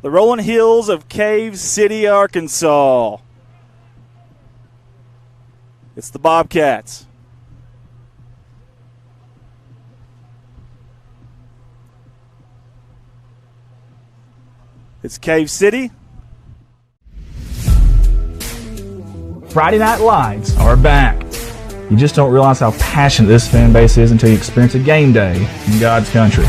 the rolling hills of Cave City, Arkansas. It's the Bobcats. It's Cave City. Friday Night Lights are back. You just don't realize how passionate this fan base is until you experience a game day in God's country.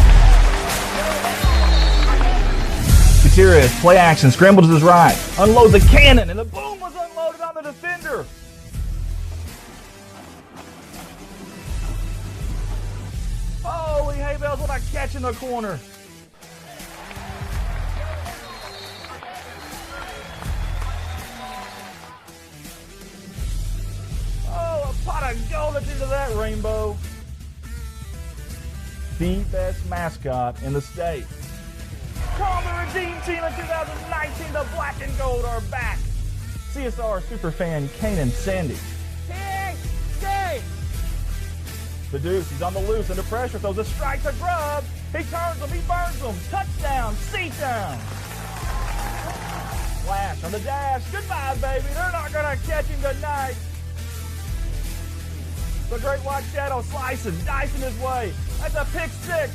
Gutierrez, play action, scramble to his right, unloads a cannon, and the boom was unloaded on the defender. Holy hay bells, what a catch in the corner. Oh, a pot of gold that's into that rainbow. The best mascot in the state. Call the Redeem Team in 2019, the black and gold are back. CSR superfan Kanan Sandy. The Deuce, he's on the loose, under pressure, throws a strike to Grubb. He turns him, he burns him. Touchdown, C-Town. Flash on the dash. Goodbye, baby. They're not going to catch him tonight. The great white shadow slicing, dicing his way. That's a pick six.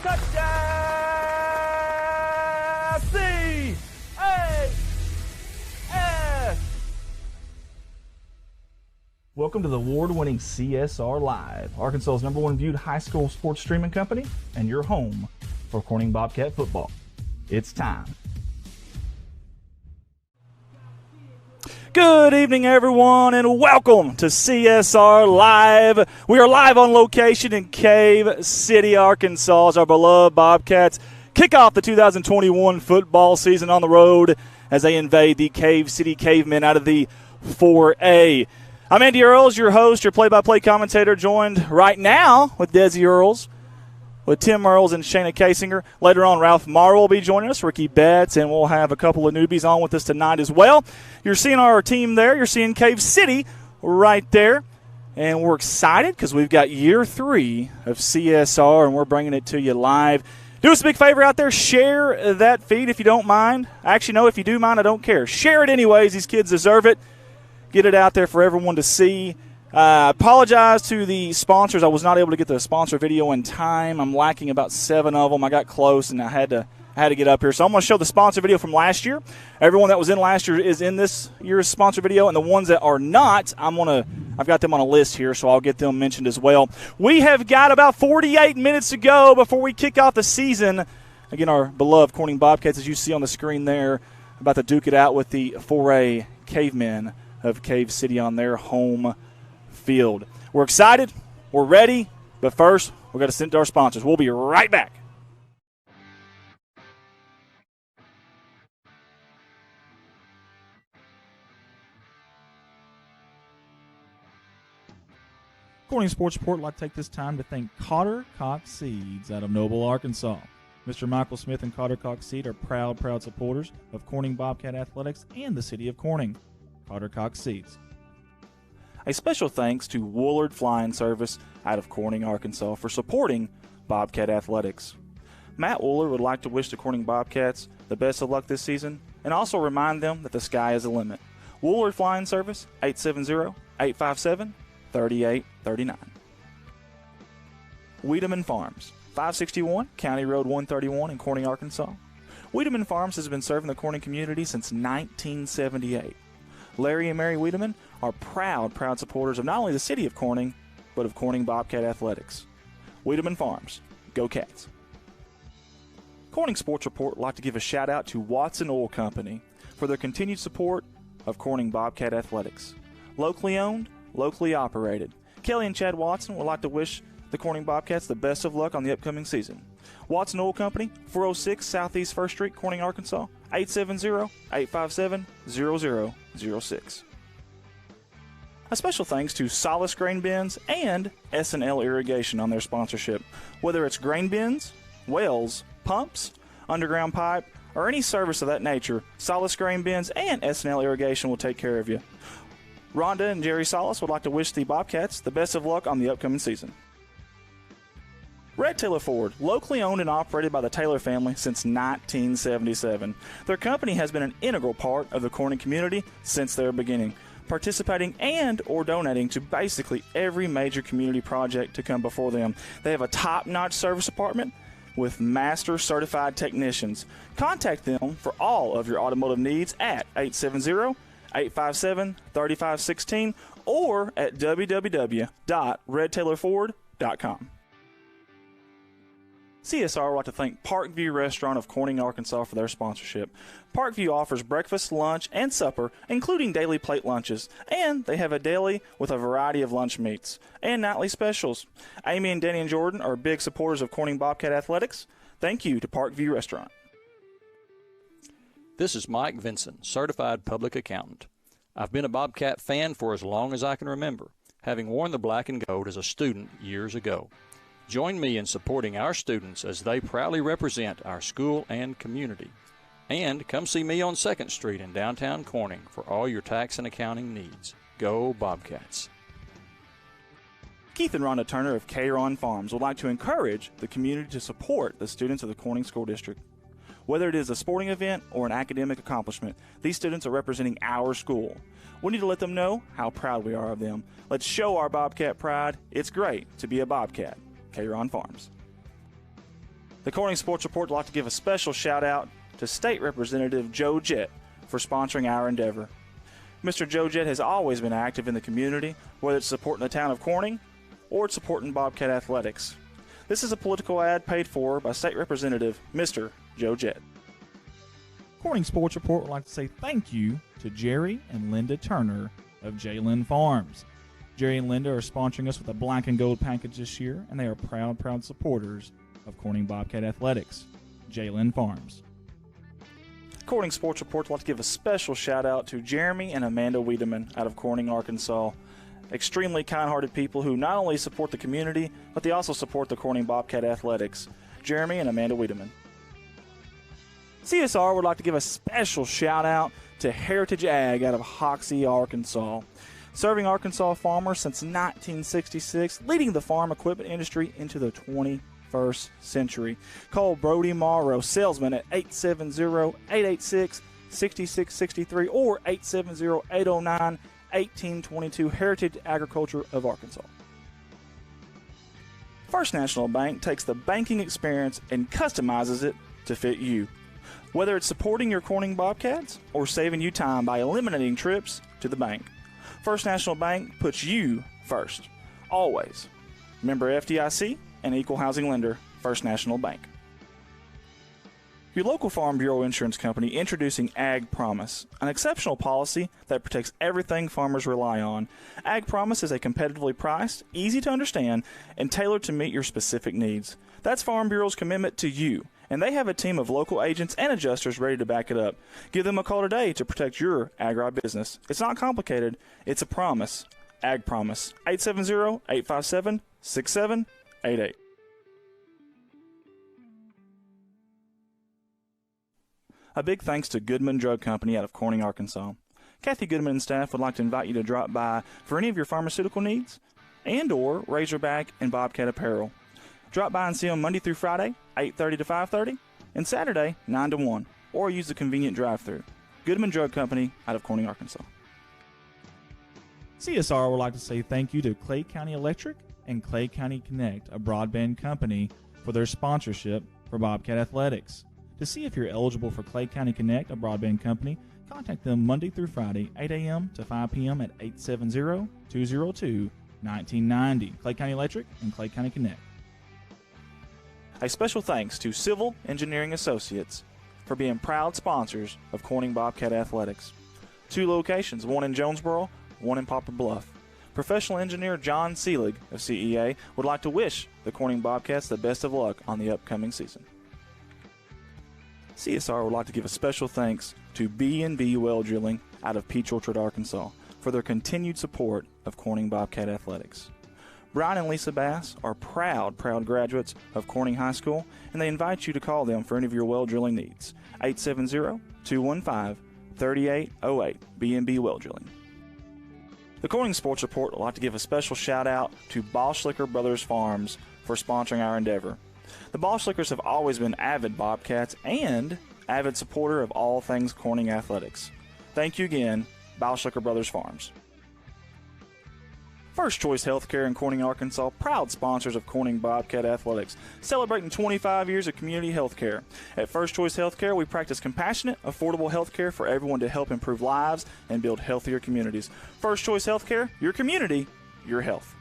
Touchdown! C-A-S! Welcome to the award-winning CSR Live, Arkansas's #1 viewed high school sports streaming company, and your home for Corning Bobcat football. It's time. Good evening, everyone, and welcome to CSR Live. We are live on location in Cave City, Arkansas, as our beloved Bobcats kick off the 2021 football season on the road as they invade the Cave City Cavemen out of the 4A. I'm Andy Earls, your host, your play-by-play commentator, joined right now with Desi Earls, with Tim Earls and Shayna Kasinger. Later on, Ralph Morrow will be joining us, Ricky Betts, and we'll have a couple of newbies on with us tonight as well. You're seeing our team there. You're seeing Cave City right there. And we're excited because we've got year 3 of CSR, and we're bringing it to you live. Do us a big favor out there. Share that feed if you don't mind. Actually, no, if you do mind, I don't care. Share it anyways. These kids deserve it. Get it out there for everyone to see. Apologize to the sponsors. I was not able to get the sponsor video in time. I'm lacking about 7 of them. I got close, and I had to get up here. So I'm going to show the sponsor video from last year. Everyone that was in last year is in this year's sponsor video, and the ones that are not, I've got them on a list here, so I'll get them mentioned as well. We have got about 48 minutes to go before we kick off the season. Again, our beloved Corning Bobcats, as you see on the screen there, about to duke it out with the 4A Cavemen of Cave City on their home field. We're excited. We're ready. But first, we've got to send to our sponsors. We'll be right back. Corning Sports Report would like to take this time to thank Cotter Cox Seeds out of Noble, Arkansas. Mr. Michael Smith and Cotter Cox Seed are proud supporters of Corning Bobcat Athletics and the city of Corning. Cotter Cox Seeds. A special thanks to Woolard Flying Service out of Corning, Arkansas for supporting Bobcat Athletics. Matt Woolard would like to wish the Corning Bobcats the best of luck this season and also remind them that the sky is the limit. Woolard Flying Service, 870-857-3839. Wiedemann Farms, 561 County Road 131 in Corning, Arkansas. Wiedemann Farms has been serving the Corning community since 1978. Larry and Mary Wiedemann are proud supporters of not only the city of Corning, but of Corning Bobcat Athletics. Wiedemann Farms, go Cats. Corning Sports Report would like to give a shout out to Watson Oil Company for their continued support of Corning Bobcat Athletics. Locally owned, locally operated. Kelly and Chad Watson would like to wish the Corning Bobcats the best of luck on the upcoming season. Watson Oil Company, 406 Southeast 1st Street, Corning, Arkansas, 870-857-0006. A special thanks to Solace Grain Bins and S&L Irrigation on their sponsorship. Whether it's grain bins, wells, pumps, underground pipe, or any service of that nature, Solace Grain Bins and S&L Irrigation will take care of you. Rhonda and Jerry Salas would like to wish the Bobcats the best of luck on the upcoming season. Red Taylor Ford, locally owned and operated by the Taylor family since 1977. Their company has been an integral part of the Corning community since their beginning, participating and or donating to basically every major community project to come before them. They have a top-notch service department with master certified technicians. Contact them for all of your automotive needs at 870-857-3516 or at www.redtaylorford.com. CSR would like to thank Parkview Restaurant of Corning, Arkansas for their sponsorship. Parkview offers breakfast, lunch, and supper, including daily plate lunches, and they have a deli with a variety of lunch meats and nightly specials. Amy and Danny and Jordan are big supporters of Corning Bobcat Athletics. Thank you to Parkview Restaurant. This is Mike Vinson, Certified Public Accountant. I've been a Bobcat fan for as long as I can remember, having worn the black and gold as a student years ago. Join me in supporting our students as they proudly represent our school and community. And come see me on 2nd Street in downtown Corning for all your tax and accounting needs. Go Bobcats! Keith and Rhonda Turner of K-Ron Farms would like to encourage the community to support the students of the Corning School District. Whether it is a sporting event or an academic accomplishment, these students are representing our school. We need to let them know how proud we are of them. Let's show our Bobcat pride. It's great to be a Bobcat. K-Ron Farms. The Corning Sports Report would like to give a special shout out to State Representative Joe Jett for sponsoring our endeavor. Mr. Joe Jett has always been active in the community, whether it's supporting the town of Corning or it's supporting Bobcat Athletics. This is a political ad paid for by State Representative Mr. Joe Jett. Corning Sports Report would like to say thank you to Jerry and Linda Turner of J-Lynn Farms. Jerry and Linda are sponsoring us with a black and gold package this year, and they are proud supporters of Corning Bobcat Athletics. J-Lynn Farms. Corning Sports Report would like to give a special shout out to Jeremy and Amanda Wiedemann out of Corning, Arkansas. Extremely kind-hearted people who not only support the community, but they also support the Corning Bobcat Athletics. Jeremy and Amanda Wiedemann. CSR would like to give a special shout out to Heritage Ag out of Hoxie, Arkansas. Serving Arkansas farmers since 1966, leading the farm equipment industry into the 21st century. Call Brody Morrow, salesman at 870-886-6663 or 870-809-1822, Heritage Agriculture of Arkansas. First National Bank takes the banking experience and customizes it to fit you. Whether it's supporting your Corning Bobcats or saving you time by eliminating trips to the bank, First National Bank puts you first. Always. Member FDIC and equal housing lender, First National Bank. Your local Farm Bureau insurance company introducing Ag Promise, an exceptional policy that protects everything farmers rely on. Ag Promise is a competitively priced, easy to understand, and tailored to meet your specific needs. That's Farm Bureau's commitment to you, and they have a team of local agents and adjusters ready to back it up. Give them a call today to protect your agribusiness. It's not complicated. It's a promise. Ag Promise. 870-857-6788. A big thanks to Goodman Drug Company out of Corning, Arkansas. Kathy Goodman and staff would like to invite you to drop by for any of your pharmaceutical needs and or Razorback and Bobcat apparel. Drop by and see them Monday through Friday, 8:30 to 5:30, and Saturday, 9 to 1, or use the convenient drive-thru. Goodman Drug Company out of Corning, Arkansas. CSR would like to say thank you to Clay County Electric and Clay County Connect, a broadband company, for their sponsorship for Bobcat Athletics. To see if you're eligible for Clay County Connect, a broadband company, contact them Monday through Friday, 8 a.m. to 5 p.m. at 870-202-1990. Clay County Electric and Clay County Connect. A special thanks to Civil Engineering Associates for being proud sponsors of Corning Bobcat Athletics. 2 locations, one in Jonesboro, one in Poplar Bluff. Professional engineer John Seelig of CEA would like to wish the Corning Bobcats the best of luck on the upcoming season. CSR would like to give a special thanks to B&B Well Drilling out of Peach Orchard, Arkansas for their continued support of Corning Bobcat Athletics. Brian and Lisa Bass are proud graduates of Corning High School, and they invite you to call them for any of your well drilling needs. 870-215-3808, B&B Well Drilling. The Corning Sports Report would like to give a special shout out to Boschlicker Brothers Farms for sponsoring our endeavor. The Boschlickers have always been avid Bobcats and avid supporter of all things Corning athletics. Thank you again, Boschlicker Brothers Farms. First Choice Healthcare in Corning, Arkansas, proud sponsors of Corning Bobcat Athletics, celebrating 25 years of community health care. At First Choice Healthcare, we practice compassionate, affordable health care for everyone to help improve lives and build healthier communities. First Choice Healthcare, your community, your health.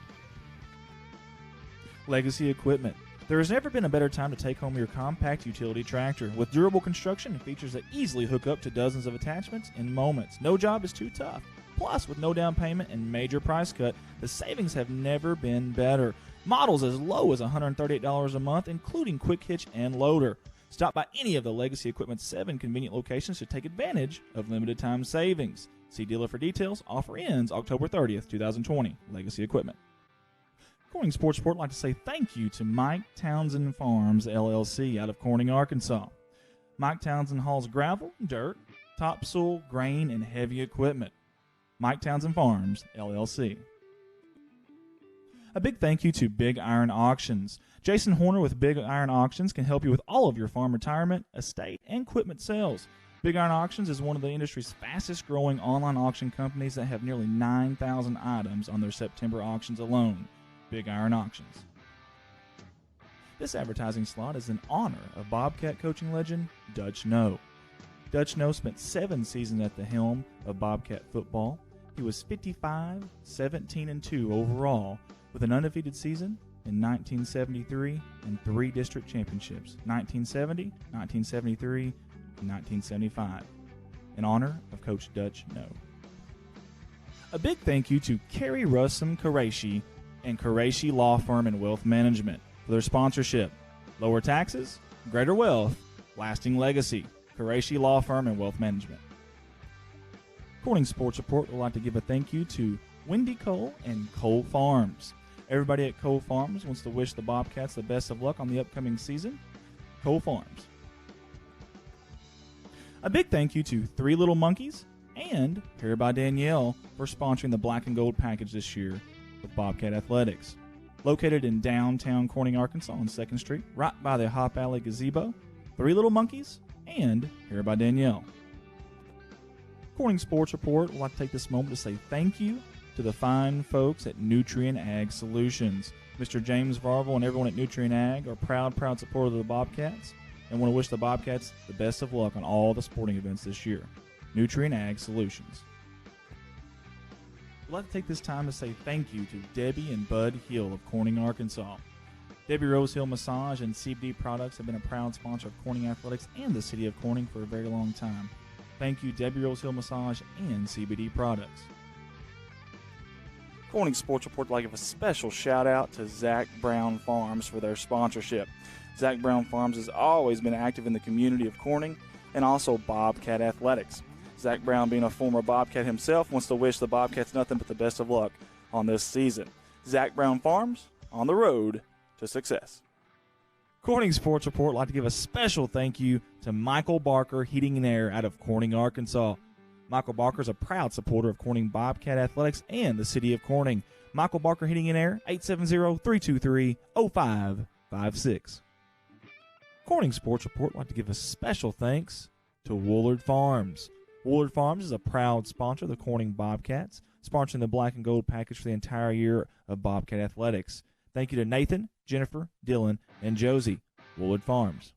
Legacy Equipment. There has never been a better time to take home your compact utility tractor. With durable construction and features that easily hook up to dozens of attachments in moments. No job is too tough. Plus, with no down payment and major price cut, the savings have never been better. Models as low as $138 a month, including quick hitch and loader. Stop by any of the Legacy Equipment's 7 convenient locations to take advantage of limited time savings. See dealer for details. Offer ends October 30th, 2020. Legacy Equipment. Corning Sports Report would like to say thank you to Mike Townsend Farms, LLC, out of Corning, Arkansas. Mike Townsend hauls gravel, dirt, topsoil, grain, and heavy equipment. Mike Townsend Farms, LLC. A big thank you to Big Iron Auctions. Jason Horner with Big Iron Auctions can help you with all of your farm retirement, estate, and equipment sales. Big Iron Auctions is one of the industry's fastest growing online auction companies that have nearly 9,000 items on their September auctions alone. Big Iron Auctions. This advertising slot is in honor of Bobcat coaching legend Dutch Noe. Dutch Noe spent 7 seasons at the helm of Bobcat football. He was 55, 17-2 overall, with an undefeated season in 1973 and 3 district championships, 1970, 1973, and 1975, in honor of Coach Dutch Noe. A big thank you to Kerry Russum Qureshi and Qureshi Law Firm and Wealth Management for their sponsorship. Lower taxes, greater wealth, lasting legacy. Qureshi Law Firm and Wealth Management. Corning Sports Report would like to give a thank you to Wendy Cole and Cole Farms. Everybody at Cole Farms wants to wish the Bobcats the best of luck on the upcoming season. Cole Farms. A big thank you to Three Little Monkeys and Hair by Danielle for sponsoring the Black and Gold package this year with Bobcat Athletics. Located in downtown Corning, Arkansas on 2nd Street, right by the Hop Alley Gazebo, Three Little Monkeys and Hair by Danielle. Corning Sports Report would like to take this moment to say thank you to the fine folks at Nutrient Ag Solutions. Mr. James Varvel and everyone at Nutrient Ag are proud supporters of the Bobcats and want to wish the Bobcats the best of luck on all the sporting events this year. Nutrient Ag Solutions. We'd like to take this time to say thank you to Debbie and Bud Hill of Corning, Arkansas. Debbie Rose Hill Massage and CBD Products have been a proud sponsor of Corning Athletics and the city of Corning for a very long time. Thank you, Debbie Rose Hill Massage and CBD Products. Corning Sports Report would like to give a special shout out to Zach Brown Farms for their sponsorship. Zach Brown Farms has always been active in the community of Corning and also Bobcat Athletics. Zach Brown, being a former Bobcat himself, wants to wish the Bobcats nothing but the best of luck on this season. Zach Brown Farms, on the road to success. Corning Sports Report would like to give a special thank you to Michael Barker Heating and Air out of Corning, Arkansas. Michael Barker is a proud supporter of Corning Bobcat Athletics and the city of Corning. Michael Barker Heating and Air, 870-323-0556. Corning Sports Report would like to give a special thanks to Woolard Farms. Woolard Farms is a proud sponsor of the Corning Bobcats, sponsoring the Black and Gold package for the entire year of Bobcat Athletics. Thank you to Nathan, Jennifer, Dylan, and Josie. Woolard Farms.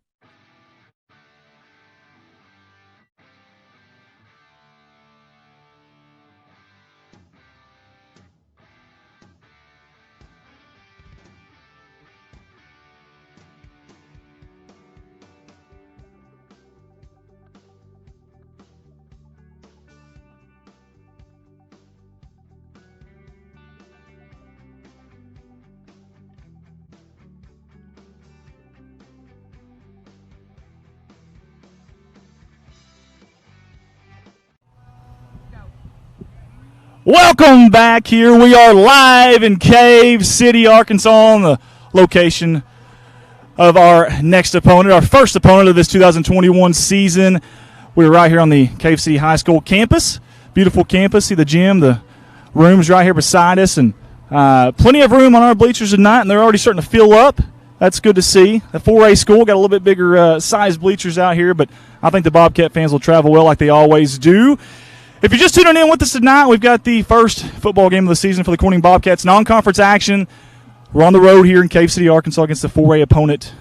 Welcome back here. We are live in Cave City, Arkansas, on the location of our next opponent, our first opponent of this 2021 season. We're right here on the Cave City High School campus. Beautiful campus. See the gym, the rooms right here beside us, and plenty of room on our bleachers tonight, and they're already starting to fill up. That's good to see. The 4A school got a little bit bigger size bleachers out here, but I think the Bobcat fans will travel well like they always do. If you're just tuning in with us tonight, we've got the first football game of the season for the Corning Bobcats. Non-conference action. We're on the road here in Cave City, Arkansas against the 4A opponent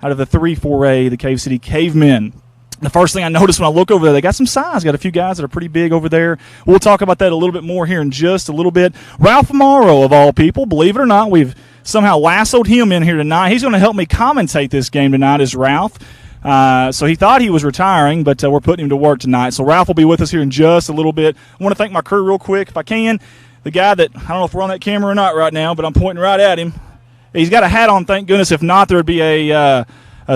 out of the 3-4A, the Cave City Cavemen. The first thing I noticed when I look over there, they got some size. Got a few guys that are pretty big over there. We'll talk about that a little bit more here in just a little bit. Ralph Amaro, of all people, believe it or not, we've somehow lassoed him in here tonight. He's going to help me commentate this game tonight as Ralph. So he thought he was retiring, but we're putting him to work tonight. So Ralph will be with us here in just a little bit. I want to thank my crew real quick, if I can. The guy that, I don't know if we're on that camera or not right now, but I'm pointing right at him. He's got a hat on, thank goodness. If not, there would be a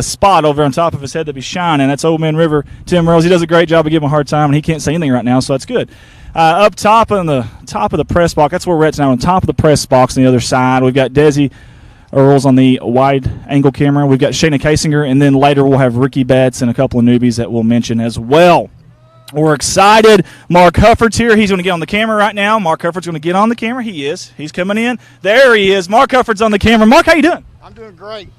spot over on top of his head that'd be shining. That's Old Man River, Tim Rose. He does a great job of giving him a hard time, and he can't say anything right now, so that's good. Up top on the top of the press box, that's where we're at now, on top of the press box on the other side. We've got Desi Earls on the wide-angle camera. We've got Shayna Kasinger, and then later we'll have Ricky Betts and a couple of newbies that we'll mention as well. We're excited. Mark Hufford's here. He's going to get on the camera right now. Mark Hufford's going to get on the camera. He is. He's coming in. There he is. Mark Hufford's on the camera. Mark, how you doing? I'm doing great.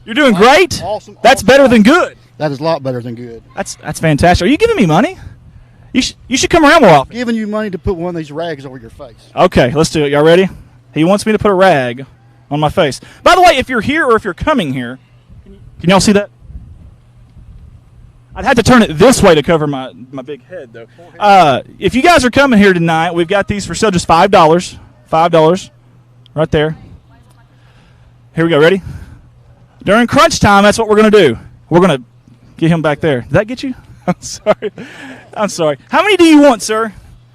You're doing great? Awesome. That's better than good. That is a lot better than good. That's fantastic. Are you giving me money? You should come around more often. Giving you money to put one of these rags over your face. Okay, let's do it. Y'all ready? He wants me to put a rag on my face. By the way, if you're here or if you're coming here, can y'all see that? I'd have to turn it this way to cover my big head, though. If you guys are coming here tonight, we've got these for sale, just $5. $5 right there. Here we go. Ready? During crunch time, that's what we're going to do. We're going to get him back there. Did that get you? I'm sorry. I'm sorry. How many do you want, sir?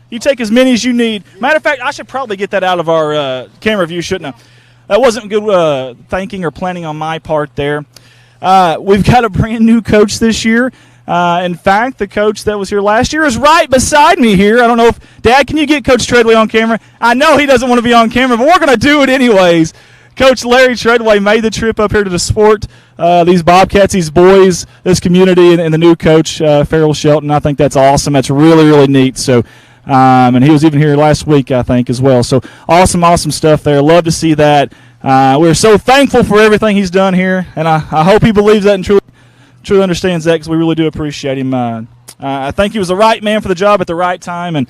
You take as many as you need. Matter of fact, I should probably get that out of our camera view, shouldn't I? That wasn't good thinking or planning on my part there. We've got a brand-new coach this year. In fact, the coach that was here last year is right beside me here. I don't know if, Dad, can you get Coach Treadway on camera? I know he doesn't want to be on camera, but we're going to do it anyways. Coach Larry Treadway made the trip up here to support these Bobcats, these boys, this community, and the new coach, Farrell Shelton. I think that's awesome. That's really, really neat. So, and he was even here last week, I think, as well. So awesome stuff there. Love to see that. We're so thankful for everything he's done here, and I hope he believes that and truly understands that, because we really do appreciate him. I think he was the right man for the job at the right time, and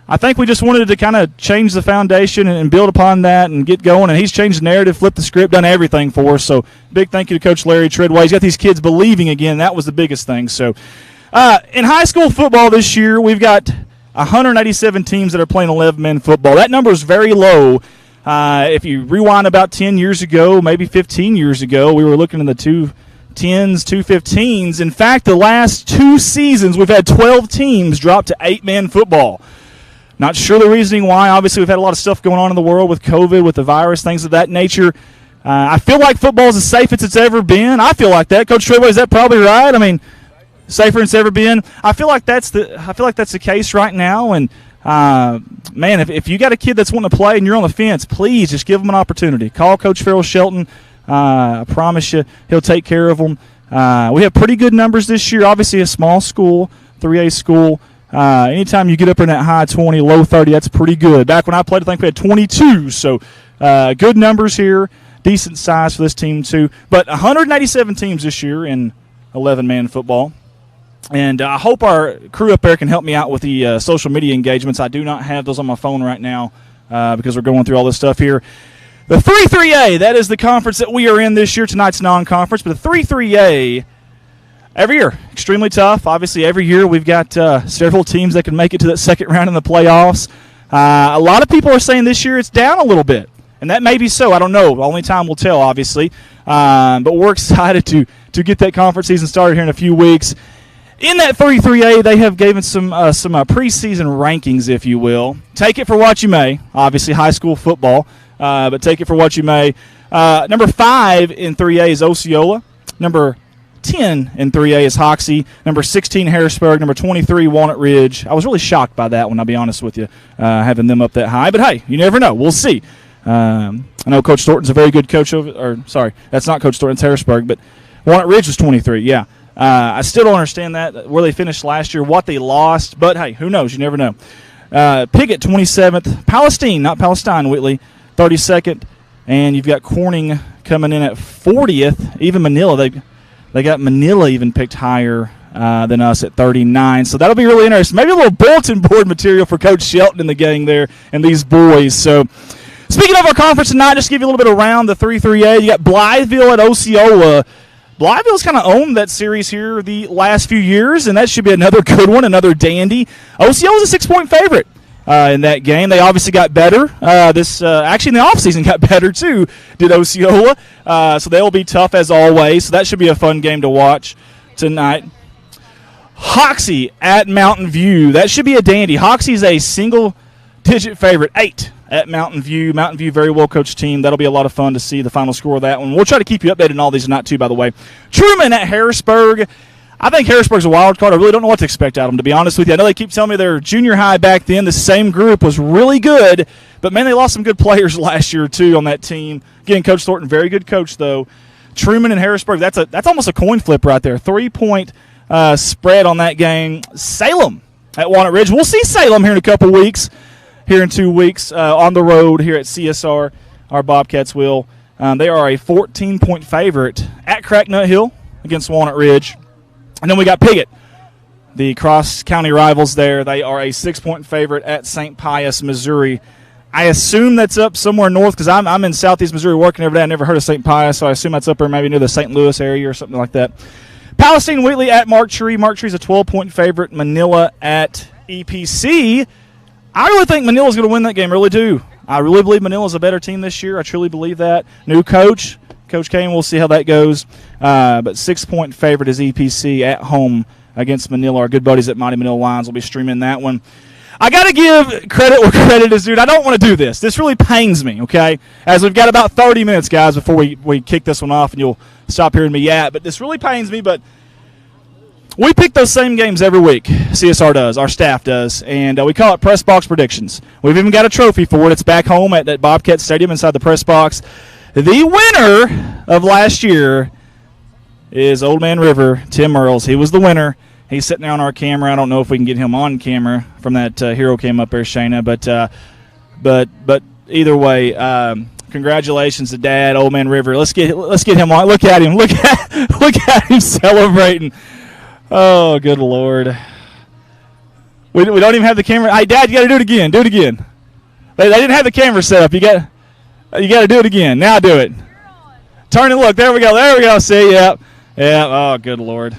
I think we just wanted to kind of change the foundation and build upon that and get going, and he's changed the narrative, flipped the script, done everything for us. So big thank you to Coach Larry Treadway. He's got these kids believing again. That was the biggest thing. So in high school football this year, we've got 187 teams that are playing 11-man football. That number is very low. If you rewind about 10 years ago, maybe 15 years ago, we were looking in the 210s, 215s. In fact, the last 2 seasons, we've had 12 teams drop to 8-man football. Not sure the reasoning why. Obviously, we've had a lot of stuff going on in the world with COVID, with the virus, things of that nature. I feel like football is as safe as it's ever been. I feel like that. Coach Treadway, is that probably right? I mean, safer than it's ever been. I feel like that's the case right now. And man, if you got a kid that's wanting to play and you're on the fence, please just give them an opportunity. Call Coach Farrell Shelton. I promise you, he'll take care of them. We have pretty good numbers this year. Obviously, a small school, 3A school. Anytime you get up in that high 20, low 30, that's pretty good. Back when I played, I think we had 22. So good numbers here, decent size for this team too. But 187 teams this year in 11-man football. And I hope our crew up there can help me out with the social media engagements. I do not have those on my phone right now because we're going through all this stuff here. The 3-3A, that is the conference that we are in this year. Tonight's non-conference. But the 3-3A, every year, extremely tough. Obviously, every year we've got several teams that can make it to that second round in the playoffs. A lot of people are saying this year it's down a little bit, and that may be so. I don't know. Only time will tell, obviously. But we're excited to get that conference season started here in a few weeks. In that 3-3A, they have given some preseason rankings, if you will. Take it for what you may. Obviously, high school football, but take it for what you may. Number 5 in 3A is Osceola. Number 10 in 3A is Hoxie. Number 16, Harrisburg. Number 23, Walnut Ridge. I was really shocked by that one, I'll be honest with you, having them up that high. But, hey, you never know. We'll see. I know Coach Thornton's a very good coach. Sorry, that's not Coach Thornton. It's Harrisburg. But Walnut Ridge was 23, yeah. I still don't understand that, where they finished last year, what they lost. But, hey, who knows? You never know. Piggott 27th. Palestine, Whitley 32nd. And you've got Corning coming in at 40th. Even Manila, they got Manila even picked higher than us at 39. So that'll be really interesting. Maybe a little bulletin board material for Coach Shelton and the gang there and these boys. So speaking of our conference tonight, just to give you a little bit around the 3-3A, you got Blytheville at Osceola. Blytheville's kind of owned that series here the last few years, and that should be another good one, another dandy. Osceola's a 6-point favorite in that game. They obviously got better. Actually, in the offseason got better, too, did Osceola. So they'll be tough as always. So that should be a fun game to watch tonight. Hoxie at Mountain View. That should be a dandy. Hoxie's a single-digit favorite, 8 at Mountain View. Mountain View, very well-coached team. That'll be a lot of fun to see the final score of that one. We'll try to keep you updated on all these tonight, too, by the way. Truman at Harrisburg. I think Harrisburg's a wild card. I really don't know what to expect out of them, to be honest with you. I know they keep telling me they're junior high back then. The same group was really good, but, man, they lost some good players last year, too, on that team. Again, Coach Thornton, very good coach, though. Truman and Harrisburg, that's almost a coin flip right there. 3-point spread on that game. Salem at Walnut Ridge. We'll see Salem here in a couple weeks, here in 2 weeks, on the road here at CSR. Our Bobcats will. They are a 14-point favorite at Cracknut Hill against Walnut Ridge. And then we got Piggott, the cross-county rivals there. They are a 6-point favorite at St. Pius, Missouri. I assume that's up somewhere north because I'm in southeast Missouri working every day. I never heard of St. Pius, so I assume that's up there maybe near the St. Louis area or something like that. Palestine Wheatley at Mark Tree. Mark Tree's a 12-point favorite. Manila at EPC. I really think Manila's going to win that game. I really do. I really believe Manila's a better team this year. I truly believe that. New coach, Coach Kane, we'll see how that goes. But 6-point favorite is EPC at home against Manila. Our good buddies at Mighty Manila Lions will be streaming that one. I got to give credit where credit is due. I don't want to do this. This really pains me, okay? As we've got about 30 minutes, guys, before we kick this one off and you'll stop hearing me yap. But this really pains me, but we pick those same games every week. CSR does. Our staff does. And we call it Press Box Predictions. We've even got a trophy for it. It's back home at Bobcat Stadium inside the Press Box. The winner of last year is Old Man River, Tim Earls. He was the winner. He's sitting there on our camera. I don't know if we can get him on camera from that hero cam up there, Shayna. But either way, congratulations to Dad, Old Man River. Let's get him on. Look at him. Look at him celebrating. Oh, good Lord. We don't even have the camera. Hey, Dad, you got to do it again. Do it again. They didn't have the camera set up. You got to do it again. Now do it. Turn and look. There we go. There we go. See, yep. Oh, good Lord.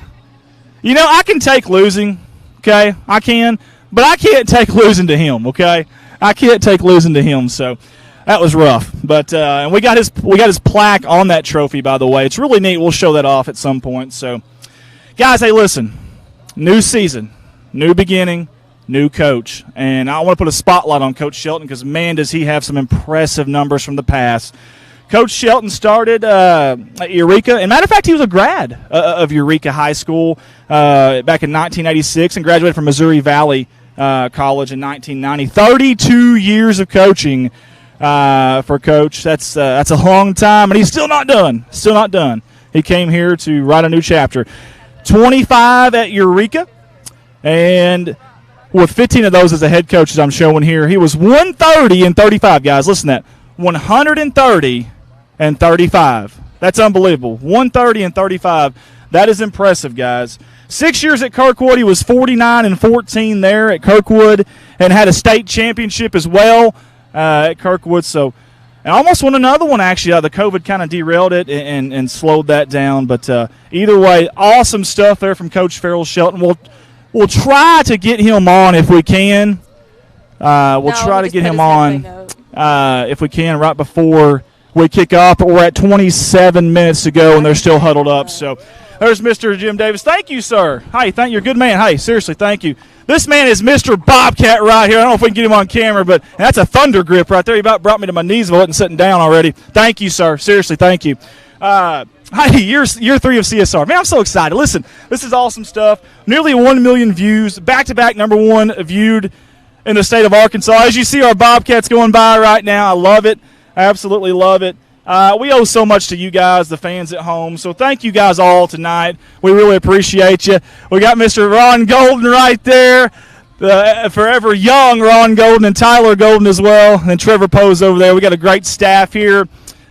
You know, I can take losing, okay? I can, but I can't take losing to him, okay? I can't take losing to him, so that was rough. But and we got his plaque on that trophy, by the way. It's really neat. We'll show that off at some point. So, guys, hey, listen, new season, new beginning, new coach, and I want to put a spotlight on Coach Shelton because, man, does he have some impressive numbers from the past. Coach Shelton started at Eureka. And matter of fact, he was a grad of Eureka High School back in 1986 and graduated from Missouri Valley College in 1990. 32 years of coaching for Coach. That's a long time, and he's still not done. Still not done. He came here to write a new chapter. 25 at Eureka, and with 15 of those as a head coach, as I'm showing here, he was 130 and 35, guys. Listen to that. 130 and 35. That's unbelievable. 130 and 35. That is impressive, guys. 6 years at Kirkwood. He was 49 and 14 there at Kirkwood and had a state championship as well at Kirkwood. So, and almost won another one, actually. The COVID kind of derailed it and slowed that down. But either way, awesome stuff there from Coach Farrell Shelton. We'll try to get him on if we can. We'll try to get him on if we can right before we kick off. But we're at 27 minutes to go, and they're still huddled up. So there's Mr. Jim Davis. Thank you, sir. Hey, you're a good man. Hey, seriously, thank you. This man is Mr. Bobcat right here. I don't know if we can get him on camera, but that's a thunder grip right there. He about brought me to my knees if I wasn't sitting down already. Thank you, sir. Seriously, thank you. Hey, year 3 of CSR. Man, I'm so excited. Listen, this is awesome stuff. Nearly 1 million views, back-to-back #1 viewed in the state of Arkansas. As you see our Bobcats going by right now, I love it. I absolutely love it. We owe so much to you guys, the fans at home. So thank you guys all tonight. We really appreciate you. We got Mr. Ron Golden right there. the forever young Ron Golden and Tyler Golden as well, and Trevor Poe's over there. We got a great staff here.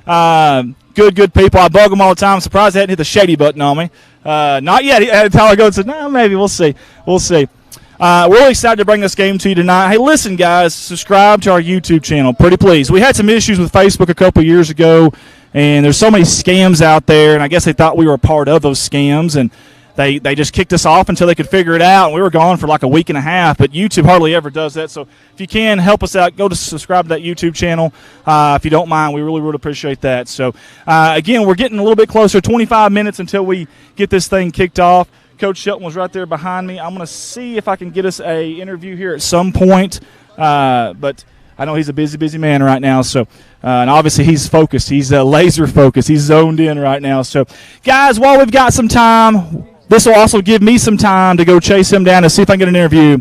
Good people. I bug them all the time. I'm surprised they hadn't hit the shady button on me. Not yet. Tyler Golden said, no, maybe. We'll see. We're really excited to bring this game to you tonight. Hey, listen, guys, subscribe to our YouTube channel. Pretty please. We had some issues with Facebook a couple years ago, and there's so many scams out there, and I guess they thought we were a part of those scams, and they just kicked us off until they could figure it out, and we were gone for like a week and a half, but YouTube hardly ever does that. So if you can, help us out. Go to subscribe to that YouTube channel. If you don't mind, we really would appreciate that. So, again, we're getting a little bit closer, 25 minutes until we get this thing kicked off. Coach Shelton was right there behind me. I'm going to see if I can get us a interview here at some point, but I know he's a busy man right now. So, and obviously he's focused. He's laser focused. He's zoned in right now. So, guys, while we've got some time, this will also give me some time to go chase him down and see if I can get an interview.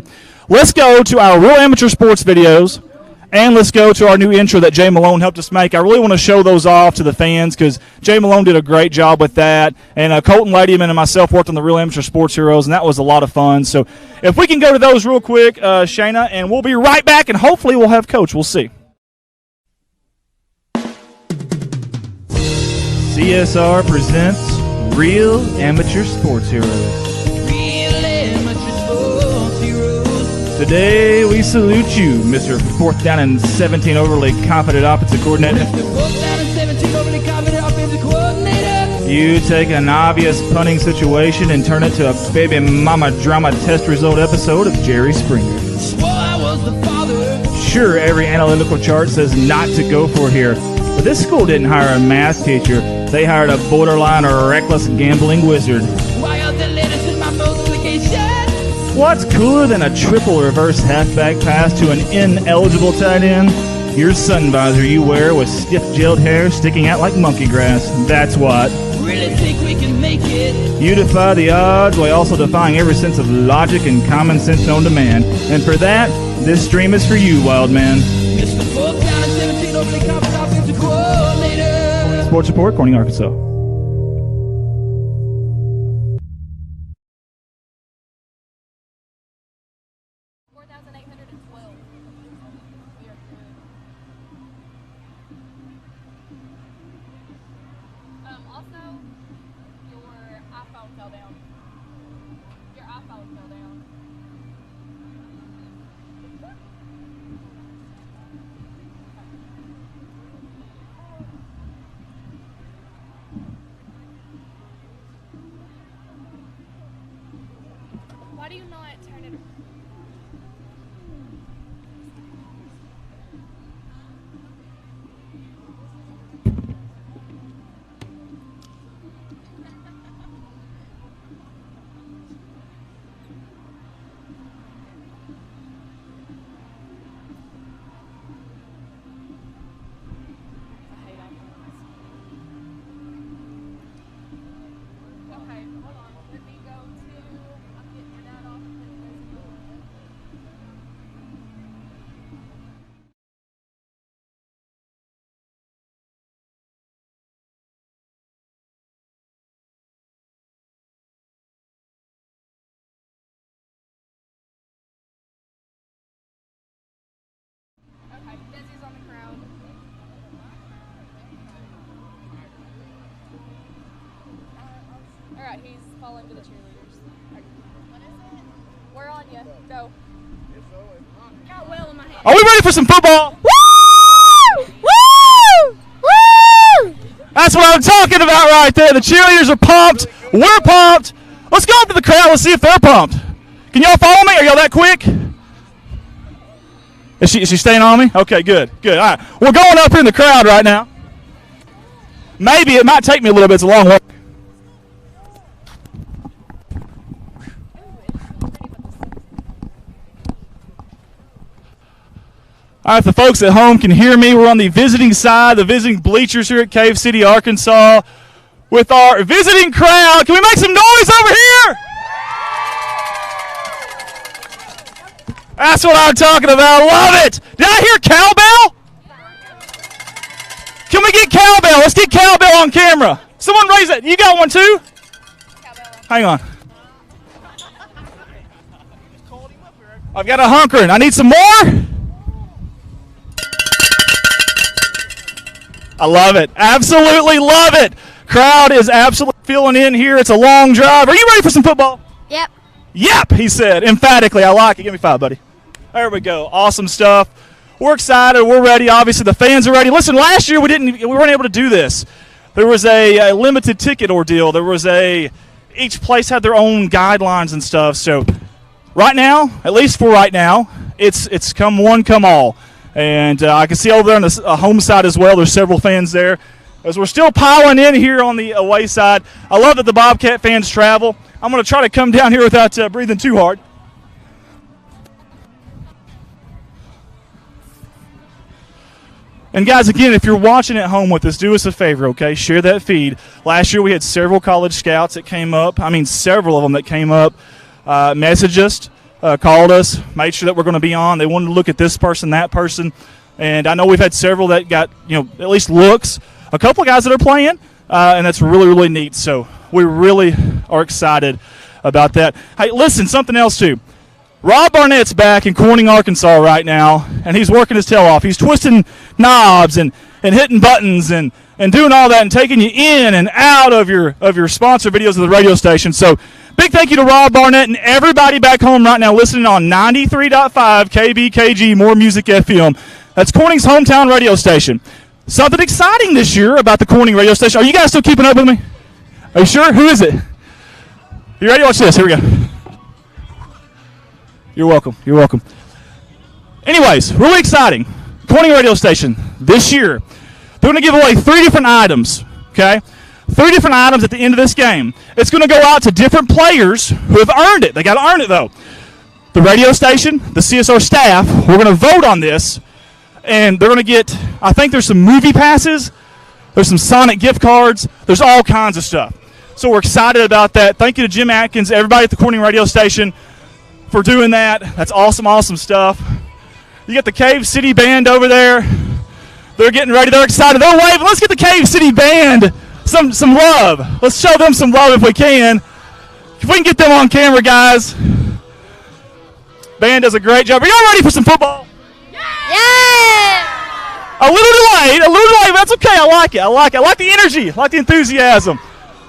Let's go to our Real Amateur Sports videos, and let's go to our new intro that Jay Malone helped us make. I really want to show those off to the fans because Jay Malone did a great job with that. And Colton Ladyman and myself worked on the Real Amateur Sports Heroes, and that was a lot of fun. So if we can go to those real quick, Shayna, and we'll be right back, and hopefully we'll have Coach. We'll see. CSR presents Real Amateur Sports Heroes. Real amateur sports heroes. Today we salute you, Mr. 4th down and 17 overly confident offensive coordinator. Mr. 4th down and 17 overly confident offensive coordinator. You take an obvious punting situation and turn it to a baby mama drama test result episode of Jerry Springer. Swore I was the father. Sure, every analytical chart says not to go for here, but this school didn't hire a math teacher. They hired a borderline or reckless gambling wizard. Why are the letters in my multiplication? What's cooler than a triple reverse halfback pass to an ineligible tight end? Your sun visor you wear with stiff gelled hair sticking out like monkey grass. That's what. Really think we can make it? You defy the odds while also defying every sense of logic and common sense known to man. And for that, this stream is for you, wild man. Mr. 4th down and 17 overly confident offensive coordinator. Sports Report, Corning, Arkansas. Also, your iPhone fell down. Your iPhone fell down. Why do you not turn it? Okay, hold on. Let me go to. I'm getting that off. Okay, Desi's on the crowd. Alright, he's falling to the cheerleaders. What is it? We're on you. Go. Got well in my hand. Are we ready for some football? Woo! Woo! Woo! That's what I'm talking about right there. The cheerleaders are pumped. We're pumped. Let's go up to the crowd. Let's see if they're pumped. Can y'all follow me? Are y'all that quick? Is she staying on me? Okay, good. All right. We're going up here in the crowd right now. Maybe it might take me a little bit. It's a long walk. All right, the folks at home can hear me. We're on the visiting side, the visiting bleachers here at Cave City, Arkansas, with our visiting crowd. Can we make some noise over here? That's what I'm talking about. Love it. Did I hear cowbell? Can we get cowbell? Let's get cowbell on camera. Someone raise it. You got one too? Hang on. I've got a hunkering. I need some more. I love it. Absolutely love it. Crowd is absolutely feeling in here. It's a long drive. Are you ready for some football? Yep. Yep, he said emphatically. I like it. Give me 5, buddy. There we go. Awesome stuff. We're excited. We're ready. Obviously, the fans are ready. Listen, last year we weren't able to do this. There was a limited ticket ordeal. There was each place had their own guidelines and stuff. So right now, at least for right now, it's come one, come all. And I can see over there on the home side as well, there's several fans there. As we're still piling in here on the away side, I love that the Bobcat fans travel. I'm going to try to come down here without breathing too hard. And guys, again, if you're watching at home with us, do us a favor, okay? Share that feed. Last year we had several college scouts that came up. I mean, several of them that came up, messaged us, called us, made sure that we're going to be on. They wanted to look at this person, that person. And I know we've had several that got, at least looks. A couple of guys that are playing, and that's really, really neat. So we really are excited about that. Hey, listen, something else, too. Rob Barnett's back in Corning, Arkansas right now, and he's working his tail off. He's twisting knobs and hitting buttons and doing all that and taking you in and out of your sponsor videos of the radio station. So big thank you to Rob Barnett and everybody back home right now listening on 93.5 KBKG, More Music FM. That's Corning's hometown radio station. Something exciting this year about the Corning radio station. Are you guys still keeping up with me? Are you sure? Who is it? You ready? Watch this. Here we go. You're welcome. You're welcome. Anyways, really exciting. Corning radio station this year. They're going to give away 3 different items, okay? 3 different items at the end of this game. It's going to go out to different players who have earned it. They got to earn it, though. The radio station, the CSR staff, we're going to vote on this, and they're going to get, I think there's some movie passes, there's some Sonic gift cards, there's all kinds of stuff. So we're excited about that. Thank you to Jim Atkins, everybody at the Corning radio station, for doing that. That's awesome, awesome stuff. You got the Cave City Band over there. They're getting ready. They're excited. They're waving. Let's get the Cave City Band some love. Let's show them some love if we can. If we can get them on camera, guys. Band does a great job. Are y'all ready for some football? Yeah! A little delayed, but that's okay. I like it. I like the energy. I like the enthusiasm.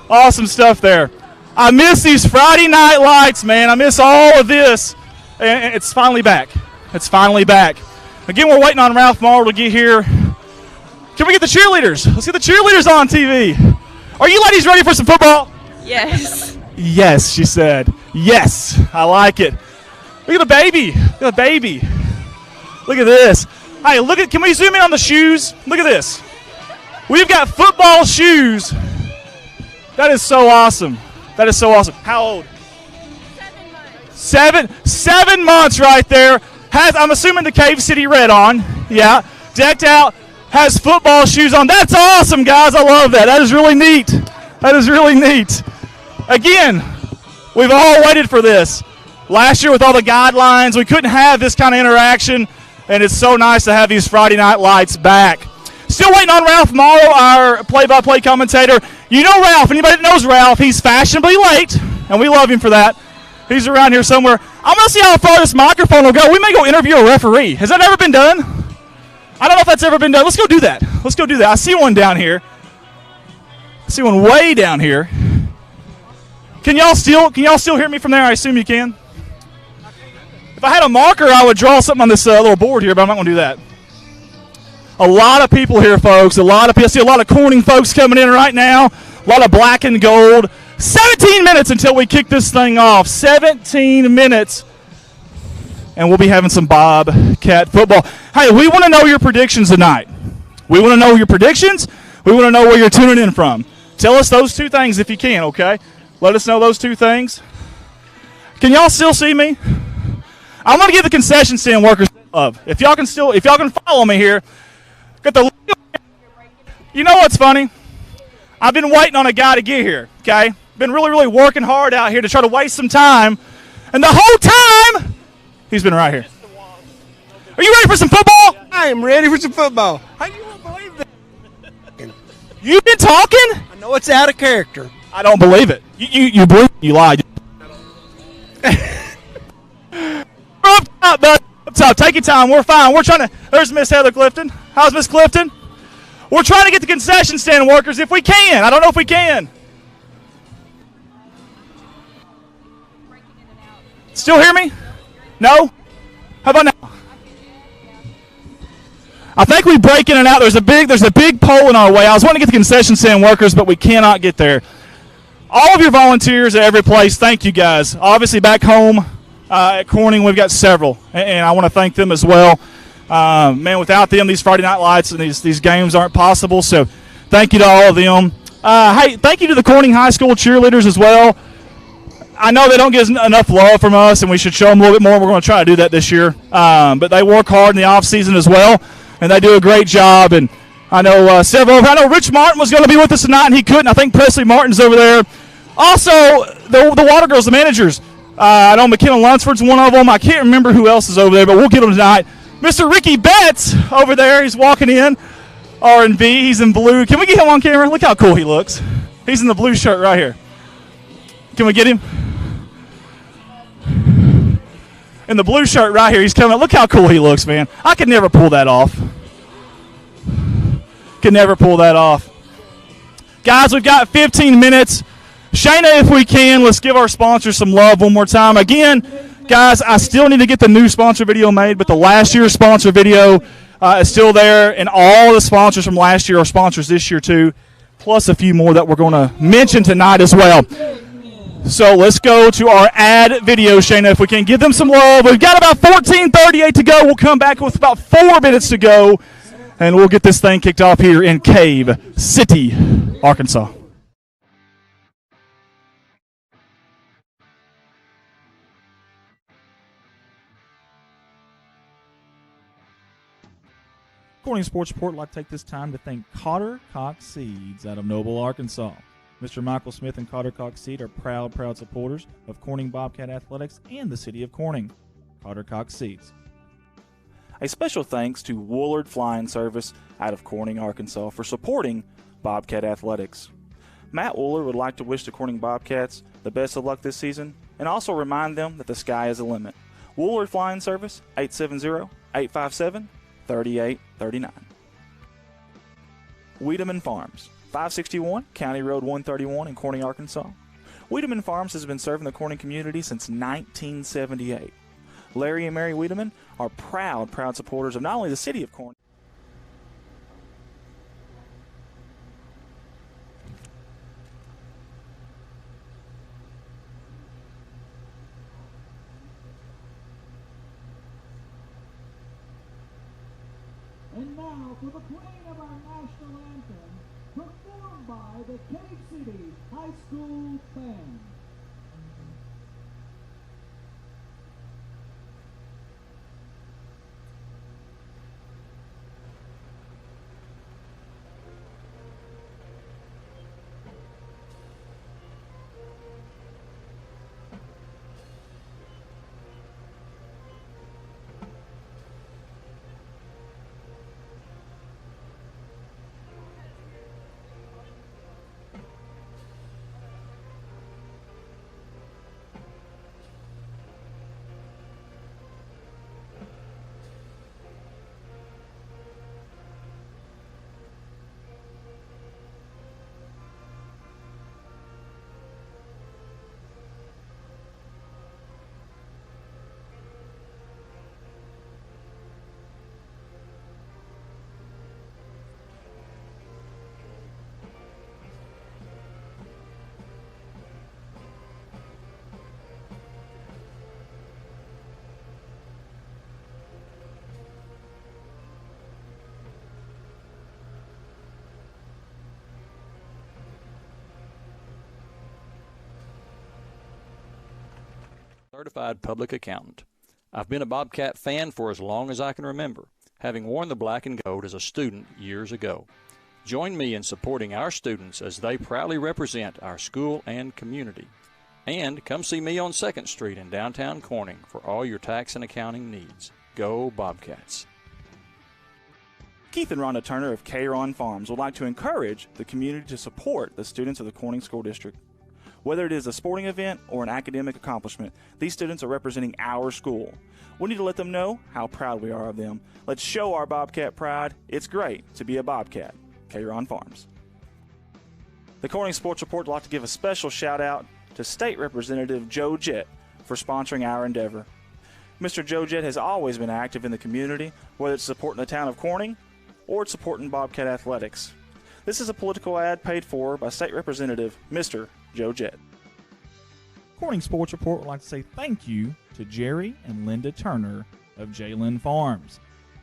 Awesome stuff there. I miss these Friday night lights, man. I miss all of this. And it's finally back. It's finally back. Again, we're waiting on Ralph Marl to get here. Can we get the cheerleaders? Let's get the cheerleaders on TV. Are you ladies ready for some football? Yes. Yes, she said. Yes. I like it. Look at the baby. Look at the baby. Look at this. Hey, can we zoom in on the shoes? Look at this. We've got football shoes. That is so awesome. That is so awesome. How old? 7 months. 7 months right there. I'm assuming the Cave City red on. Yeah. Decked out. Has football shoes on. That's awesome, guys. I love that. That is really neat. That is really neat. Again, we've all waited for this. Last year with all the guidelines, we couldn't have this kind of interaction, and it's so nice to have these Friday night lights back. Still waiting on Ralph Morrow, our play-by-play commentator. You know Ralph. Anybody that knows Ralph, he's fashionably late, and we love him for that. He's around here somewhere. I'm going to see how far this microphone will go. We may go interview a referee. Has that ever been done? I don't know if that's ever been done. Let's go do that. Let's go do that. I see one down here. I see one way down here. Can y'all still hear me from there? I assume you can. If I had a marker, I would draw something on this little board here, but I'm not going to do that. A lot of people here, folks. A lot of people. I see a lot of Corning folks coming in right now. A lot of black and gold. 17 minutes until we kick this thing off. 17 minutes. And we'll be having some Bobcat football. Hey, we want to know your predictions tonight. We want to know your predictions. We want to know where you're tuning in from. Tell us those 2 things if you can, okay? Let us know those 2 things. Can y'all still see me? I'm going to give the concession stand workers love. If y'all can follow me here. Got the. You know what's funny? I've been waiting on a guy to get here, okay? Been really, really working hard out here to try to waste some time. And the whole time, he's been right here. Are you ready for some football? I am ready for some football. You won't believe that. You've been talking? I know it's out of character. I don't believe it. You believe you lied. We're up No, take your time. We're fine. We're trying to. There's Miss Heather Clifton. How's Miss Clifton? We're trying to get the concession stand workers if we can. I don't know if we can. Still hear me? No? How about now? I think we break in and out. There's a big pole in our way. I was wanting to get the concession stand workers, but we cannot get there. All of your volunteers at every place, thank you guys. Obviously back home at Corning, we've got several, and I want to thank them as well. Man, without them, these Friday night lights and these games aren't possible, so thank you to all of them. Hey, thank you to the Corning High School cheerleaders as well. I know they don't get enough love from us, and we should show them a little bit more. We're going to try to do that this year. But they work hard in the off season as well, and they do a great job. And I know I know Rich Martin was going to be with us tonight, and he couldn't. I think Presley Martin's over there. Also, the Water Girls, the managers. I know McKenna Lunsford's one of them. I can't remember who else is over there, but we'll get them tonight. Mr. Ricky Betts over there. He's walking in. R&B. He's in blue. Can we get him on camera? Look how cool he looks. He's in the blue shirt right here. Can we get him? In the blue shirt right here. He's coming. Look how cool he looks, man. I could never pull that off. Could never pull that off. Guys, we've got 15 minutes. Shayna, if we can, let's give our sponsors some love one more time. Again, guys, I still need to get the new sponsor video made, but the last year's sponsor video is still there, and all the sponsors from last year are sponsors this year too, plus a few more that we're going to mention tonight as well. So let's go to our ad video, Shayna, if we can. Give them some love. We've got about 14:38 to go. We'll come back with about 4 minutes to go, and we'll get this thing kicked off here in Cave City, Arkansas. Corning Sports Report would like to take this time to thank Cotter Cox Seeds out of Noble, Arkansas. Mr. Michael Smith and Cotter Cox Seed are proud supporters of Corning Bobcat Athletics and the city of Corning. Cotter Cox Seeds. A special thanks to Woolard Flying Service out of Corning, Arkansas for supporting Bobcat Athletics. Matt Woolard would like to wish the Corning Bobcats the best of luck this season and also remind them that the sky is the limit. Woolard Flying Service, 870-857-3839. Wiedemann Farms, 561 County Road 131 in Corning, Arkansas. Wiedemann Farms has been serving the Corning community since 1978. Larry and Mary Wiedemann are proud supporters of not only the city of Corning. And now for the playing of our national anthem, performed by the Cave City High School Band. Certified public accountant. I've been a Bobcat fan for as long as I can remember, having worn the black and gold as a student years ago. Join me in supporting our students as they proudly represent our school and community. And come see me on 2nd Street in downtown Corning for all your tax and accounting needs. Go Bobcats. Keith and Rhonda Turner of K-Ron Farms would like to encourage the community to support the students of the Corning School District. Whether it is a sporting event or an academic accomplishment, these students are representing our school. We need to let them know how proud we are of them. Let's show our Bobcat pride. It's great to be a Bobcat. K-Ron Farms. The Corning Sports Report would like to give a special shout out to State Representative Joe Jett for sponsoring our endeavor. Mr. Joe Jett has always been active in the community, whether it's supporting the town of Corning or it's supporting Bobcat athletics. This is a political ad paid for by State Representative Mr. Joe Jett. Corning Sports Report would like to say thank you to Jerry and Linda Turner of J. Farms.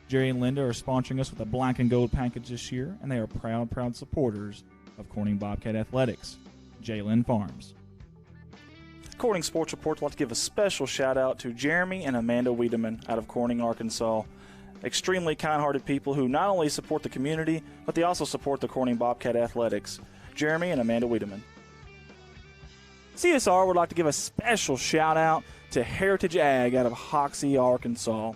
Jerry and Linda are sponsoring us with a black and gold package this year, and they are proud supporters of Corning Bobcat athletics. J. Farms. Corning Sports Report would like to give a special shout out to Jeremy and Amanda Wiedemann out of Corning, Arkansas. Extremely kind-hearted people who not only support the community, but they also support the Corning Bobcat athletics. Jeremy and Amanda Wiedemann. CSR would like to give a special shout out to Heritage Ag out of Hoxie, Arkansas.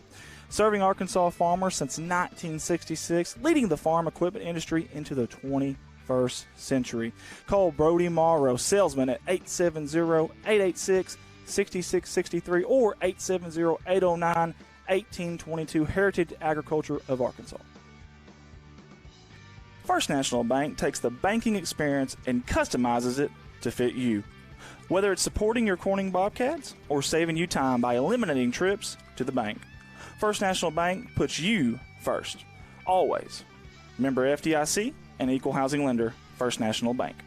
Serving Arkansas farmers since 1966, leading the farm equipment industry into the 21st century. Call Brody Morrow, salesman, at 870-886-6663 or 870-809-1822, Heritage Agriculture of Arkansas. First National Bank takes the banking experience and customizes it to fit you. Whether it's supporting your Corning Bobcats or saving you time by eliminating trips to the bank, First National Bank puts you first, always. Member FDIC and equal housing lender, First National Bank.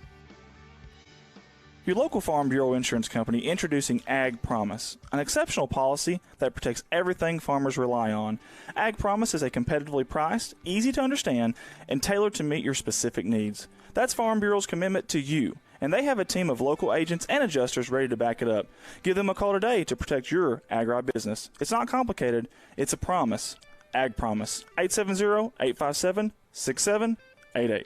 Your local Farm Bureau insurance company introducing Ag Promise, an exceptional policy that protects everything farmers rely on. Ag Promise is a competitively priced, easy to understand, and tailored to meet your specific needs. That's Farm Bureau's commitment to you, and they have a team of local agents and adjusters ready to back it up. Give them a call today to protect your agri-business. It's not complicated. It's a promise. Ag Promise. 870-857-6788.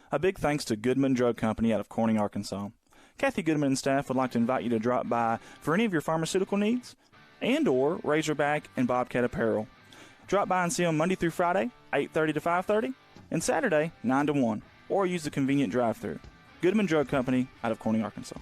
A big thanks to Goodman Drug Company out of Corning, Arkansas. Kathy Goodman and staff would like to invite you to drop by for any of your pharmaceutical needs and or Razorback and Bobcat apparel. Drop by and see them Monday through Friday, 8:30 to 5:30, and Saturday, 9 to 1, or use the convenient drive-thru. Goodman Drug Company out of Corning, Arkansas.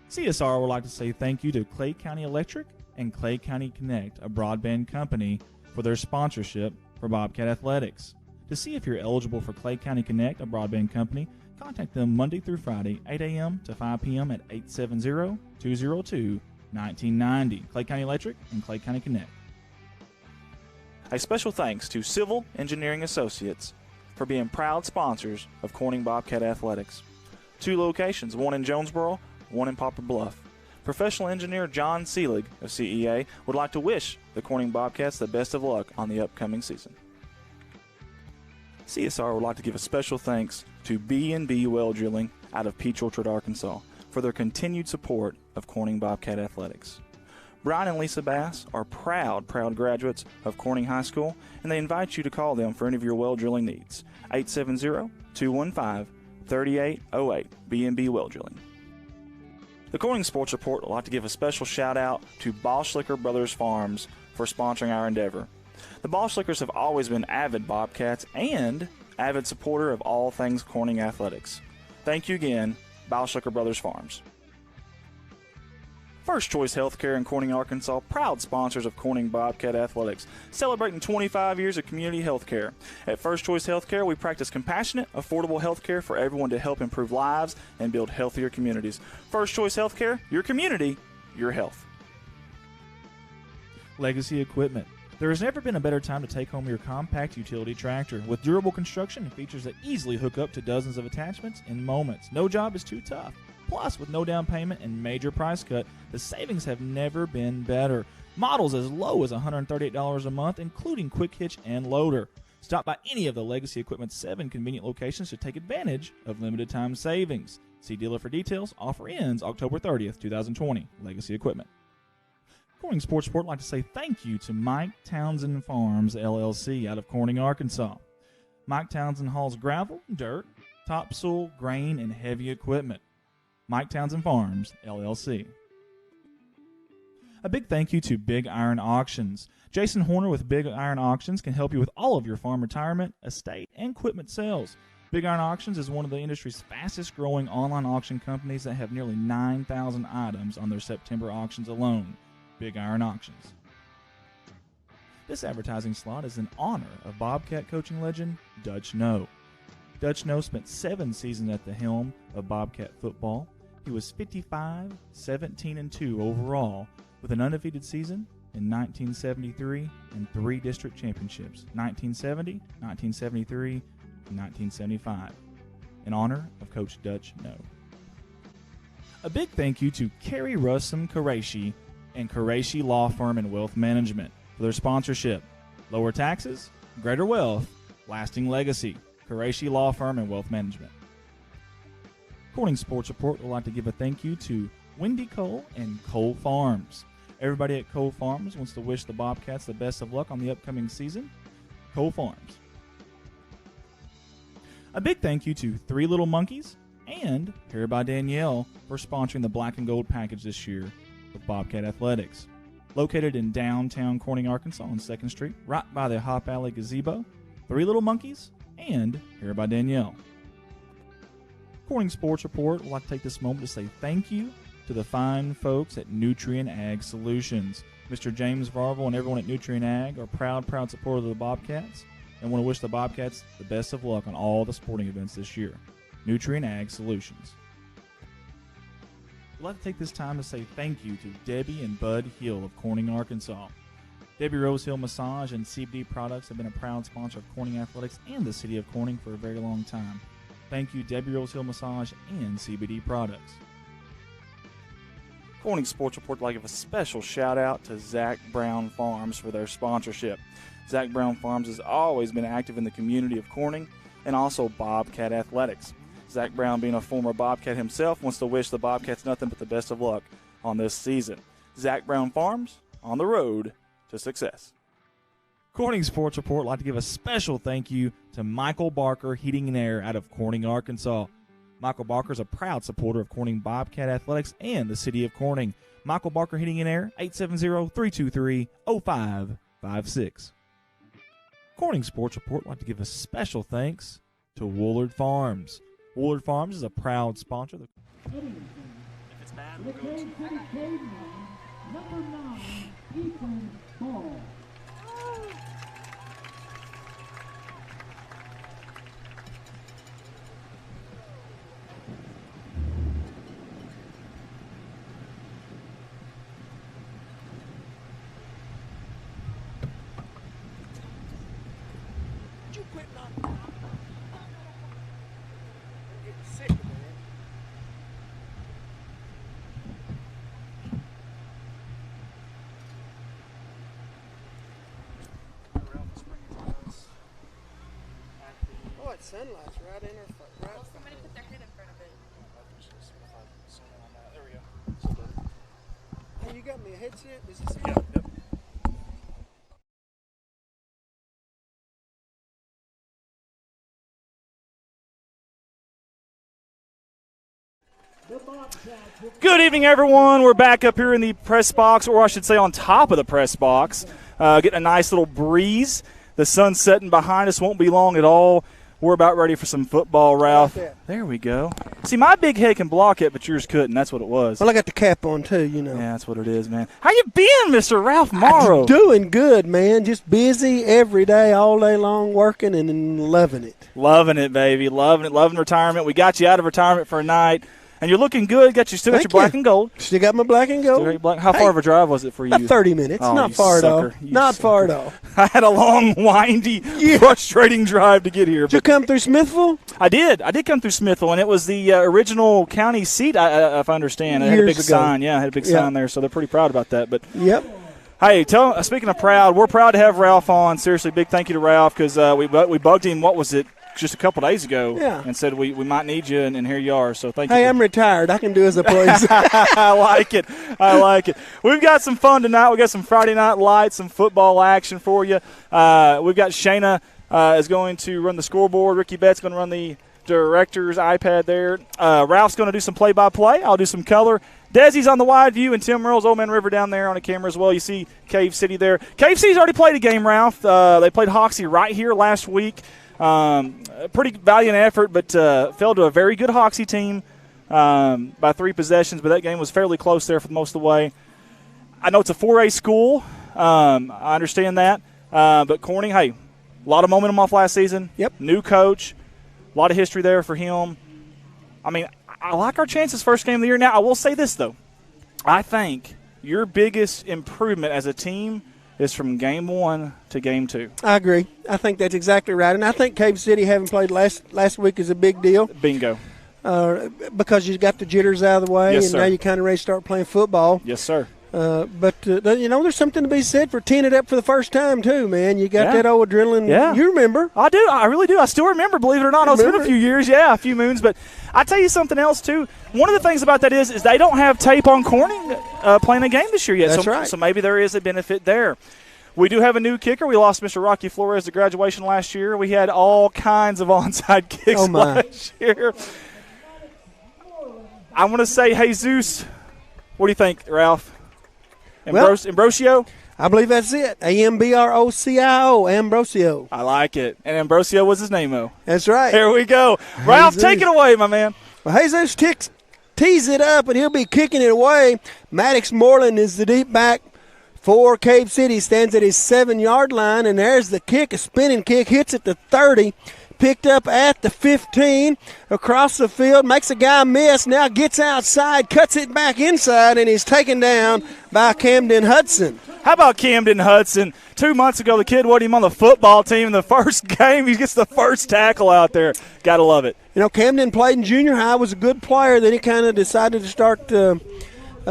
CSR would like to say thank you to Clay County Electric and Clay County Connect, a broadband company, for their sponsorship for Bobcat Athletics. To see if you're eligible for Clay County Connect, a broadband company, contact them Monday through Friday, 8 a.m. to 5 p.m. at 870-202-1990. Clay County Electric and Clay County Connect. A special thanks to Civil Engineering Associates for being proud sponsors of Corning Bobcat Athletics. 2 locations, one in Jonesboro, one in Poplar Bluff. Professional engineer John Seelig of CEA would like to wish the Corning Bobcats the best of luck on the upcoming season. CSR would like to give a special thanks to B&B Well Drilling out of Peach Orchard, Arkansas, for their continued support of Corning Bobcat Athletics. Brian and Lisa Bass are proud graduates of Corning High School, and they invite you to call them for any of your well drilling needs. 870-215-3808, B&B Well Drilling. The Corning Sports Report would like to give a special shout out to Boschlicker Brothers Farms for sponsoring our endeavor. The Boschlickers have always been avid Bobcats and avid supporter of all things Corning athletics. Thank you again, Boschlicker Brothers Farms. First Choice Healthcare in Corning, Arkansas, proud sponsors of Corning Bobcat Athletics, celebrating 25 years of community health care. At First Choice Healthcare, we practice compassionate, affordable health care for everyone to help improve lives and build healthier communities. First Choice Healthcare, your community, your health. Legacy Equipment. There has never been a better time to take home your compact utility tractor. With durable construction and features that easily hook up to dozens of attachments in moments. No job is too tough. Plus, with no down payment and major price cut, the savings have never been better. Models as low as $138 a month, including quick hitch and loader. Stop by any of the Legacy Equipment's 7 convenient locations to take advantage of limited time savings. See dealer for details. Offer ends October 30th, 2020. Legacy Equipment. Corning Sports Report would like to say thank you to Mike Townsend Farms, LLC, out of Corning, Arkansas. Mike Townsend hauls gravel, dirt, topsoil, grain, and heavy equipment. Mike Townsend Farms, LLC. A big thank you to Big Iron Auctions. Jason Horner with Big Iron Auctions can help you with all of your farm retirement, estate, and equipment sales. Big Iron Auctions is one of the industry's fastest growing online auction companies that have nearly 9,000 items on their September auctions alone. Big Iron Auctions. This advertising slot is in honor of Bobcat coaching legend Dutch Noe. Dutch Noe spent 7 seasons at the helm of Bobcat football. He was 55, 17-2 overall with an undefeated season in 1973 and 3 district championships, 1970, 1973, and 1975, in honor of Coach Dutch Noe. A big thank you to Kerry Russum Qureshi and Qureshi Law Firm and Wealth Management for their sponsorship. Lower taxes, greater wealth, lasting legacy. Qureshi Law Firm and Wealth Management. Corning Sports Report would like to give a thank you to Wendy Cole and Cole Farms. Everybody at Cole Farms wants to wish the Bobcats the best of luck on the upcoming season. Cole Farms. A big thank you to Three Little Monkeys and Here by Danielle for sponsoring the Black and Gold package this year with Bobcat Athletics. Located in downtown Corning, Arkansas on 2nd Street, right by the Hop Alley Gazebo, Three Little Monkeys and Here by Danielle. Corning Sports Report would like to take this moment to say thank you to the fine folks at Nutrient Ag Solutions. Mr. James Varvel and everyone at Nutrient Ag are proud supporters of the Bobcats and want to wish the Bobcats the best of luck on all the sporting events this year. Nutrient Ag Solutions. I'd like to take this time to say thank you to Debbie and Bud Hill of Corning, Arkansas. Debbie Rose Hill Massage and CBD Products have been a proud sponsor of Corning Athletics and the city of Corning for a very long time. Thank you, Debbie Rose Hill Massage and CBD Products. Corning Sports Report would like to give a special shout out to Zach Brown Farms for their sponsorship. Zach Brown Farms has always been active in the community of Corning and also Bobcat Athletics. Zach Brown, being a former Bobcat himself, wants to wish the Bobcats nothing but the best of luck on this season. Zach Brown Farms, on the road to success. Corning Sports Report would like to give a special thank you to Michael Barker Heating and Air out of Corning, Arkansas. Michael Barker is a proud supporter of Corning Bobcat Athletics and the city of Corning. Michael Barker Heating and Air, 870-323-0556. Corning Sports Report would like to give a special thanks to Woolard Farms. Woolard Farms is a proud sponsor. If it's bad, we'll go to City Caveman, number 9, Ethan Ball. You quit knocking. I'm getting sick of it. Oh, it's sunlight's right in her face. Right. Well, somebody put their head in front of it. There we go. Hey, you got me a headset? Does this Yep. Good evening, everyone. We're back up here in the press box, or I should say on top of the press box, getting a nice little breeze. The sun's setting behind us, won't be long at all. We're about ready for some football, Ralph. There we go. See, my big head can block it, but yours couldn't. That's what it was. Well, I got the cap on too, you know. Yeah, that's what it is, man. How you been, Mr. Ralph Morrow? I'm doing good, man. Just busy every day, all day long, working and loving it. Loving it, baby. Loving it. Loving retirement. We got you out of retirement for a night. And you're looking good. Still got your black and gold. Still got my black and gold. How far of a drive was it for you? About 30 minutes. Oh, Not you far at all. sucker. Not far at all. I had a long, windy, frustrating drive to get here. Did you come through Smithville? I did. I did come through Smithville, and it was the original county seat, if I understand. It had a big sign. Yeah, it had a big sign there, so they're pretty proud about that. But yep. Hey, speaking of proud, we're proud to have Ralph on. Seriously, big thank you to Ralph because we bugged him, what was it, just a couple days ago, and said we might need you, and here you are. So thank you. Hey, I'm retired. I can do as I please. I like it. I like it. We've got some fun tonight. We've got some Friday Night Lights, some football action for you. We've got Shayna is going to run the scoreboard. Ricky Bett's going to run the director's iPad there. Ralph's going to do some play-by-play. I'll do some color. Desi's on the wide view, and Tim Earl's Old Man River down there on the camera as well. You see Cave City there. Cave City's already played a game, Ralph. They played Hoxie right here last week. A pretty valiant effort, but fell to a very good Hoxie team by 3 possessions, but that game was fairly close there for most of the way. I know it's a 4A school. I understand that. But Corning, hey, a lot of momentum off last season. Yep. New coach. A lot of history there for him. I mean, I like our chances first game of the year. Now, I will say this, though. I think your biggest improvement as a team is from game 1 to game 2. I agree. I think that's exactly right. And I think Cave City having played last week is a big deal. Bingo. Because you got the jitters out of the way, Yes, and sir. now you kind of ready to start playing football. Yes, sir. But there's something to be said for teeing it up for the first time, too, man. You got Yeah. that old adrenaline. Yeah. You remember. I do. I really do. I still remember, believe it or not. It's been a few years. Yeah, a few moons. But I tell you something else, too. One of the things about that is they don't have tape on Corning playing a game this year yet. That's so, right. So maybe there is a benefit there. We do have a new kicker. We lost Mr. Rocky Flores to graduation last year. We had all kinds of onside kicks Oh, my. last year. I want to say Jesus. What do you think, Ralph? Ambrosio? I believe that's it. Ambrocio. Ambrosio. I like it. And Ambrosio was his name, though. That's right. There we go. Ralph, take it away, my man. Well, Jesus tees it up, and he'll be kicking it away. Maddox Moreland is the deep back for Cave City. Stands at his 7-yard line, and there's the kick. A spinning kick hits at the 30. Picked up at the 15, across the field, makes a guy miss, now gets outside, cuts it back inside, and he's taken down by Camden Hudson. How about Camden Hudson? 2 months ago, the kid wanted him on the football team in the first game. He gets the first tackle out there. Got to love it. You know, Camden played in junior high, was a good player. Then he kind of decided to start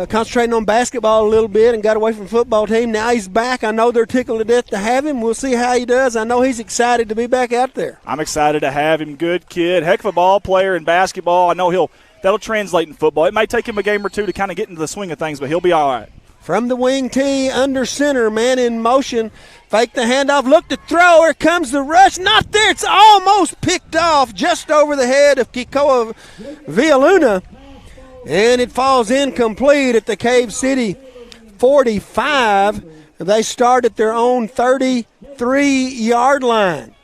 concentrating on basketball a little bit and got away from the football team. Now he's back. I know they're tickled to death to have him. We'll see how he does. I know he's excited to be back out there. I'm excited to have him. Good kid. Heck of a ball player in basketball. I know that'll translate in football. It may take him a game or two to kind of get into the swing of things, but he'll be all right. From the wing tee, under center, man in motion. Fake the handoff, look to throw. Here comes the rush. Not there. It's almost picked off just over the head of Kikoa Villaluna. And it falls incomplete at the Cave City 45. They start at their own 33-yard line.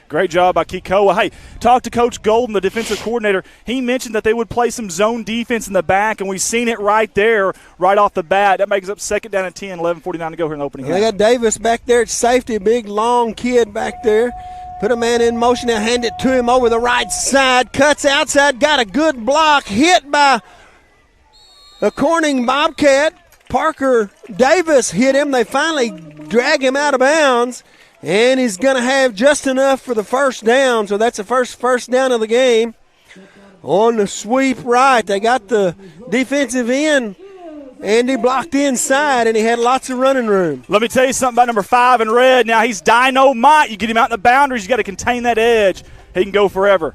Great job by Kikoa. Hey, talk to Coach Golden, the defensive coordinator. He mentioned that they would play some zone defense in the back, and we've seen it right there, right off the bat. That makes up 2nd down and 10, 11:49 to go here in the opening half. They got Davis back there at safety, a big, long kid back there. Put a man in motion and hand it to him over the right side. Cuts outside, got a good block. Hit by a Corning Bobcat. Parker Davis hit him. They finally drag him out of bounds. And he's going to have just enough for the first down. So that's the first down of the game. On the sweep right, they got the defensive end. Andy blocked inside, and he had lots of running room. Let me tell you something about number 5 in red. Now, he's dynamite. You get him out in the boundaries, you got to contain that edge. He can go forever.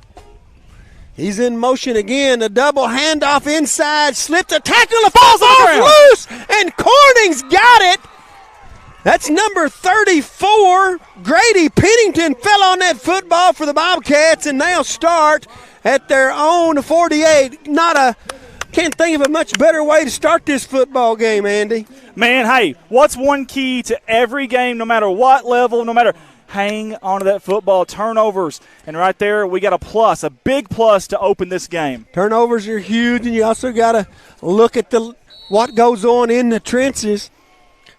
He's in motion again. A double handoff inside. Slipped a tackle. The falls on the off ground. loose, and Corning's got it. That's number 34. Grady Pennington fell on that football for the Bobcats, and they'll start at their own 48. Can't think of a much better way to start this football game, Andy. Man, hey, what's one key to every game, no matter what level, no matter – hang on to that football. Turnovers. And right there, we got a big plus to open this game. Turnovers are huge, and you also got to look at what goes on in the trenches.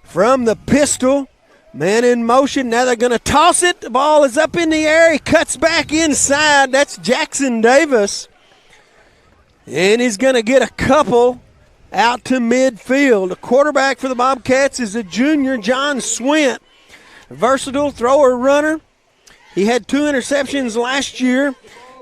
From the pistol, man in motion. Now they're going to toss it. The ball is up in the air. He cuts back inside. That's Jackson Davis. And he's going to get a couple out to midfield. The quarterback for the Bobcats is a junior, John Swint. Versatile thrower runner. He had 2 interceptions last year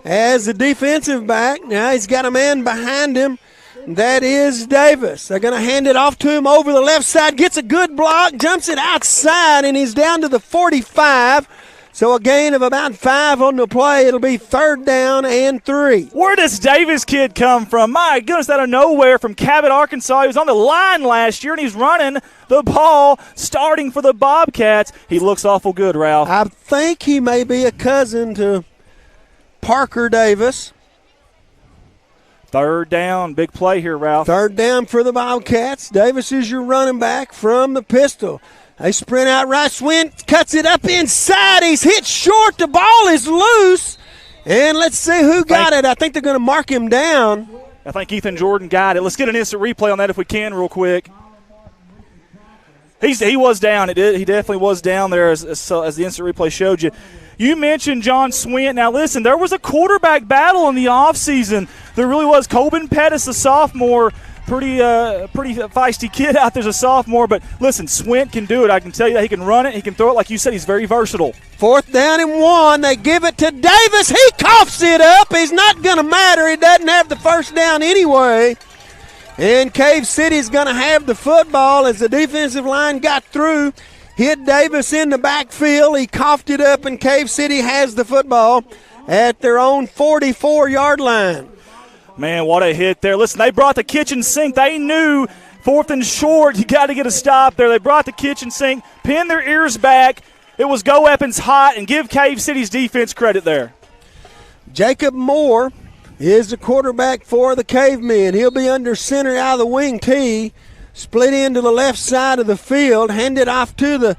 as a defensive back. Now he's got a man behind him. That is Davis. They're going to hand it off to him over the left side. Gets a good block, jumps it outside, and he's down to the 45. So a gain of about 5 on the play. It'll be 3rd down and 3. Where does Davis kid come from? My goodness, out of nowhere from Cabot, Arkansas. He was on the line last year, and he's running the ball, starting for the Bobcats. He looks awful good, Ralph. I think he may be a cousin to Parker Davis. Third down, big play here, Ralph. Third down for the Bobcats. Davis is your running back from the pistol. They sprint out right. Swint cuts it up inside. He's hit short. The ball is loose. And let's see who got it. I think they're going to mark him down. I think Ethan Jordan got it. Let's get an instant replay on that if we can real quick. He was down. He definitely was down there as the instant replay showed you. You mentioned John Swint. Now, listen, there was a quarterback battle in the offseason. There really was. Colbin Pettis, a sophomore, pretty feisty kid out there as a sophomore. But, listen, Swint can do it. I can tell you that. He can run it. He can throw it. Like you said, he's very versatile. 4th down and 1. They give it to Davis. He coughs it up. He's not going to matter. He doesn't have the first down anyway. And Cave City's going to have the football as the defensive line got through. Hit Davis in the backfield. He coughed it up, and Cave City has the football at their own 44-yard line. Man, what a hit there. Listen, they brought the kitchen sink. They knew 4th and short, you got to get a stop there. They brought the kitchen sink, pinned their ears back. It was go weapons hot, and give Cave City's defense credit there. Jacob Moore is the quarterback for the Cavemen. He'll be under center out of the wing tee. Split into the left side of the field, handed off to the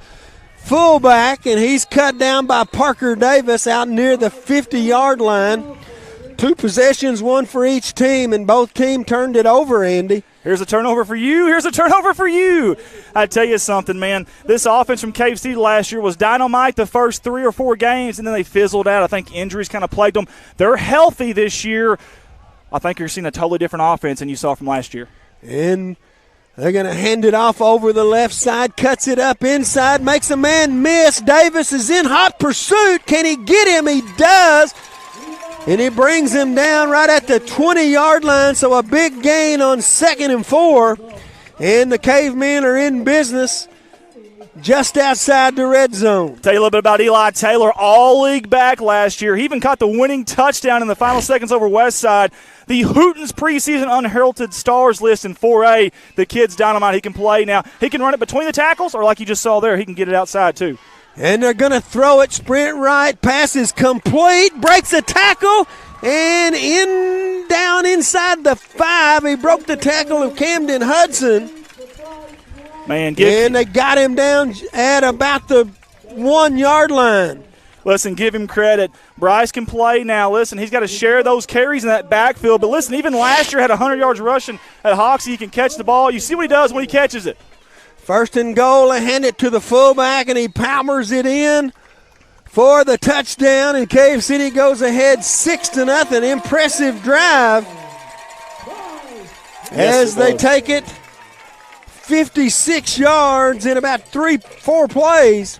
fullback, and he's cut down by Parker Davis out near the 50-yard line. 2 possessions, 1 for each team, and both teams turned it over, Andy. Here's a turnover for you. Here's a turnover for you. I tell you something, man. This offense from Cave City last year was dynamite the first 3 or 4 games, and then they fizzled out. I think injuries kind of plagued them. They're healthy this year. I think you're seeing a totally different offense than you saw from last year. And they're going to hand it off over the left side, cuts it up inside, makes a man miss. Davis is in hot pursuit. Can he get him? He does. And he brings him down right at the 20-yard line, so a big gain on 2nd and 4. And the Cavemen are in business just outside the red zone. Tell you a little bit about Eli Taylor, all-league back last year. He even caught the winning touchdown in the final seconds over Westside. The Hootens preseason unheralded stars list in 4A. The kid's dynamite. He can play now. He can run it between the tackles, or like you just saw there, he can get it outside too. And they're going to throw it, sprint right, pass is complete, breaks a tackle, and down inside the 5. He broke the tackle of Camden Hudson. Man, and they got him down at about the 1-yard line. Listen, give him credit. Bryce can play now. Listen, he's got to share those carries in that backfield. But listen, even last year had 100 yards rushing at Hoxie. He can catch the ball. You see what he does when he catches it. 1st and goal, they hand it to the fullback, and he powers it in for the touchdown, and Cave City goes ahead 6-0. Impressive drive as they take it 56 yards in about 3-4 plays.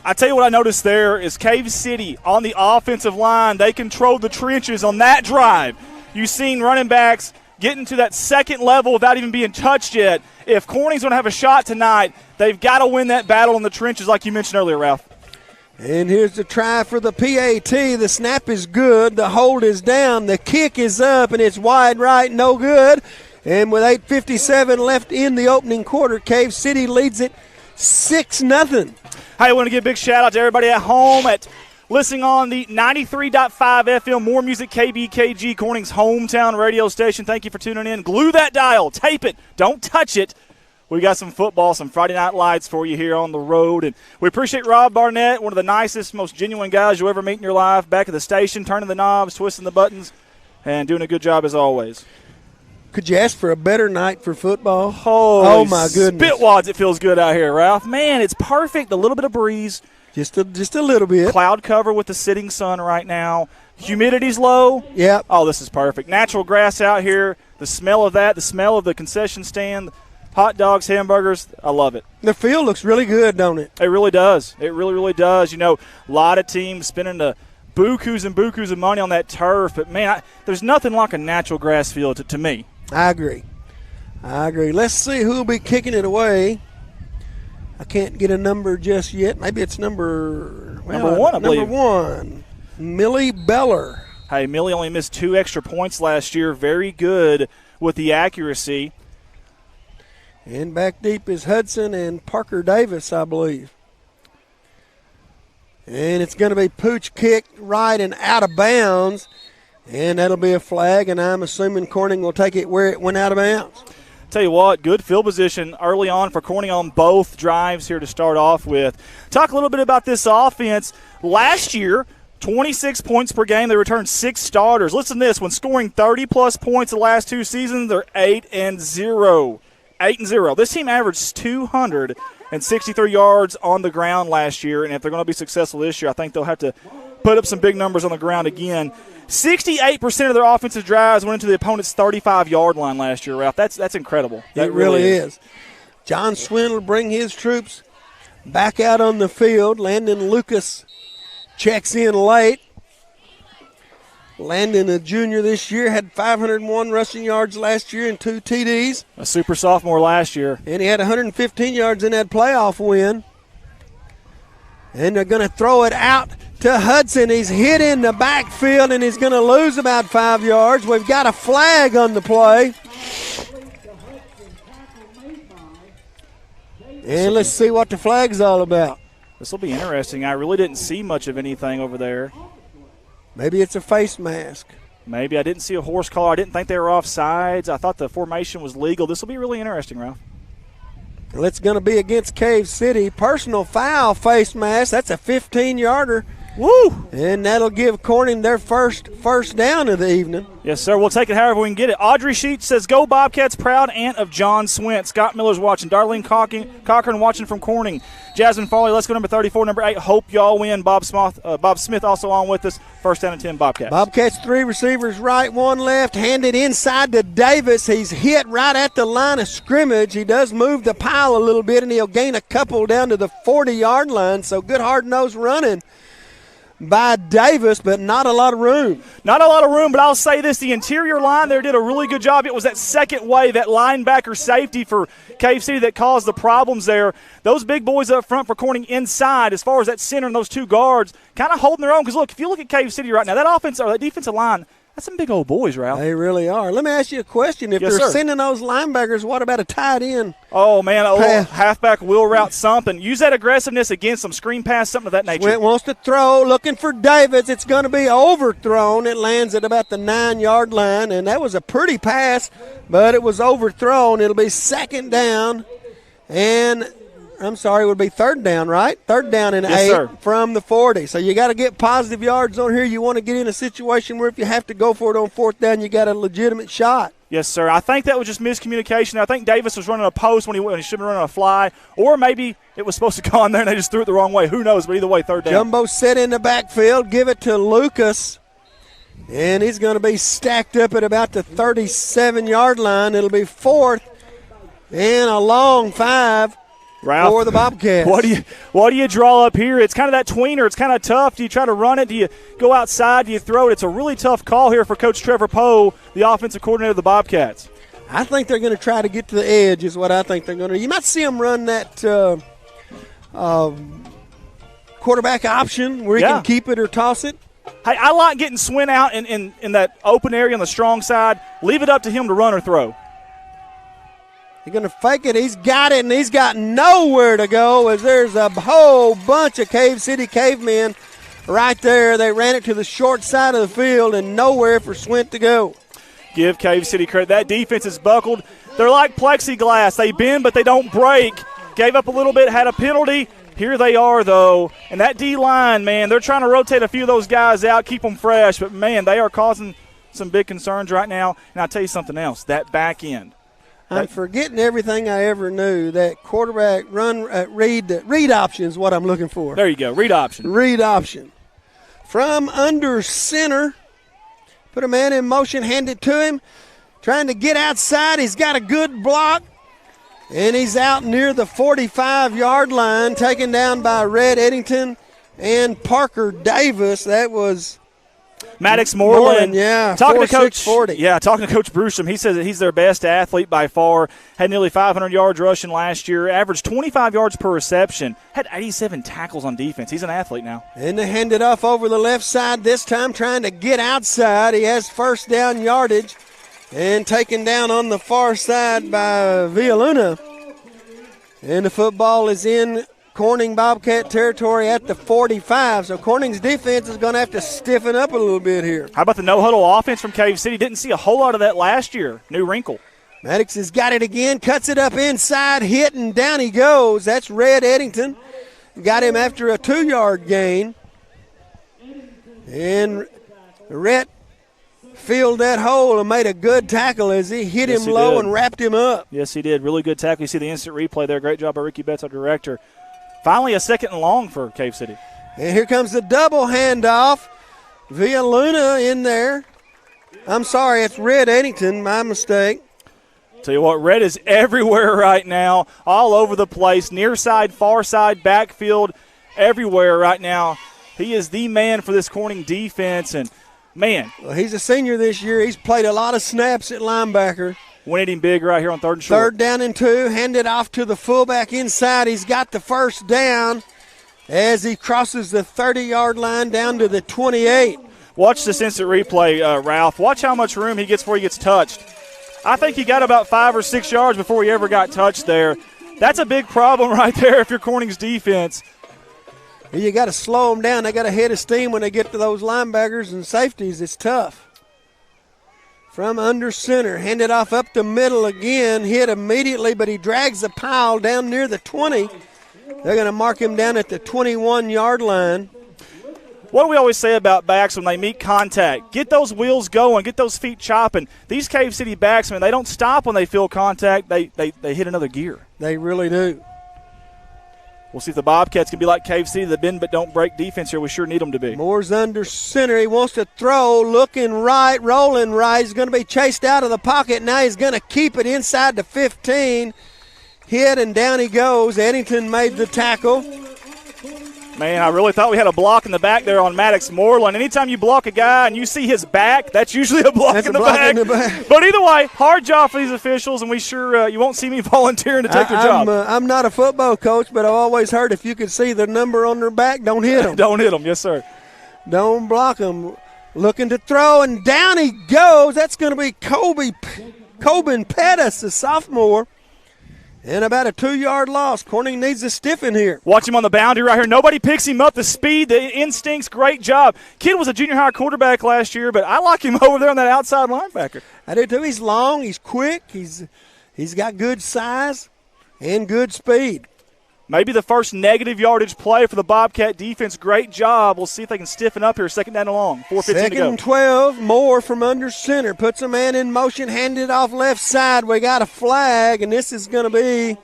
I tell you what I noticed there is Cave City on the offensive line, they controlled the trenches on that drive. You've seen running backs getting to that second level without even being touched yet. If Corning's going to have a shot tonight, they've got to win that battle in the trenches like you mentioned earlier, Ralph. And here's the try for the PAT. The snap is good. The hold is down. The kick is up, and it's wide right, no good. And with 8:57 left in the opening quarter, Cave City leads it 6-0. Hey, I want to give a big shout-out to everybody at home at listening on the 93.5 FM, More Music KBKG, Corning's hometown radio station. Thank you for tuning in. Glue that dial. Tape it. Don't touch it. We got some football, some Friday Night Lights for you here on the road. And we appreciate Rob Barnett, one of the nicest, most genuine guys you'll ever meet in your life, back at the station, turning the knobs, twisting the buttons, and doing a good job as always. Could you ask for a better night for football? Holy my goodness. Spitwads, it feels good out here, Ralph. Man, it's perfect. A little bit of breeze. Just a little bit. Cloud cover with the sitting sun right now. Humidity's low. Yep. Oh, this is perfect. Natural grass out here. The smell of that, the smell of the concession stand, hot dogs, hamburgers. I love it. The field looks really good, don't it? It really does. It really, really does. You know, a lot of teams spending the bukus and bukus of money on that turf. But, man, there's nothing like a natural grass field to me. I agree. Let's see who will be kicking it away. I can't get a number just yet. Maybe it's number 1, I believe. Number 1, Millie Beller. Hey, Millie only missed 2 extra points last year. Very good with the accuracy. And back deep is Hudson and Parker Davis, I believe. And it's going to be pooch kicked right and out of bounds. And that'll be a flag, and I'm assuming Corning will take it where it went out of bounds. Tell you what, good field position early on for Corning on both drives here to start off with. Talk a little bit about this offense. Last year, 26 points per game. They returned 6 starters. Listen to this. When scoring 30-plus points the last 2 seasons, they're 8-0. 8-0. This team averaged 263 yards on the ground last year, and if they're going to be successful this year, I think they'll have to put up some big numbers on the ground again. 68% of their offensive drives went into the opponent's 35-yard line last year, Ralph. That's incredible. It really is. John Swin will bring his troops back out on the field. Landon Lucas checks in late. Landon, a junior this year, had 501 rushing yards last year and 2 TDs. A super sophomore last year. And he had 115 yards in that playoff win. And they're going to throw it out to Hudson. He's hit in the backfield, and he's going to lose about 5 yards. We've got a flag on the play. And let's see what the flag's all about. This will be interesting. I really didn't see much of anything over there. Maybe it's a face mask. Maybe. I didn't see a horse collar. I didn't think they were offsides. I thought the formation was legal. This will be really interesting, Ralph. Well, it's going to be against Cave City. Personal foul face mask. That's a 15-yarder. Woo! And that'll give Corning their first down of the evening. Yes, sir. We'll take it however we can get it. Audrey Sheets says, "Go Bobcats, proud aunt of John Swint." Scott Miller's watching. Darlene Cochran watching from Corning. Jasmine Farley, let's go number 34, number 8. Hope y'all win. Bob Smith also on with us. First down and 10 Bobcats. Bobcats 3 receivers right, 1 left. Handed inside to Davis. He's hit right at the line of scrimmage. He does move the pile a little bit, and he'll gain a couple down to the 40-yard line. So good hard-nosed running by Davis, but not a lot of room. Not a lot of room, but I'll say this. The interior line there did a really good job. It was that second wave, that linebacker safety for Cave City that caused the problems there. Those big boys up front for Corning inside, as far as that center and those 2 guards, kind of holding their own. Because, look, if you look at Cave City right now, that offense or that defensive line, that's some big old boys, Ralph. They really are. Let me ask you a question. If Yes, they're sir. sending those linebackers, what about a tight end? Oh, man, a little Pass. halfback wheel route, something. Use that aggressiveness against some screen pass, something of that nature. Swint wants to throw, looking for Davis. It's going to be overthrown. It lands at about the 9-yard line, and that was a pretty pass, but it was overthrown. It'll be second down, and I'm sorry, it would be third down, right? Third down and Yes, 8 sir. from the 40. So you got to get positive yards on here. You want to get in a situation where if you have to go for it on 4th down, you got a legitimate shot. Yes, sir. I think that was just miscommunication. I think Davis was running a post when he should have been running a fly, or maybe it was supposed to go on there and they just threw it the wrong way. Who knows? But either way, third down. Jumbo set in the backfield, give it to Lucas, and he's going to be stacked up at about the 37-yard line. It'll be 4th and a long 5. Ralph, for the Bobcats. What do you draw up here? It's kind of that tweener. It's kind of tough. Do you try to run it? Do you go outside? Do you throw it? It's a really tough call here for Coach Trevor Poe, the offensive coordinator of the Bobcats. I think they're going to try to get to the edge is what I think they're going to do. You might see them run that quarterback option where he can keep it or toss it. Hey, I like getting Swin out in that open area on the strong side. Leave it up to him to run or throw. He's going to fake it. He's got it, and he's got nowhere to go as there's a whole bunch of Cave City cavemen right there. They ran it to the short side of the field and nowhere for Swint to go. Give Cave City credit. That defense is buckled. They're like plexiglass. They bend, but they don't break. Gave up a little bit, had a penalty. Here they are, though. And that D-line, man, they're trying to rotate a few of those guys out, keep them fresh. But, man, they are causing some big concerns right now. And I'll tell you something else, that back end. I'm forgetting everything I ever knew. That quarterback read option is what I'm looking for. There you go, read option. Read option. From under center, put a man in motion, hand it to him. Trying to get outside. He's got a good block. And he's out near the 45-yard line, taken down by Red Eddington and Parker Davis. That was Maddox Moreland, talking to Coach 40. Yeah, talking to Coach Brewstrom, he says that he's their best athlete by far. Had nearly 500 yards rushing last year, averaged 25 yards per reception, had 87 tackles on defense. He's an athlete now. And they hand it off over the left side this time, trying to get outside. He has first down yardage and taken down on the far side by Villaluna. And the football is in Corning Bobcat territory at the 45. So Corning's defense is going to have to stiffen up a little bit here. How about the no-huddle offense from Cave City? Didn't see a whole lot of that last year. New wrinkle. Maddox has got it again, cuts it up inside, hit, and down he goes. That's Red Eddington. Got him after a 2-yard gain. And Rhett filled that hole and made a good tackle as he hit him low and wrapped him up. Yes, he did. Really good tackle. You see the instant replay there. Great job by Ricky Betts, our director. Finally, a 2nd and long for Cave City. And here comes the double handoff. Villaluna in there. I'm sorry, it's Red Eddington, my mistake. Tell you what, Red is everywhere right now, all over the place, near side, far side, backfield, everywhere right now. He is the man for this Corning defense, and, man. Well, he's a senior this year. He's played a lot of snaps at linebacker. Winning him big right here on 3rd and short. 3rd down and 2, handed off to the fullback inside. He's got the 1st down as he crosses the 30-yard line down to the 28. Watch this instant replay, Ralph. Watch how much room he gets before he gets touched. I think he got about 5 or 6 yards before he ever got touched there. That's a big problem right there if you're Corning's defense. You got to slow them down. They got a head of steam when they get to those linebackers and safeties. It's tough. From under center, handed off up the middle again, hit immediately, but he drags the pile down near the 20. They're going to mark him down at the 21-yard line. What do we always say about backs when they meet contact? Get those wheels going, get those feet chopping. These Cave City backs, they don't stop when they feel contact. They hit another gear. They really do. We'll see if the Bobcats can be like Cave City, the bend but don't break defense here. We sure need them to be. Moore's under center. He wants to throw, looking right, rolling right. He's going to be chased out of the pocket. Now he's going to keep it inside the 15. Hit, and down he goes. Eddington made the tackle. Man, I really thought we had a block in the back there on Maddox Moreland. Anytime you block a guy and you see his back, that's usually a block, in the back. But either way, hard job for these officials, and we sure you won't see me volunteering to take their job. I'm not a football coach, but I've always heard if you could see the number on their back, don't hit them. Don't hit them, yes, sir. Don't block them. Looking to throw, and down he goes. That's going to be Coben Pettis, the sophomore. And about a 2-yard loss. Corning needs to stiffen here. Watch him on the boundary right here. Nobody picks him up. The speed, the instincts, great job. Kid was a junior high quarterback last year, but I like him over there on that outside linebacker. I do too. He's long. He's quick. He's got good size and good speed. Maybe the first negative yardage play for the Bobcat defense. Great job. We'll see if they can stiffen up here. 2nd down and long. 4:15 to go. 2nd and 12. Moore from under center. Puts a man in motion. Handed off left side. We got a flag, and this is going to be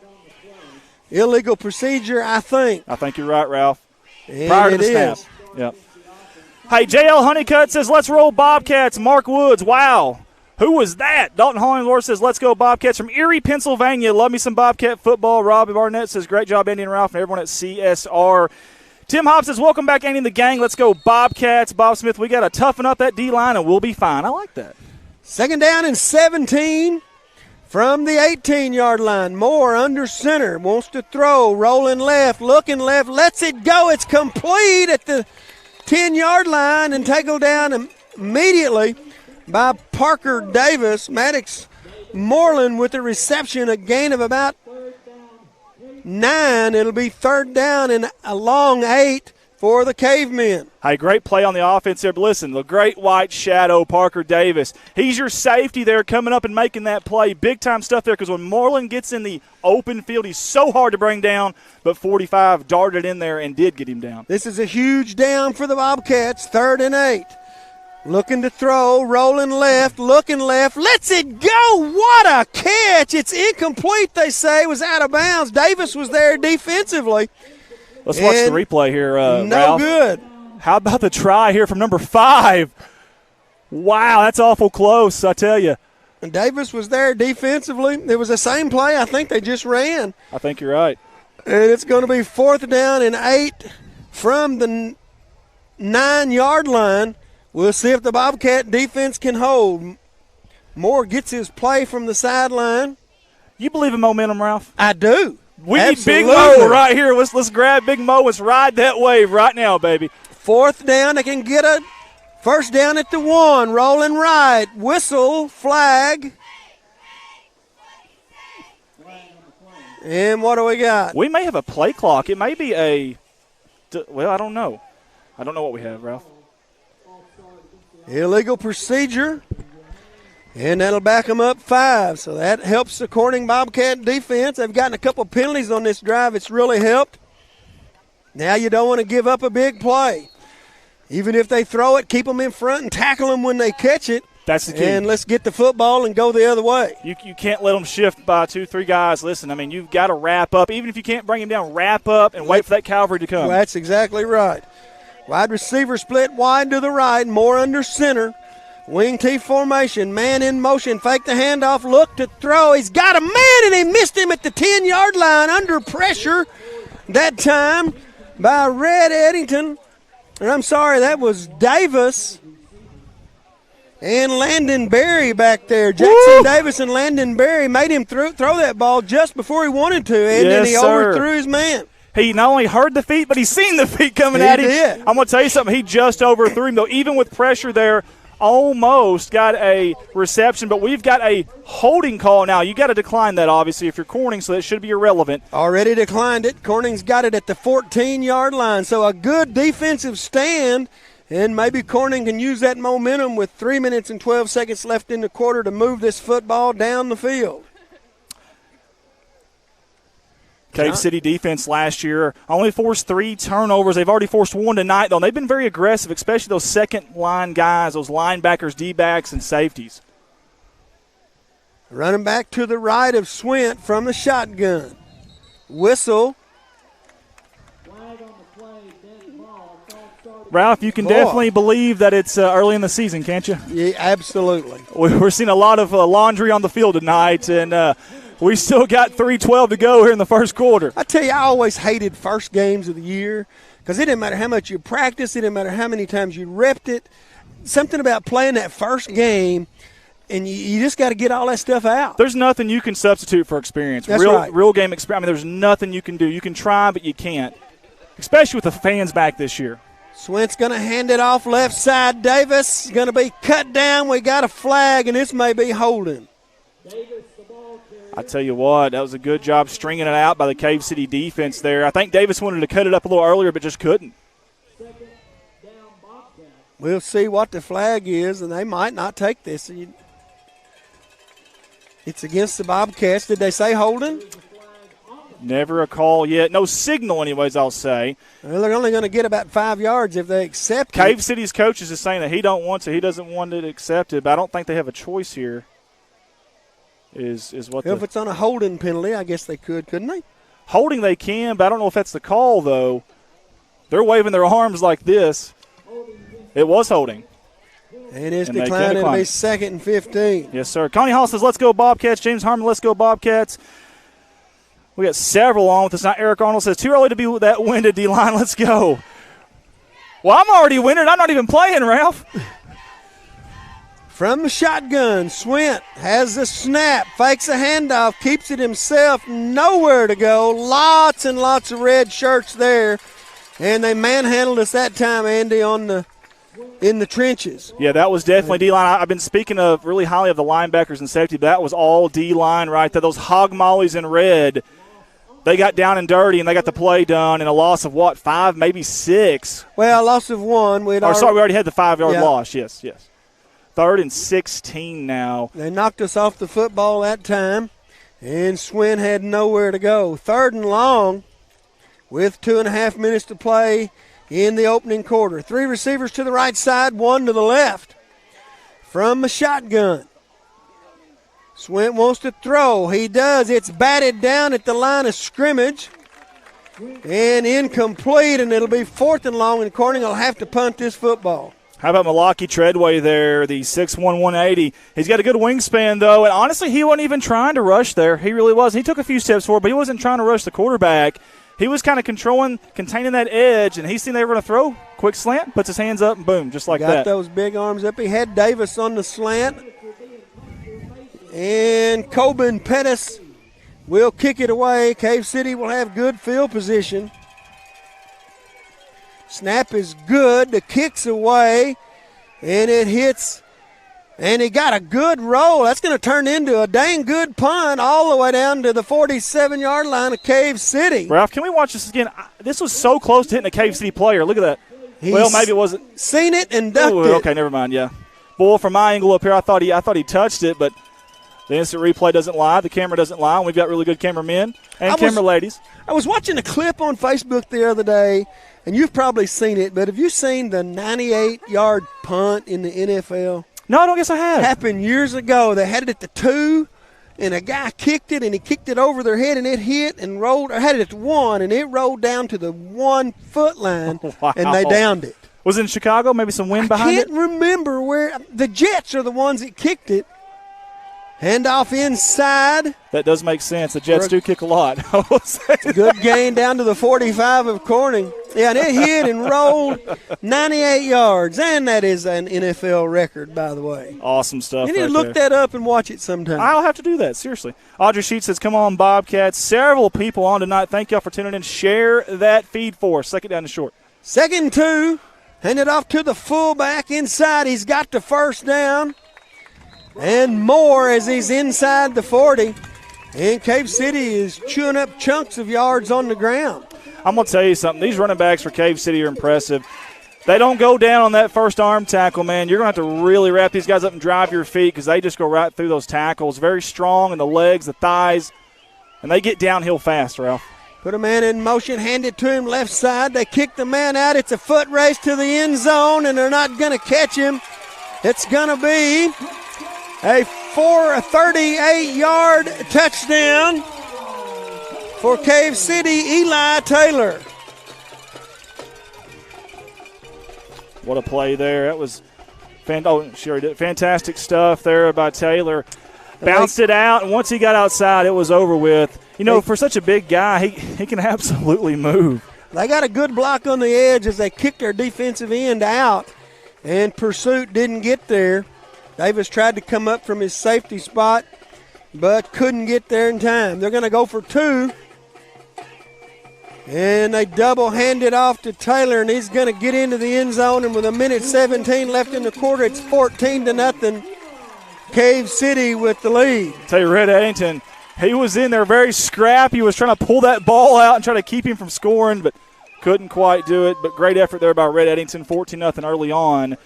illegal procedure, I think. I think you're right, Ralph. And prior to the snap. Yep. Hey, J.L. Honeycutt says, let's roll Bobcats. Mark Woods, wow. Who was that? Dalton Hollingworth says, let's go Bobcats from Erie, Pennsylvania. Love me some Bobcat football. Robbie Barnett says, great job, Andy and Ralph, and everyone at CSR. Tim Hobbs says, welcome back, Andy and the gang. Let's go Bobcats. Bob Smith, we got to toughen up that D-line, and we'll be fine. I like that. 2nd down and 17 from the 18-yard line. Moore under center. Wants to throw. Rolling left. Looking left. Lets it go. It's complete at the 10-yard line and tackled down immediately by Parker Davis. Maddox Moreland with the reception, a gain of about 9. It'll be 3rd down and a long 8 for the Cavemen. Hey, great play on the offense there. But listen, the great white shadow, Parker Davis. He's your safety there coming up and making that play. Big-time stuff there because when Moreland gets in the open field, he's so hard to bring down, but 45 darted in there and did get him down. This is a huge down for the Bobcats, 3rd and 8. Looking to throw, rolling left, looking left, lets it go. What a catch. It's incomplete, they say. It was out of bounds. Davis was there defensively. Let's watch the replay here, no Ralph. Good. How about the try here from number 5? Wow, that's awful close, I tell you. And Davis was there defensively. It was the same play. I think they just ran. I think you're right. And it's going to be 4th down and 8 from the 9-yard line. We'll see if the Bobcat defense can hold. Moore gets his play from the sideline. You believe in momentum, Ralph? I do. We Absolutely. need Big Mo right here. Let's grab Big Mo. Let's ride that wave right now, baby. 4th down. They can get a 1st down at the 1. Rolling right. Whistle. Flag. And what do we got? We may have a play clock. It may be well, I don't know. I don't know what we have, Ralph. Illegal procedure. And that'll back them up 5. So that helps the Corning Bobcat defense. They've gotten a couple penalties on this drive. It's really helped. Now you don't want to give up a big play. Even if they throw it, keep them in front and tackle them when they catch it. That's the key. And let's get the football and go the other way. You can't let them shift by 2-3 guys. Listen, I mean, you've got to wrap up. Even if you can't bring him down, wrap up and wait for that cavalry to come. Well, that's exactly right. Wide receiver split wide to the right, more under center. Wing T formation, man in motion, fake the handoff, look to throw. He's got a man, and he missed him at the 10-yard line under pressure that time by Red Eddington. And I'm sorry, that was Davis and Landon Berry back there. Jackson Davis and Landon Berry made him throw that ball just before he wanted to, and then he overthrew his man. He not only heard the feet, but he's seen the feet coming at him. Did. I'm going to tell you something. He just overthrew him, though. Even with pressure there, almost got a reception, but we've got a holding call now. You got to decline that, obviously, if you're Corning, so that should be irrelevant. Already declined it. Corning's got it at the 14-yard line, so a good defensive stand, and maybe Corning can use that momentum with 3 minutes and 12 seconds left in the quarter to move this football down the field. Cave City defense last year only forced 3 turnovers. They've already forced 1 tonight, though. They've been very aggressive, especially those second-line guys, those linebackers, D-backs, and safeties. Running back to the right of Swint from the shotgun. Whistle. Ralph, you can definitely believe that it's early in the season, can't you? Yeah, absolutely. We're seeing a lot of laundry on the field tonight, and we still got 3:12 to go here in the first quarter. I tell you, I always hated first games of the year because it didn't matter how much you practiced, it didn't matter how many times you repped it. Something about playing that first game, and you just got to get all that stuff out. There's nothing you can substitute for experience. That's right. Real game experience. I mean, there's nothing you can do. You can try, but you can't, especially with the fans back this year. Swint's going to hand it off left side. Davis is going to be cut down. We got a flag, and this may be holding. I tell you what, that was a good job stringing it out by the Cave City defense there. I think Davis wanted to cut it up a little earlier, but just couldn't. We'll see what the flag is, and they might not take this. It's against the Bobcats. Did they say holding? Never a call yet. No signal, anyways, I'll say. Well, they're only going to get about 5 yards if they accept it. Cave City's coaches is saying that he don't want to. He doesn't want it accepted, but I don't think they have a choice here. Is what if it's on a holding penalty, I guess they couldn't they? Holding they can, but I don't know if that's the call, though. They're waving their arms like this. It was holding. And it's declined. It'll be 2nd and 15. Yes, sir. Connie Hall says, let's go Bobcats. James Harmon, let's go Bobcats. We got several on with us. Now Eric Arnold says, too early to be that winded, D-line. Let's go. Well, I'm already winded. I'm not even playing, Ralph. From the shotgun, Swint has the snap, fakes a handoff, keeps it himself, nowhere to go. Lots and lots of red shirts there. And they manhandled us that time, Andy, in the trenches. Yeah, that was definitely D-line. I've been speaking of really highly of the linebackers and safety, but that was all D-line right there. Those hog mollies in red, they got down and dirty, and they got the play done in a loss of, 5, maybe 6? Well, a loss of 1. We already had the 5-yard loss. Yes. 3rd and 16 now. They knocked us off the football that time, and Swin had nowhere to go. 3rd and long with 2.5 minutes to play in the opening quarter. 3 receivers to the right side, 1 to the left. From the shotgun, Swint wants to throw. He does. It's batted down at the line of scrimmage and incomplete, and it'll be 4th and long, and Corning will have to punt this football. How about Malaki Treadway there, the 6'1", 180. He's got a good wingspan, though, and honestly, he wasn't even trying to rush there. He really was. He took a few steps forward, but he wasn't trying to rush the quarterback. He was kind of containing that edge, and he seen they were going to throw. Quick slant, puts his hands up, and boom, just like that. Got those big arms up. He had Davis on the slant. And Coben Pettis will kick it away. Cave City will have good field position. Snap is good. The kick's away, and it hits And he got a good roll. That's going to turn into a dang good punt all the way down to the 47-yard line of Cave City. Ralph, can we watch this again? This was so close to hitting a Cave City player. Look at that. Well, maybe it wasn't. Seen it and ducked it. Okay, never mind, yeah. Boy, from my angle up here, I thought he touched it, but the instant replay doesn't lie. The camera doesn't lie. And we've got really good cameramen and camera ladies. I was watching a clip on Facebook the other day, and you've probably seen it, but have you seen the 98-yard punt in the NFL? No, I don't guess I have. Happened years ago. They had it at the 2, and a guy kicked it, and he kicked it over their head, and it hit and rolled. Or had it at 1, and it rolled down to the 1-foot line, wow. And they downed it. Was it in Chicago? Maybe some wind behind it? I can't remember where. The Jets are the ones that kicked it. Handoff inside. That does make sense. The Jets do kick a lot. Good gain down to the 45 of Corning. Yeah, and it hit and rolled 98 yards. And that is an NFL record, by the way. Awesome stuff. You need to look that up and watch it sometime. I'll have to do that, seriously. Audrey Sheets says, come on, Bobcats. Several people on tonight. Thank y'all for tuning in. Share that feed for us. Second down and short. 2nd and 2. Hand it off to the fullback inside. He's got the first down. And more as he's inside the 40. And Cave City is chewing up chunks of yards on the ground. I'm going to tell you something. These running backs for Cave City are impressive. They don't go down on that first arm tackle, man. You're going to have to really wrap these guys up and drive your feet because they just go right through those tackles. Very strong in the legs, the thighs, and they get downhill fast, Ralph. Put a man in motion, hand it to him left side. They kick the man out. It's a foot race to the end zone, and they're not going to catch him. It's going to be a 38-yard touchdown for Cave City, Eli Taylor. What a play there. That was fantastic stuff there by Taylor. Bounced it out, and once he got outside, it was over with. You know, for such a big guy, he can absolutely move. They got a good block on the edge as they kicked their defensive end out, and Pursuit didn't get there. Davis tried to come up from his safety spot, but couldn't get there in time. They're going to go for 2. And they double-hand it off to Taylor, and he's going to get into the end zone. And with 1:17 left in the quarter, it's 14-0. Cave City with the lead. Tell you, Red Eddington, he was in there very scrappy. He was trying to pull that ball out and try to keep him from scoring, but couldn't quite do it. But great effort there by Red Eddington, 14-0 early on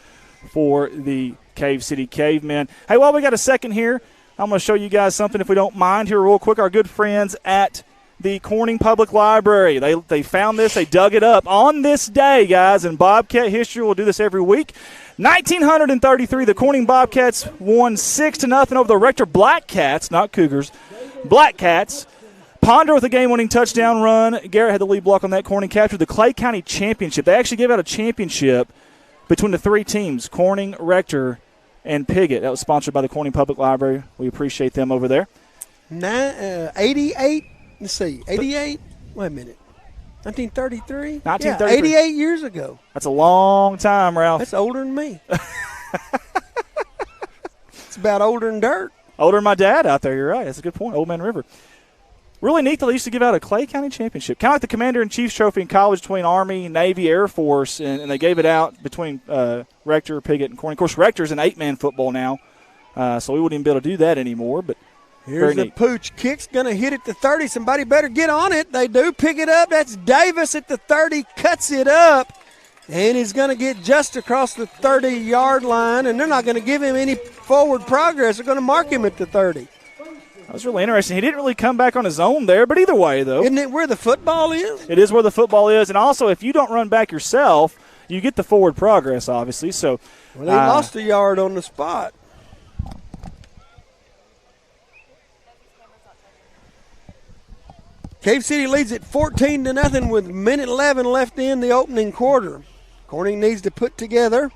for the Cave City Cavemen. Hey, while we got a second here, I'm going to show you guys something, if we don't mind, here real quick. Our good friends at the Corning Public Library. They found this. They dug it up on this day, guys, in Bobcat history. We'll do this every week. 1933, the Corning Bobcats won 6-0 over the Rector Blackcats, not Cougars, Blackcats. Ponder with a game-winning touchdown run. Garrett had the lead block on that. Corning captured the Clay County Championship. They actually gave out a championship between the 3 teams, Corning, Rector, and Piggott. That was sponsored by the Corning Public Library. We appreciate them over there. 88, let's see, 88? Wait a minute. 1933? 1933. Yeah, 88 years ago. That's a long time, Ralph. That's older than me. It's about older than dirt. Older than my dad out there, you're right. That's a good point, Old Man River. Really neat that they used to give out a Clay County Championship. Kind of like the Commander-in-Chief's Trophy in college between Army, Navy, Air Force, and they gave it out between Rector, Piggott, and Corning. Of course, Rector's an 8-man football now, so we wouldn't even be able to do that anymore. But here's the pooch. Kick's going to hit at the 30. Somebody better get on it. They do pick it up. That's Davis at the 30, cuts it up, and he's going to get just across the 30-yard line, and they're not going to give him any forward progress. They're going to mark him at the 30. That was really interesting. He didn't really come back on his own there, but either way, though. Isn't it where the football is? It is where the football is, and also if you don't run back yourself, you get the forward progress, obviously. So, well, they lost a yard on the spot. Cave City leads at 14-0 with 1:11 left in the opening quarter. Corning needs to put together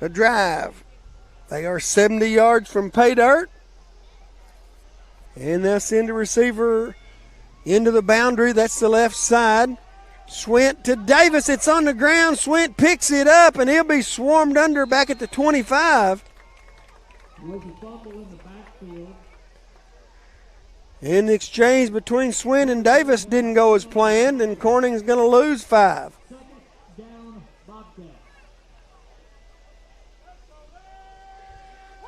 a drive. They are 70 yards from pay dirt. And they'll send a receiver into the boundary. That's the left side. Swint to Davis. It's on the ground. Swint picks it up, and he'll be swarmed under back at the 25. And the exchange between Swint and Davis didn't go as planned, and Corning's going to lose 5.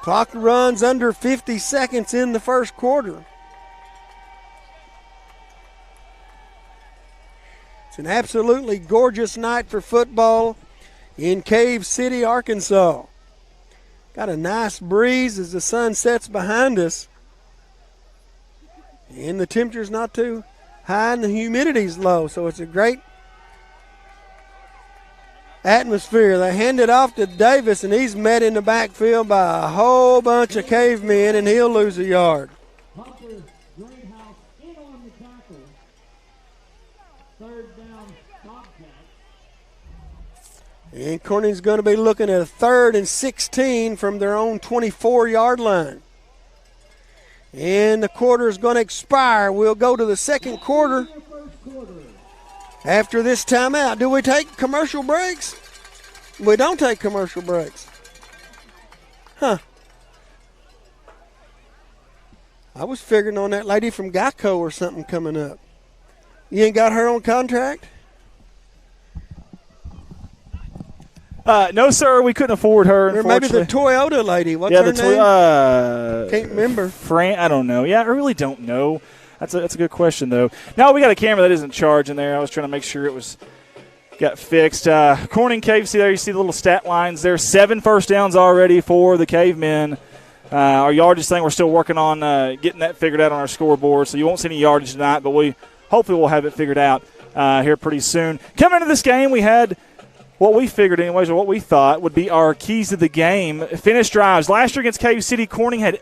Clock runs under 50 seconds in the first quarter. It's an absolutely gorgeous night for football in Cave City, Arkansas. Got a nice breeze as the sun sets behind us. And the temperature's not too high and the humidity's low, so it's a great atmosphere. They hand it off to Davis, and he's met in the backfield by a whole bunch of cavemen, and he'll lose a yard. Parker Greenhouse in on the tackle. Third down, Bobcats. And Corning's going to be looking at a 3rd and 16 from their own 24-yard line. And the quarter is going to expire. We'll go to the second quarter after this timeout. Do we take commercial breaks? We don't take commercial breaks. Huh. I was figuring on that lady from Geico or something coming up. You ain't got her on contract? No, sir, we couldn't afford her. Or maybe the Toyota lady. What's her name? Can't remember. I don't know. Yeah, I really don't know. That's a good question, though. Now we got a camera that isn't charging there. I was trying to make sure it got fixed. Corning Cave, see there, you see the little stat lines there. 7 first downs already for the Cavemen. Our yardage thing, we're still working on getting that figured out on our scoreboard, so you won't see any yardage tonight, but hopefully we'll have it figured out here pretty soon. Coming into this game, we had what we figured anyways, or what we thought would be our keys to the game. Finished drives. Last year against Cave City, Corning had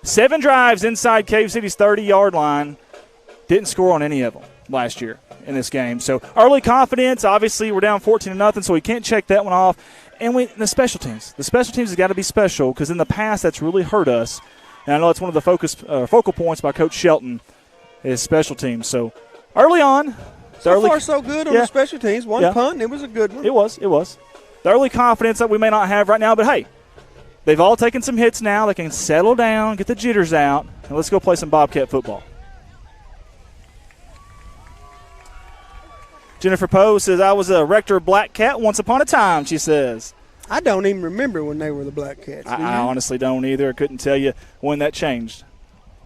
7 drives inside Cave City's 30-yard line. Didn't score on any of them last year in this game. So early confidence, obviously we're down 14-0, so we can't check that one off. And the special teams. The special teams has got to be special because in the past that's really hurt us. And I know it's one of the focal points by Coach Shelton is special teams. So early on. So far so good on the special teams. One punt, and it was a good one. It was. The early confidence that we may not have right now, but hey, they've all taken some hits now. They can settle down, get the jitters out, and let's go play some Bobcat football. Jennifer Poe says, I was a Rector Black Cat once upon a time, she says. I don't even remember when they were the Black Cats. I honestly don't either. I couldn't tell you when that changed.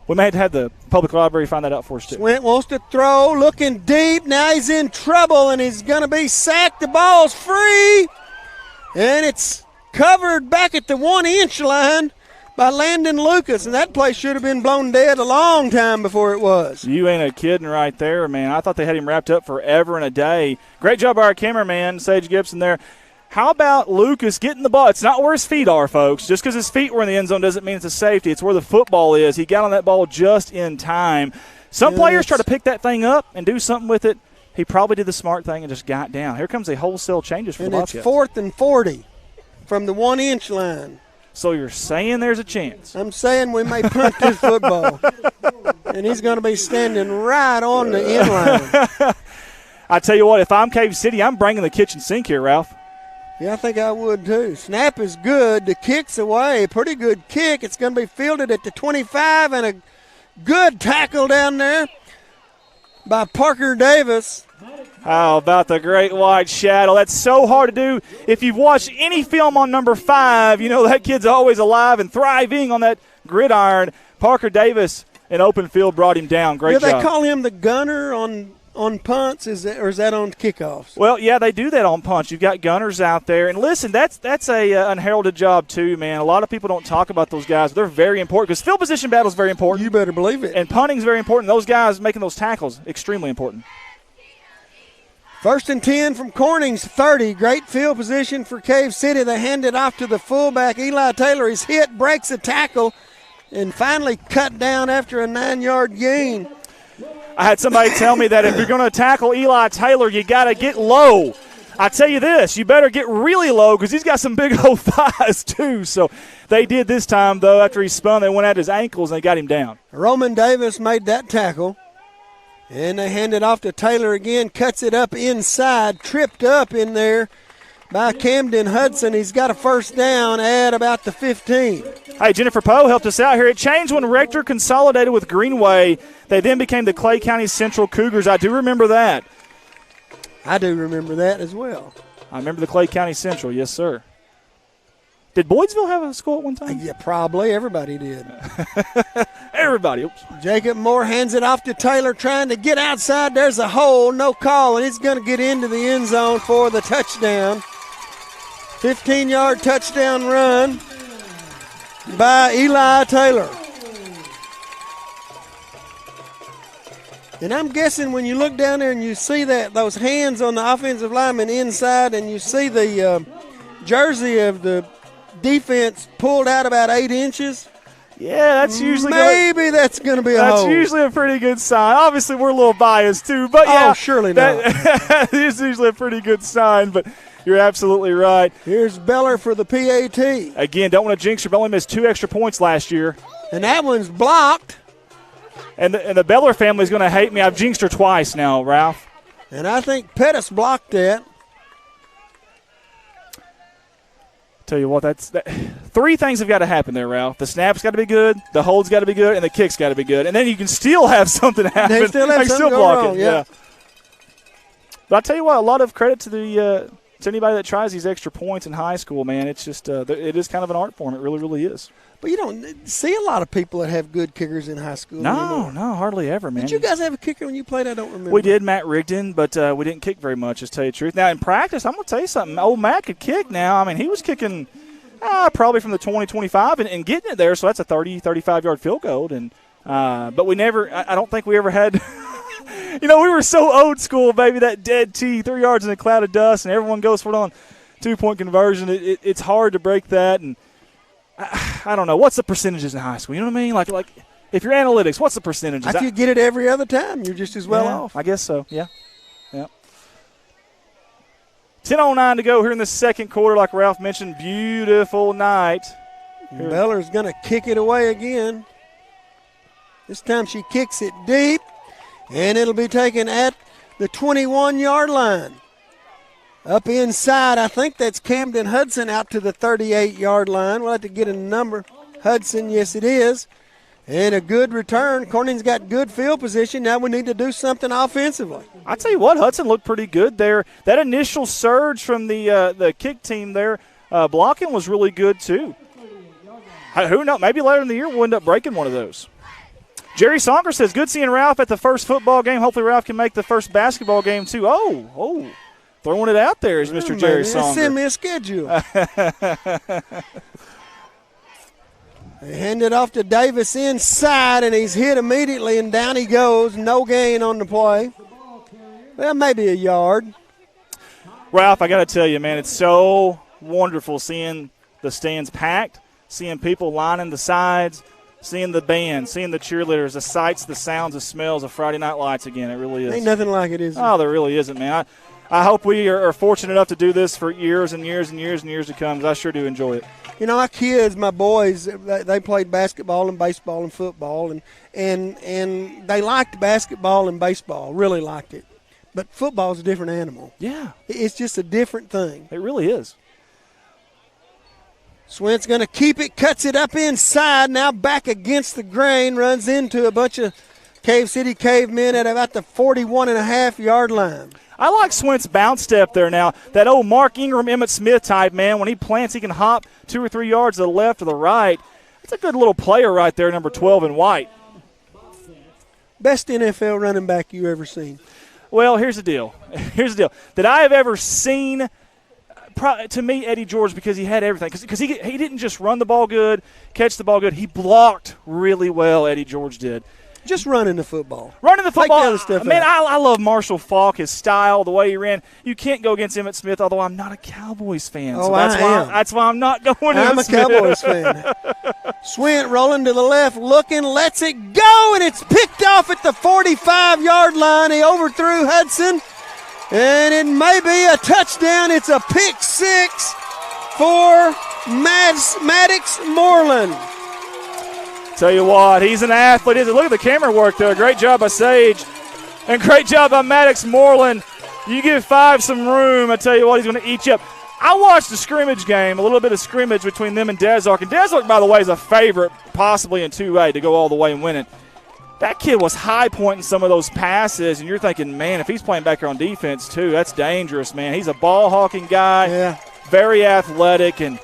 We may have to have the public library find that out for us, too. Swint wants to throw, looking deep. Now he's in trouble, and he's going to be sacked. The ball's free, and it's covered back at the 1-inch line by Landon Lucas, and that play should have been blown dead a long time before it was. You ain't a kidding right there, man. I thought they had him wrapped up forever and a day. Great job by our cameraman, Sage Gibson, there. How about Lucas getting the ball? It's not where his feet are, folks. Just because his feet were in the end zone doesn't mean it's a safety. It's where the football is. He got on that ball just in time. Some players try to pick that thing up and do something with it. He probably did the smart thing and just got down. Here comes the wholesale changes for the Bobcats. And it's 4th and 40 from the 1-inch line. So you're saying there's a chance? I'm saying we may punt this football. And he's going to be standing right on the end line. I tell you what, if I'm Cave City, I'm bringing the kitchen sink here, Ralph. Yeah, I think I would too. Snap is good. The kick's away. Pretty good kick. It's going to be fielded at the 25, and a good tackle down there by Parker Davis. How about the great white shadow? That's so hard to do. If you've watched any film on number 5, you know that kid's always alive and thriving on that gridiron. Parker Davis in open field brought him down. Great job. Do they call him the gunner on punts, or is that on kickoffs? Well, yeah, they do that on punts. You've got gunners out there. And listen, that's a unheralded job too, man. A lot of people don't talk about those guys. They're very important because field position battle is very important. You better believe it. And punting is very important. Those guys making those tackles, extremely important. 1st and 10 from Corning's 30. Great field position for Cave City. They hand it off to the fullback, Eli Taylor. He's hit, breaks a tackle, and finally cut down after a 9-yard gain. I had somebody tell me that if you're going to tackle Eli Taylor, you got to get low. I tell you this, you better get really low because he's got some big old thighs too. So they did this time, though. After he spun, they went at his ankles and they got him down. Roman Davis made that tackle. And they hand it off to Taylor again, cuts it up inside, tripped up in there by Camden Hudson. He's got a first down at about the 15. Hey, Jennifer Poe helped us out here. It changed when Rector consolidated with Greenway. They then became the Clay County Central Cougars. I do remember that. I do remember that as well. I remember the Clay County Central, yes, sir. Did Boydsville have a school at one time? Yeah, probably. Everybody did. Everybody. Oops. Jacob Moore hands it off to Taylor, trying to get outside. There's a hole, no call, and he's going to get into the end zone for the touchdown. 15-yard touchdown run by Eli Taylor. And I'm guessing when you look down there and you see those hands on the offensive lineman inside, and you see the jersey of the defense pulled out about 8 inches. Yeah, that's usually that's going to be a hole. That's usually a pretty good sign. Obviously, we're a little biased too, but yeah, surely not. That is usually a pretty good sign. But you're absolutely right. Here's Beller for the PAT. Again, don't want to jinx her, but only missed 2 extra points last year. And that one's blocked. And the Beller family is going to hate me. I've jinxed her twice now, Ralph. And I think Pettis blocked that. Tell you what, that's 3 things have got to happen there, Ralph. The snap's got to be good, the hold's got to be good, and the kick's got to be good. And then you can still have something happen. They still have something go block wrong, it. Yeah. But I tell you what, a lot of credit to to anybody that tries these extra points in high school, man. It's just it is kind of an art form. It really, really is. But you don't see a lot of people that have good kickers in high school anymore. No, hardly ever, man. Did you guys have a kicker when you played? I don't remember. We did, Matt Rigdon, but we didn't kick very much, just to tell you the truth. Now, in practice, I'm going to tell you something. Old Matt could kick now. I mean, he was kicking probably from the 20, 25 and getting it there, so that's a 30, 35-yard field goal. And but we never – I don't think we ever had – we were so old school, baby, that dead tee, 3 yards in a cloud of dust, and everyone goes for it on 2-point conversion. It's hard to break that, and I don't know. What's the percentages in high school? You know what I mean? Like if you're analytics, what's the percentages? If you get it every other time, you're just as well off. I guess so, yeah. 10:09 to go here in the second quarter, like Ralph mentioned. Beautiful night. Beller's going to kick it away again. This time she kicks it deep, and it'll be taken at the 21-yard line. Up inside, I think that's Camden Hudson out to the 38-yard line. We'll have to get a number. Hudson, yes, it is. And a good return. Corning's got good field position. Now we need to do something offensively. I tell you what, Hudson looked pretty good there. That initial surge from the kick team there, blocking was really good too. Who knows? Maybe later in the year we'll end up breaking one of those. Jerry Sonker says, good seeing Ralph at the first football game. Hopefully Ralph can make the first basketball game too. Oh. Throwing it out there is Mr. Jerry Sonker. Send me a schedule. They hand it off to Davis inside, and he's hit immediately, and down he goes. No gain on the play. Well, maybe a yard. Ralph, I got to tell you, man, it's so wonderful seeing the stands packed, seeing people lining the sides, seeing the band, seeing the cheerleaders, the sights, the sounds, the smells of Friday Night Lights again. It really is. Ain't nothing like it, is there? Oh, there really isn't, man. I hope we are fortunate enough to do this for years and years and years and years to come, because I sure do enjoy it. You know, our kids, my boys, they played basketball and baseball and football, and they liked basketball and baseball, really liked it. But football's a different animal. Yeah. It's just a different thing. It really is. Swint's going to keep it, cuts it up inside, now back against the grain, runs into a bunch of Cave City cavemen at about the 41.5-yard line. I like Swint's bounce step there now. That old Mark Ingram, Emmett Smith type, man. When he plants, he can hop 2 or 3 yards to the left or the right. That's a good little player right there, number 12 in white. Best NFL running back you ever seen? Well, here's the deal. That I have ever seen, to me, Eddie George, because he had everything. Because he didn't just run the ball good, catch the ball good. He blocked really well, Eddie George did. Just running the football. Take the other stuff man, out. I love Marshall Faulk, his style, the way he ran. You can't go against Emmett Smith, although I'm not a Cowboys fan. Oh, so that's why I'm not going I'm Emmett a Cowboys fan. Swint rolling to the left, looking, lets it go, and it's picked off at the 45-yard line. He overthrew Hudson, and it may be a touchdown. It's a pick six for Maddox Moreland. Tell you what, he's an athlete. Look at the camera work there. Great job by Sage. And great job by Maddox Moreland. You give 5 some room, I tell you what, he's going to eat you up. I watched the scrimmage game, a little bit of scrimmage between them and Desark. And Desark, by the way, is a favorite, possibly in 2A, to go all the way and win it. That kid was high-pointing some of those passes, and you're thinking, man, if he's playing back here on defense, too, that's dangerous, man. He's a ball-hawking guy, yeah, very athletic, and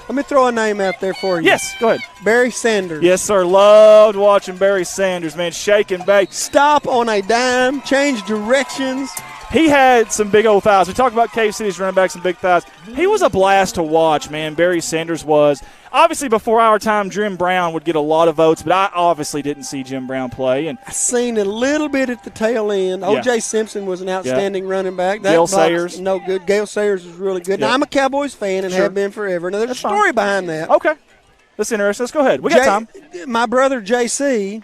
Let me throw a name out there for you. Yes, go ahead. Barry Sanders. Yes, sir. Loved watching Barry Sanders, man. Shake and bake. Stop on a dime, change directions. He had some big old thighs. We talked about Cave City's running back, some big thighs. He was a blast to watch, man. Barry Sanders was. Obviously, before our time, Jim Brown would get a lot of votes, but I obviously didn't see Jim Brown play. And I seen a little bit at the tail end. Yeah. O.J. Simpson was an outstanding running back. That Gale box, Sayers. no good. Gale Sayers was really good. Yeah. Now, I'm a Cowboys fan and Sure. have been forever. Now, there's That's a story behind that. Okay. That's interesting. Let's go ahead. We got time. My brother J.C.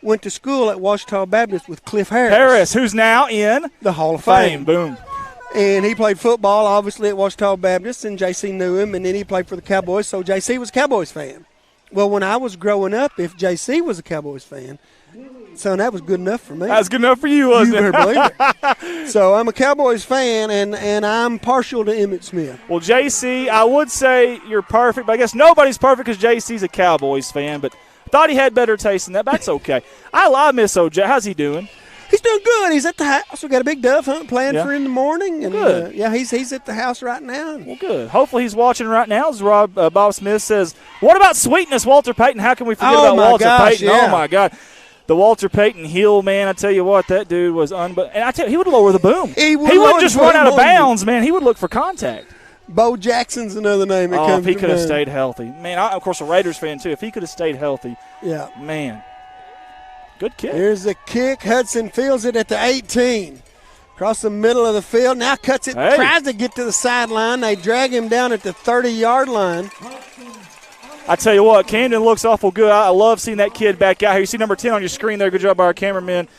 went to school at Washita Baptist with Cliff Harris. Harris, who's now in the Hall of Fame. Fame. Boom. And he played football, obviously, at Washita Baptist, and J.C. knew him, and then he played for the Cowboys, so J.C. was a Cowboys fan. Well, when I was growing up, if J.C. was a Cowboys fan, son, that was good enough for me. That was good enough for you, wasn't You it? better believe it. So I'm a Cowboys fan, and I'm partial to Emmitt Smith. Well, JC, I would say you're perfect, but I guess nobody's perfect because JC's a Cowboys fan, but I thought he had better taste than that. But that's okay. I miss OJ. How's he doing? He's doing good. He's at the house. We got a big dove hunt planned Yeah. for in the morning. And, Good. he's at the house right now. Well, good. Hopefully he's watching right now. As Bob Smith says, what about sweetness, Walter Payton? How can we forget Oh, about my Walter gosh, Payton? yeah. Oh, my God. The Walter Payton heel, man, I tell you what, that dude was and I tell you, he would lower the boom. He would wouldn't just lower run the out of boom. bounds, man. He would look for contact. Bo Jackson's another name that Oh, comes if he to could have mind. stayed healthy. Man, I'm, of course, a Raiders fan, too. If he could have stayed healthy, Yeah. man. Good kick. Here's the kick. Hudson fields it at the 18. Across the middle of the field. Now cuts it. Hey. Tries to get to the sideline. They drag him down at the 30-yard line. I tell you what, Camden looks awful good. I love seeing that kid back out here. You see number 10 on your screen there. Good job by our cameraman.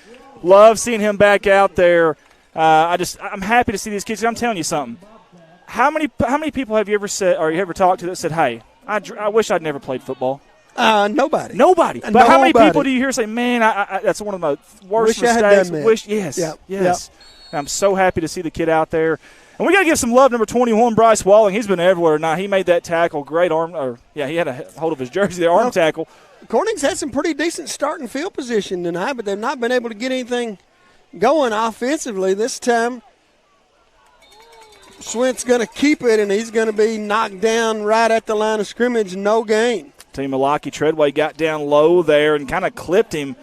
Love seeing him back out there. I'm happy to see these kids. I'm telling you something. How many people have you ever said, or you ever talked to that said, "Hey, I wish I'd never played football"? Nobody. Nobody. But how many Nobody. people do you hear say, "Man, that's one of my worst Wish I mistakes"? had done that. Yes. Yep. Yes. And I'm so happy to see the kid out there. And we got to give some love, number 21, Bryce Walling. He's been everywhere tonight. He made that tackle. Great arm. He had a hold of his jersey there, arm tackle. Corning's had some pretty decent starting field position tonight, but they've not been able to get anything going offensively. This time, Swint's going to keep it, and he's going to be knocked down right at the line of scrimmage. No gain. Team Milwaukee Treadway got down low there and kind of clipped him.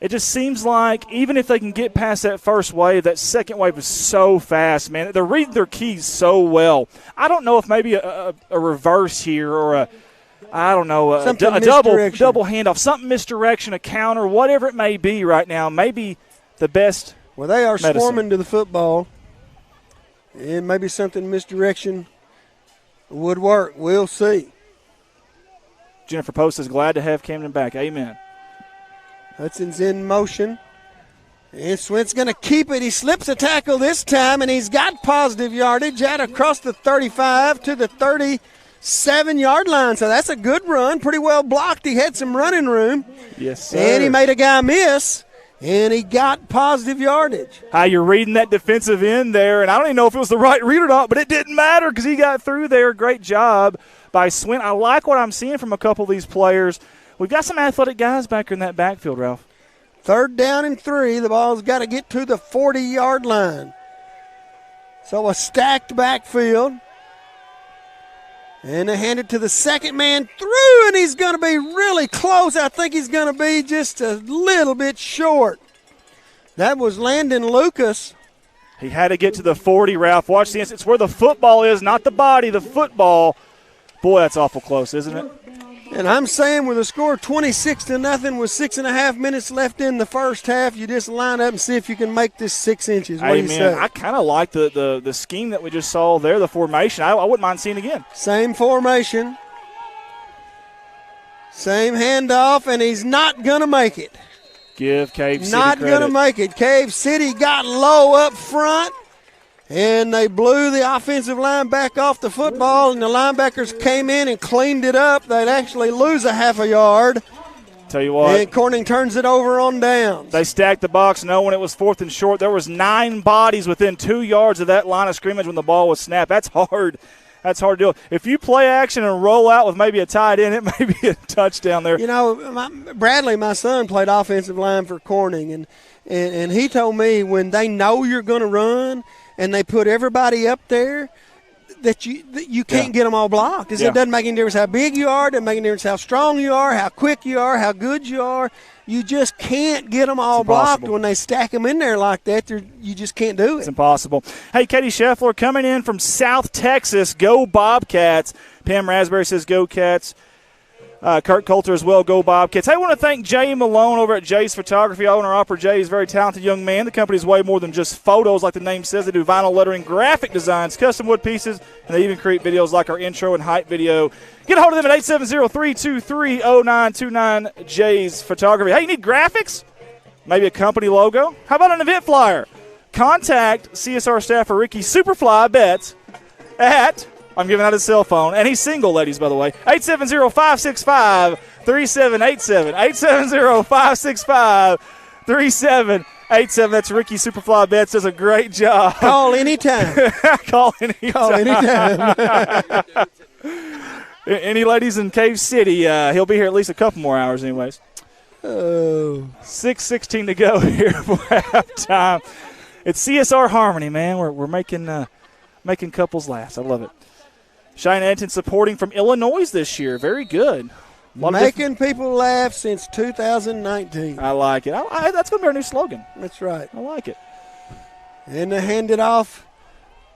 It just seems like even if they can get past that first wave, that second wave is so fast, man. They're reading their keys so well. I don't know if maybe a reverse here or a double handoff, something misdirection, a counter, whatever it may be right now, maybe the best Well, they are medicine. swarming to the football, and maybe something misdirection would work. We'll see. Jennifer Post is glad to have Camden back. Amen. Hudson's in motion. And Swint's going to keep it. He slips a tackle this time, and he's got positive yardage out across the 35 to the 37-yard line. So that's a good run. Pretty well blocked. He had some running room. Yes, sir. And he made a guy miss, and he got positive yardage. How you're reading that defensive end there, and I don't even know if it was the right read or not, but it didn't matter because he got through there. Great job by Swint. I like what I'm seeing from a couple of these players. We've got some athletic guys back in that backfield, Ralph. 3rd down and 3. The ball's got to get to the 40-yard line. So a stacked backfield. And they hand it to the second man through, and he's going to be really close. I think he's going to be just a little bit short. That was Landon Lucas. He had to get to the 40, Ralph. Watch the it's where the football is, not the body, the football. Boy, that's awful close, isn't it? And I'm saying with a score 26-0 with 6.5 minutes left in the first half, you just line up and see if you can make this 6 inches. What do you say? I kind of like the scheme that we just saw there, the formation. I wouldn't mind seeing it again. Same formation. Same handoff, and he's not going to make it. Give Cave City Not credit. going to make it. Cave City got low up front, and they blew the offensive line back off the football, and the linebackers came in and cleaned it up. They'd actually lose a half a yard. Tell you what. And Corning turns it over on downs. They stacked the box knowing it was 4th and short. There was 9 bodies within 2 yards of that line of scrimmage when the ball was snapped. That's hard. That's hard to do. If you play action and roll out with maybe a tight end, it may be a touchdown there. You know, Bradley, my son, played offensive line for Corning, and he told me when they know you're going to run and they put everybody up there, that you can't get them all blocked. It doesn't make any difference how big you are. It doesn't make any difference how strong you are, how quick you are, how good you are. You just can't get them all blocked when they stack them in there like that. You just can't do it. It's impossible. Hey, Katie Scheffler coming in from South Texas. Go Bobcats. Pam Raspberry says go Cats. Kurt Coulter as well, go Bobcats. Hey, I want to thank Jay Malone over at Jay's Photography. Owner-operator Jay is a very talented young man. The company's way more than just photos like the name says. They do vinyl lettering, graphic designs, custom wood pieces, and they even create videos like our intro and hype video. Get a hold of them at 870-323-0929, Jay's Photography. Hey, you need graphics? Maybe a company logo? How about an event flyer? Contact CSR staffer Ricky Superfly Betts at... I'm giving out his cell phone. And he's single, ladies, by the way. 870-565-3787. 870-565-3787. That's Ricky Superfly Betts. Does a great job. Call anytime. Call anytime. Call anytime. Any ladies in Cave City, he'll be here at least a couple more hours anyways. Oh. 6:16 to go here for halftime. It's CSR Harmony, man. We're making couples laugh. I love it. Cheyenne Edmonton supporting from Illinois this year. Very good. Making people laugh since 2019. I like it. That's going to be our new slogan. That's right. I like it. And to hand it off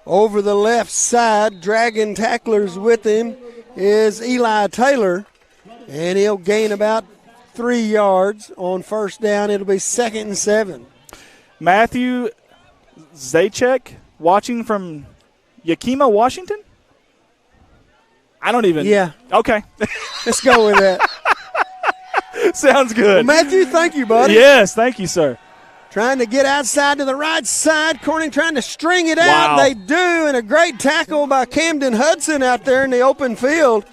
over the left side, dragging tacklers with him, is Eli Taylor. And he'll gain about 3 yards on first down. It'll be 2nd and 7. Matthew Zajac watching from Yakima, Washington? I don't even. Yeah. Okay. Let's go with that. Sounds good. Well, Matthew, thank you, buddy. Yes, thank you, sir. Trying to get outside to the right side. Corning trying to string it out. Wow. They do, and a great tackle by Camden Hudson out there in the open field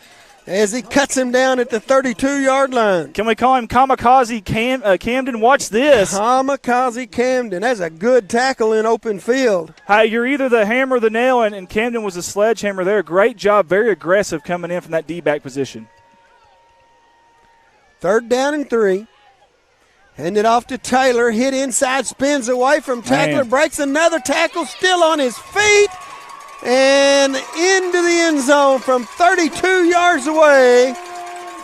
as he cuts him down at the 32-yard line. Can we call him Kamikaze Camden? Watch this. Kamikaze Camden. That's a good tackle in open field. Hey, you're either the hammer or the nail, and Camden was a sledgehammer there. Great job, very aggressive coming in from that D-back position. 3rd down and 3. Hand it off to Taylor. Hit inside, spins away from tackler, breaks another tackle, still on his feet, and into the end zone from 32 yards away.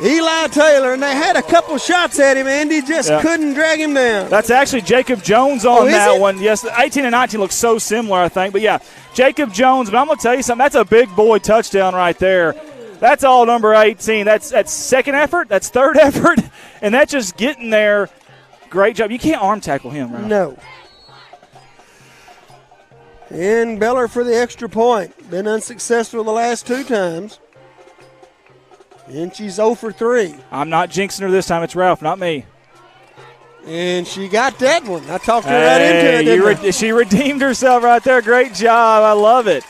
Eli Taylor, and they had a couple shots at him, Andy, just couldn't drag him down. That's actually Jacob Jones on that it? one. Yes, 18 and 19 looks so similar, I think. But, yeah, Jacob Jones. But I'm going to tell you something. That's a big boy touchdown right there. That's all number 18. That's second effort. That's third effort. And that's just getting there. Great job. You can't arm tackle him, right? No. And Beller for the extra point. Been unsuccessful the last 2 times. And she's 0 for 3. I'm not jinxing her this time. It's Ralph, not me. And she got that one. I talked her right into it. She redeemed herself right there. Great job. I love it.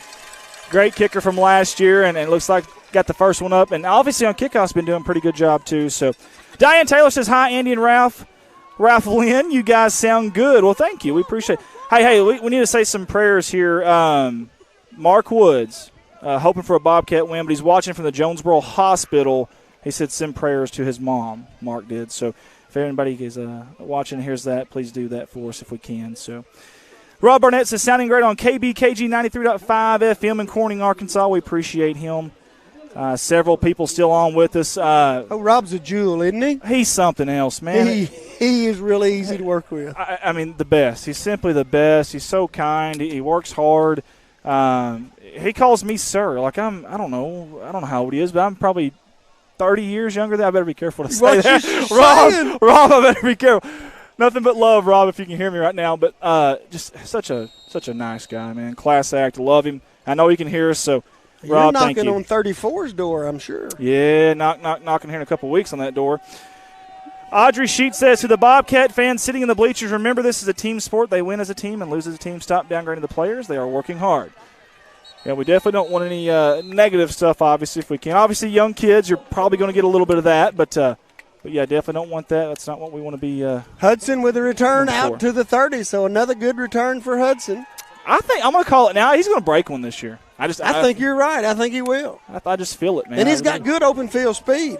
Great kicker from last year, and it looks like got the first one up. And obviously on kickoff's been doing a pretty good job too. So Diane Taylor says, hi, Andy and Ralph. Ralph Lynn, you guys sound good. Well, thank you. We appreciate it. Hey, we need to say some prayers here. Mark Woods, hoping for a Bobcat win, but he's watching from the Jonesboro Hospital. He said send prayers to his mom, Mark did. So if anybody is watching and hears that, please do that for us if we can. So Rob Barnett says, sounding great on KBKG 93.5 FM in Corning, Arkansas. We appreciate him. Several people still on with us. Rob's a jewel, isn't he? He's something else, man. He is really easy to work with. I mean, the best. He's simply the best. He's so kind. He works hard. He calls me sir. Like I don't know how old he is, but I'm probably 30 years younger than I better be careful to say that. Rob, I better be careful. Nothing but love, Rob, if you can hear me right now. But just such a nice guy, man. Class act. Love him. I know he can hear us, so Rob, you're thank you. knocking on 34's door, I'm sure. Yeah, knocking here in a couple of weeks on that door. Audrey Sheet says, to the Bobcat fans sitting in the bleachers, remember this is a team sport. They win as a team and lose as a team. Stop downgrading the players. They are working hard. Yeah, we definitely don't want any negative stuff, obviously, if we can. Obviously, young kids, you're probably going to get a little bit of that, but yeah, definitely don't want that. That's not what we want to be. Hudson with a return out to the 30, so another good return for Hudson. I think I'm going to call it now. He's going to break one this year. I think you're right. I think he will. I just feel it, man. And he's got good open field speed.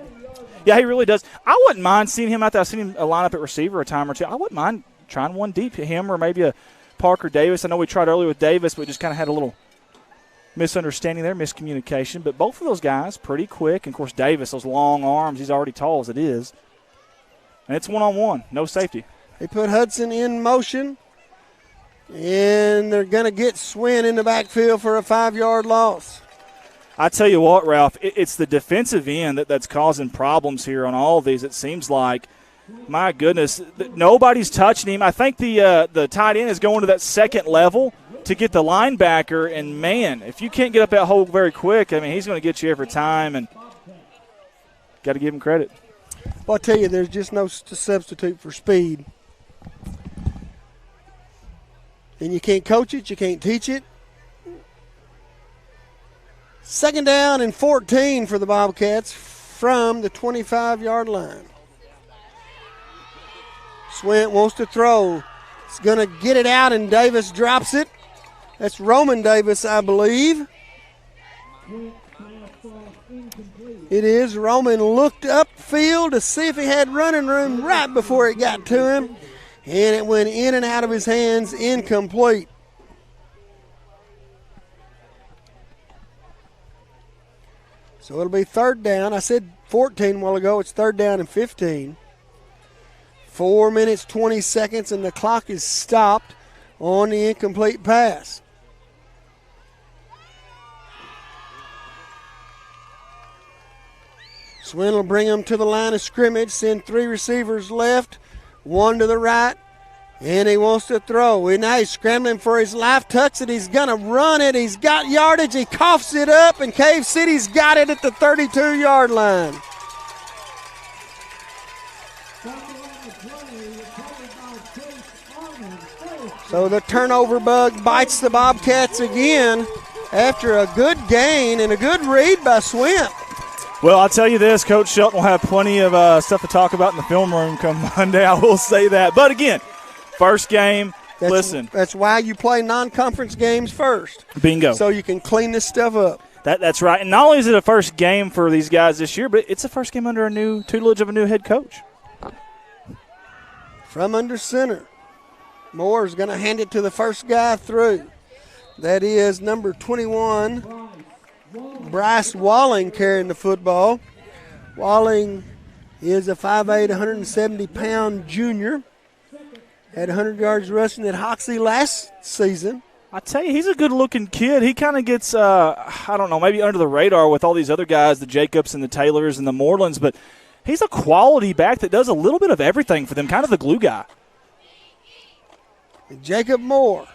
Yeah, he really does. I wouldn't mind seeing him out there. I've seen him line up at receiver a time or two. I wouldn't mind trying one deep, him or maybe a Parker Davis. I know we tried earlier with Davis, but just kind of had a little misunderstanding there, miscommunication. But both of those guys pretty quick. And, of course, Davis, those long arms, he's already tall as it is. And it's one-on-one, no safety. They put Hudson in motion, and they're going to get Swin in the backfield for a 5-yard loss. I tell you what, Ralph, it's the defensive end that's causing problems here on all of these. It seems like, my goodness, nobody's touching him. I think the tight end is going to that second level to get the linebacker, and, man, if you can't get up that hole very quick, I mean, he's going to get you every time, and got to give him credit. Well, I tell you, there's just no substitute for speed. And you can't coach it, you can't teach it. 2nd down and 14 for the Bobcats from the 25-yard line. Swint wants to throw. He's going to get it out, and Davis drops it. That's Roman Davis, I believe. It is. Roman looked upfield to see if he had running room right before it got to him, and it went in and out of his hands, incomplete. So it'll be 3rd down. I said 14 a while ago. It's 3rd down and 15. 4 minutes, 20 seconds, and the clock is stopped on the incomplete pass. Swin will bring them to the line of scrimmage, send 3 receivers left, 1 to the right, and he wants to throw. And now he's scrambling for his life, tucks it, he's going to run it, he's got yardage, he coughs it up, and Cave City's got it at the 32-yard line. So the turnover bug bites the Bobcats again after a good gain and a good read by Swint. Well, I'll tell you this, Coach Shelton will have plenty of stuff to talk about in the film room come Monday. I will say that. But, again, first game, listen. That's why you play non-conference games first. Bingo. So you can clean this stuff up. That's right. And not only is it a first game for these guys this year, but it's the first game under a new tutelage of a new head coach. From under center, Moore's going to hand it to the first guy through. That is number 21, Bryce Walling, carrying the football. Walling is a 5'8", 170-pound junior. Had 100 yards rushing at Hoxie last season. I tell you, he's a good-looking kid. He kind of gets, I don't know, maybe under the radar with all these other guys, the Jacobs and the Taylors and the Morelands, but he's a quality back that does a little bit of everything for them, kind of the glue guy. Jacob Moore,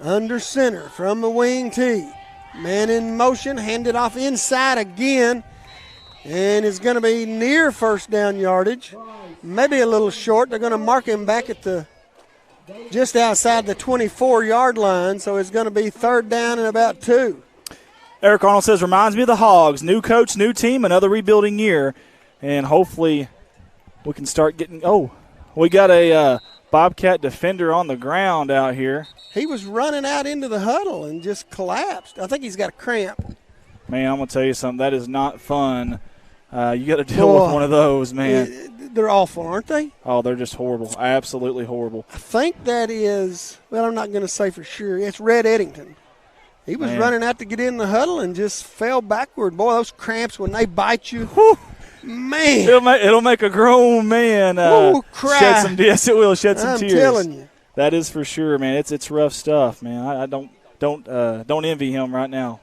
under center from the wing tee. Man in motion, handed off inside again, and is going to be near 1st down yardage. Maybe a little short. They're going to mark him back at the just outside the 24-yard line, so it's going to be 3rd down and about 2. Eric Arnold says, reminds me of the Hogs. New coach, new team, another rebuilding year, and hopefully we can start getting – we got a Bobcat defender on the ground out here. He was running out into the huddle and just collapsed. I think he's got a cramp. Man, I'm going to tell you something. That is not fun. You got to deal with one of those, man. They're awful, aren't they? Oh, they're just horrible. Absolutely horrible. I think that is, well, I'm not going to say for sure. It's Red Eddington. He was running out to get in the huddle and just fell backward. Boy, those cramps, when they bite you, whew, man. It'll make a grown man cry. Shed some. Yes, it will shed some tears. I'm telling you. That is for sure, man. It's rough stuff, man. I don't envy him right now.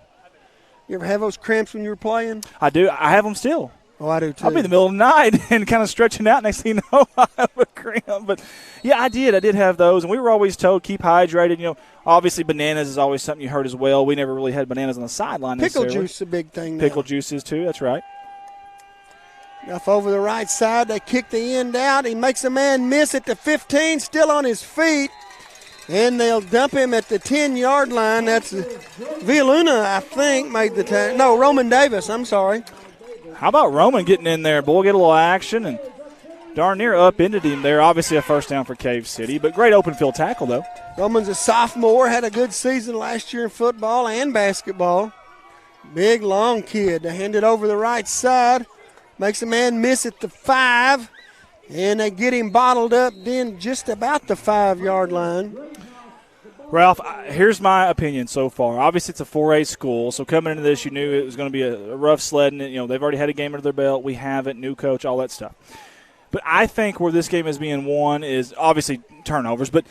You ever have those cramps when you were playing? I do. I have them still. Oh, I do too. I'll be in the middle of the night and kind of stretching out. Next thing you know, I have a cramp. But, yeah, I did have those. And we were always told, keep hydrated. You know, obviously bananas is always something you heard as well. We never really had bananas on the sideline Pickle necessarily. juice is a big thing now. Pickle juice is too. That's right. Off over the right side. They kick the end out. He makes a man miss at the 15, still on his feet. And they'll dump him at the 10-yard line. That's Villaluna, I think, made the time. No, Roman Davis, I'm sorry. How about Roman getting in there? Boy, get a little action and darn near upended him there. Obviously a 1st down for Cave City, but great open field tackle, though. Roman's a sophomore, had a good season last year in football and basketball. Big, long kid. They hand it over the right side. Makes a man miss at the 5. And they get him bottled up then just about the 5-yard line. Ralph, here's my opinion so far. Obviously, it's a 4A school, so coming into this, you knew it was going to be a rough sledding. You know, they've already had a game under their belt. We haven't, new coach, all that stuff. But I think where this game is being won is obviously turnovers, but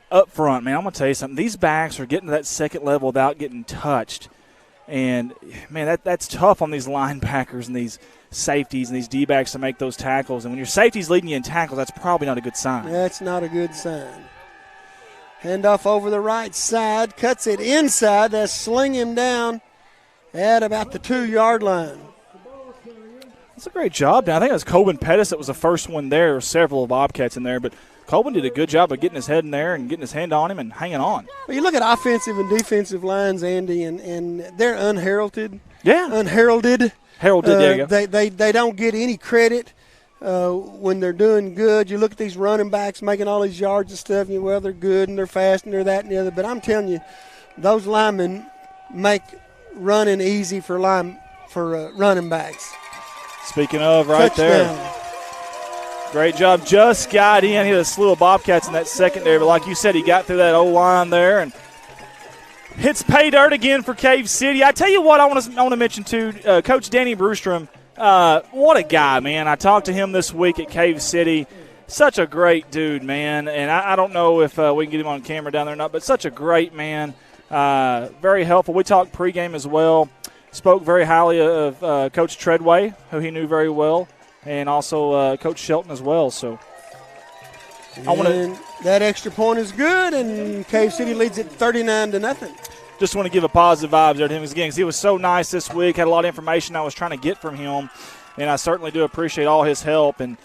up front, man, I'm going to tell you something. These backs are getting to that second level without getting touched. And, man, that's tough on these linebackers and these safeties and these D-backs to make those tackles. And when your safety's leading you in tackles, that's probably not a good sign. That's not a good sign. Handoff over the right side, cuts it inside. They sling him down at about the 2-yard line. That's a great job. Now, I think it was Coben Pettis that was the first one there. There were several Bobcats in there, but Coben did a good job of getting his head in there and getting his hand on him and hanging on. Well, you look at offensive and defensive lines, Andy, and they're unheralded. Yeah. Unheralded. Heralded, there you go. They don't get any credit when they're doing good. You look at these running backs making all these yards and stuff, and you, well, they're good and they're fast and they're that and the other. But I'm telling you, those linemen make running easy for running backs. Speaking of, right Touchdown. there. Great job. Just got in. He had a slew of Bobcats in that secondary, but like you said, he got through that O-line there and hits pay dirt again for Cave City. I tell you what, I want to mention too, Coach Danny Brewstrom. What a guy, man. I talked to him this week at Cave City. Such a great dude, man. And I don't know if we can get him on camera down there or not, but such a great man. Very helpful. We talked pregame as well. Spoke very highly of Coach Treadway, who he knew very well, and also Coach Shelton as well. So that extra point is good, and Cave City leads it 39-0. Just want to give a positive vibes there to him again, because he was so nice this week. Had a lot of information I was trying to get from him, and I certainly do appreciate all his help. And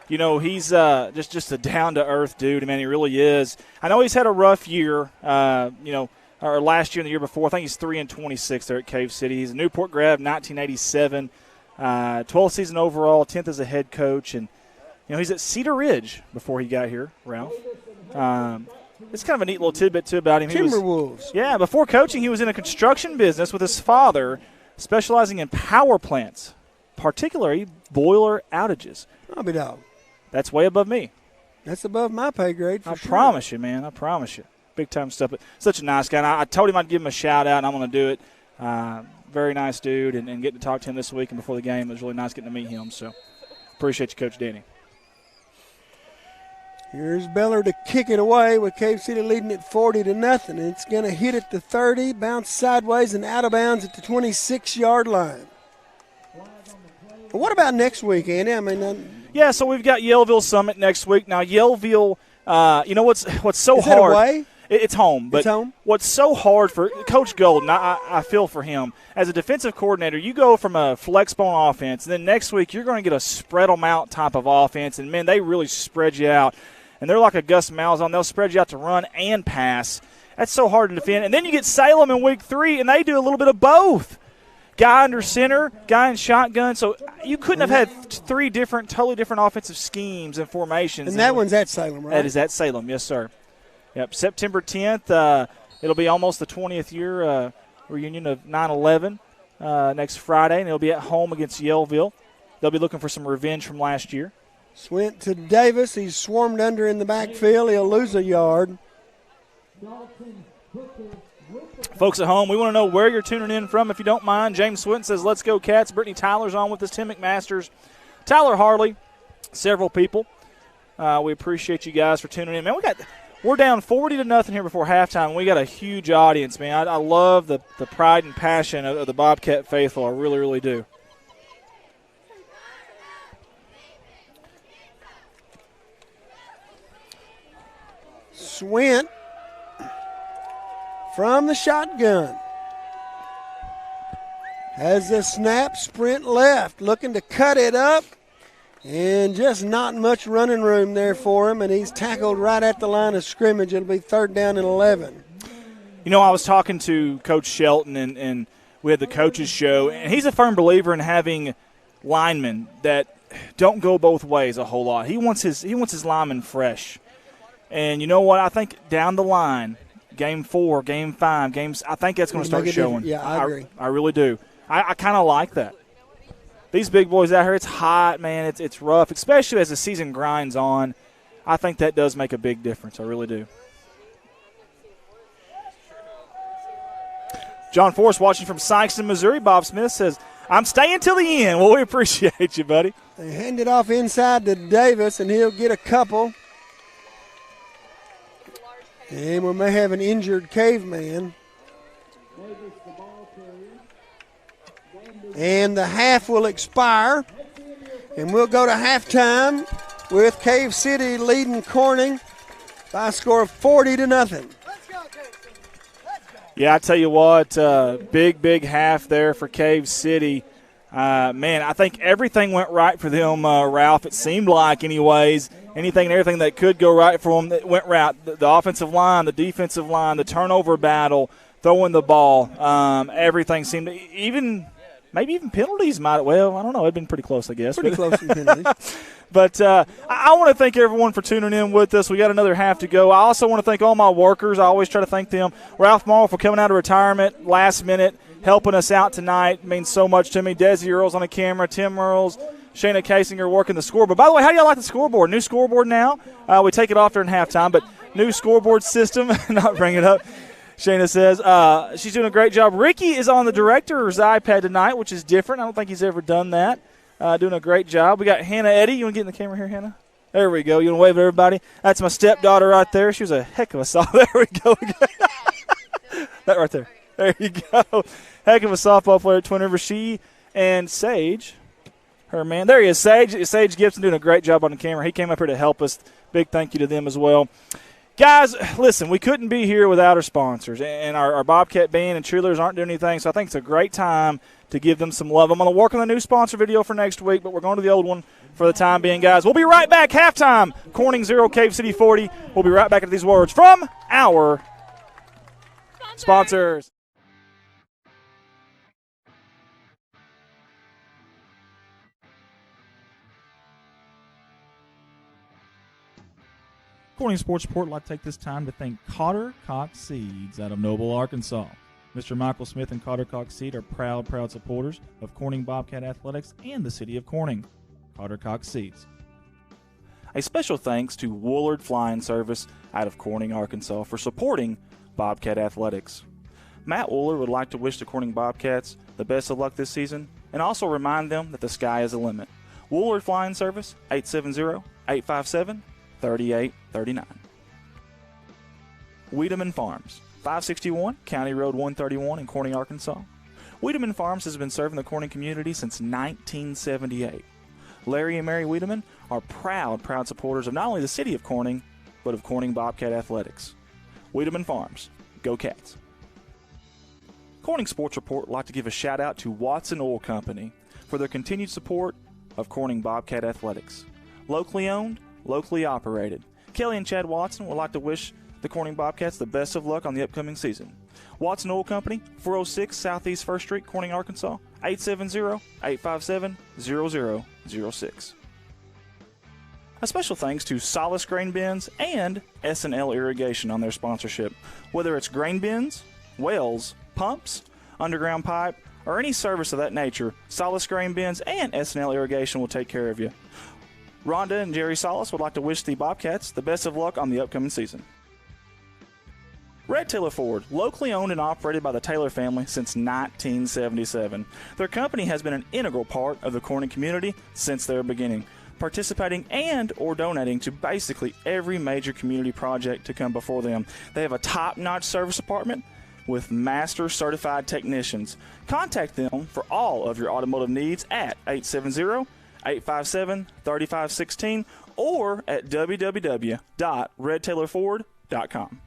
you know, he's just a down to earth dude. Man, he really is. I know he's had a rough year. Or last year and the year before. I think he's 3-26 there at Cave City. He's a Newport grad, 1987, 12th season overall, 10th as a head coach, and he's at Cedar Ridge before he got here, Ralph. It's kind of a neat little tidbit too about him. Timberwolves. Before coaching, he was in a construction business with his father, specializing in power plants, particularly boiler outages. I'll be dog. That's way above me. That's above my pay grade. I promise you, man. I promise you. Big-time stuff, but such a nice guy. And I told him I'd give him a shout-out, and I'm going to do it. Very nice dude, and getting to talk to him this week and before the game, it was really nice getting to meet him. So appreciate you, Coach Danny. Here's Beller to kick it away with Cave City leading it 40-0. It's going to hit at the 30, bounce sideways and out of bounds at the 26-yard line. What about next week, Andy? I mean, so we've got Yellville Summit next week. Now, Yellville, what's so is hard. It away? It's home, but it's home? What's so hard for Coach Golden, I feel for him. As a defensive coordinator, you go from a flex bone offense, and then next week you're going to get a spread them out type of offense, and, man, they really spread you out. And they're like a Gus Malzahn. They'll spread you out to run and pass. That's so hard to defend. And then you get Salem in week 3, and they do a little bit of both. Guy under center, guy in shotgun. So you couldn't have had 3 totally different offensive schemes and formations. And that one's at Salem, right? That is at Salem, yes, sir. Yep, September 10th. It'll be almost the 20th year reunion of 9/11 next Friday, and it'll be at home against Yellville. They'll be looking for some revenge from last year. Swint to Davis. He's swarmed under in the backfield. He'll lose a yard. Folks at home, we want to know where you're tuning in from, if you don't mind. James Swinton says, let's go Cats. Brittany Tyler's on with us, Tim McMasters, Tyler Harley, several people. We appreciate you guys for tuning in. Man, we're down 40-0 here before halftime. We got a huge audience, man. I love the pride and passion of the Bobcat faithful. I really, really do. Swint from the shotgun. Has the snap, sprint left, looking to cut it up, and just not much running room there for him, and he's tackled right at the line of scrimmage. It'll be 3rd down and 11. I was talking to Coach Shelton, and we had the coaches show, and he's a firm believer in having linemen that don't go both ways a whole lot. He wants his linemen fresh. And you know what? I think down the line, game 4, game 5, I think that's going to start showing. Yeah, I agree. I really do. I kind of like that. These big boys out here, it's hot, man. It's rough, especially as the season grinds on. I think that does make a big difference. I really do. John Forrest watching from Sykeston, Missouri. Bob Smith says, I'm staying till the end. Well, we appreciate you, buddy. They hand it off inside to Davis, and he'll get a couple. And we may have an injured caveman. And the half will expire. And we'll go to halftime with Cave City leading Corning by a score of 40-0. Yeah, I tell you what, big half there for Cave City. Man, I think everything went right for them, Ralph. It seemed like, anyways, anything and everything that could go right for them that went right. The offensive line, the defensive line, the turnover battle, throwing the ball, everything seemed to maybe even penalties might. Well, I don't know. It'd been pretty close, I guess. Pretty close in penalties. But I want to thank everyone for tuning in with us. We got another half to go. I also want to thank all my workers. I always try to thank them. Ralph Morrow for coming out of retirement last minute, helping us out tonight. It means so much to me. Desi Earls on the camera, Tim Earls, Shayna Casinger working the scoreboard. By the way, how do y'all like the scoreboard? New scoreboard now. We take it off during halftime, but new scoreboard system. Not bring it up. Shayna says she's doing a great job. Ricky is on the director's iPad tonight, which is different. I don't think he's ever done that. Doing a great job. We got Hannah Eddy. You want to get in the camera here, Hannah? There we go. You want to wave at everybody? That's my stepdaughter right there. She was a heck of a softball. There we go. That right there. There you go. Heck of a softball player at Twin River. She and Sage, her man. There he is, Sage. Sage Gibson doing a great job on the camera. He came up here to help us. Big thank you to them as well. Guys, listen, we couldn't be here without our sponsors, and our Bobcat band and cheerleaders aren't doing anything, so I think it's a great time to give them some love. I'm going to work on the new sponsor video for next week, but we're going to the old one for the time being, guys. We'll be right back. Halftime, Corning 0, Cave City 40. We'll be right back at these words from our sponsors. Corning Sports Report would like to take this time to thank Cotter Cox Seeds out of Noble, Arkansas. Mr. Michael Smith and Cotter Cox Seed are proud supporters of Corning Bobcat Athletics and the city of Corning. Cotter Cox Seeds. A special thanks to Woolard Flying Service out of Corning, Arkansas for supporting Bobcat Athletics. Matt Woolard would like to wish the Corning Bobcats the best of luck this season and also remind them that the sky is the limit. Woolard Flying Service, 870-857-3839. Wiedemann Farms, 561 County Road 131 in Corning, Arkansas. Wiedemann Farms has been serving the Corning community since 1978. Larry and Mary Wiedemann are proud supporters of not only the city of Corning, but of Corning Bobcat Athletics. Wiedemann Farms, go Cats. Corning Sports Report would like to give a shout out to Watson Oil Company for their continued support of Corning Bobcat Athletics. Locally owned, locally operated. Kelly and Chad Watson would like to wish the Corning Bobcats the best of luck on the upcoming season. Watson Oil Company, 406 Southeast 1st Street, Corning, Arkansas, 870-857-0006. A special thanks to Solace Grain Bins and S&L Irrigation on their sponsorship. Whether it's grain bins, wells, pumps, underground pipe, or any service of that nature, Solace Grain Bins and S&L Irrigation will take care of you. Rhonda and Jerry Solace would like to wish the Bobcats the best of luck on the upcoming season. Red Taylor Ford, locally owned and operated by the Taylor family since 1977. Their company has been an integral part of the Corning community since their beginning, participating and or donating to basically every major community project to come before them. They have a top-notch service department with master certified technicians. Contact them for all of your automotive needs at 870-857-3516 or at www.redtaylorford.com.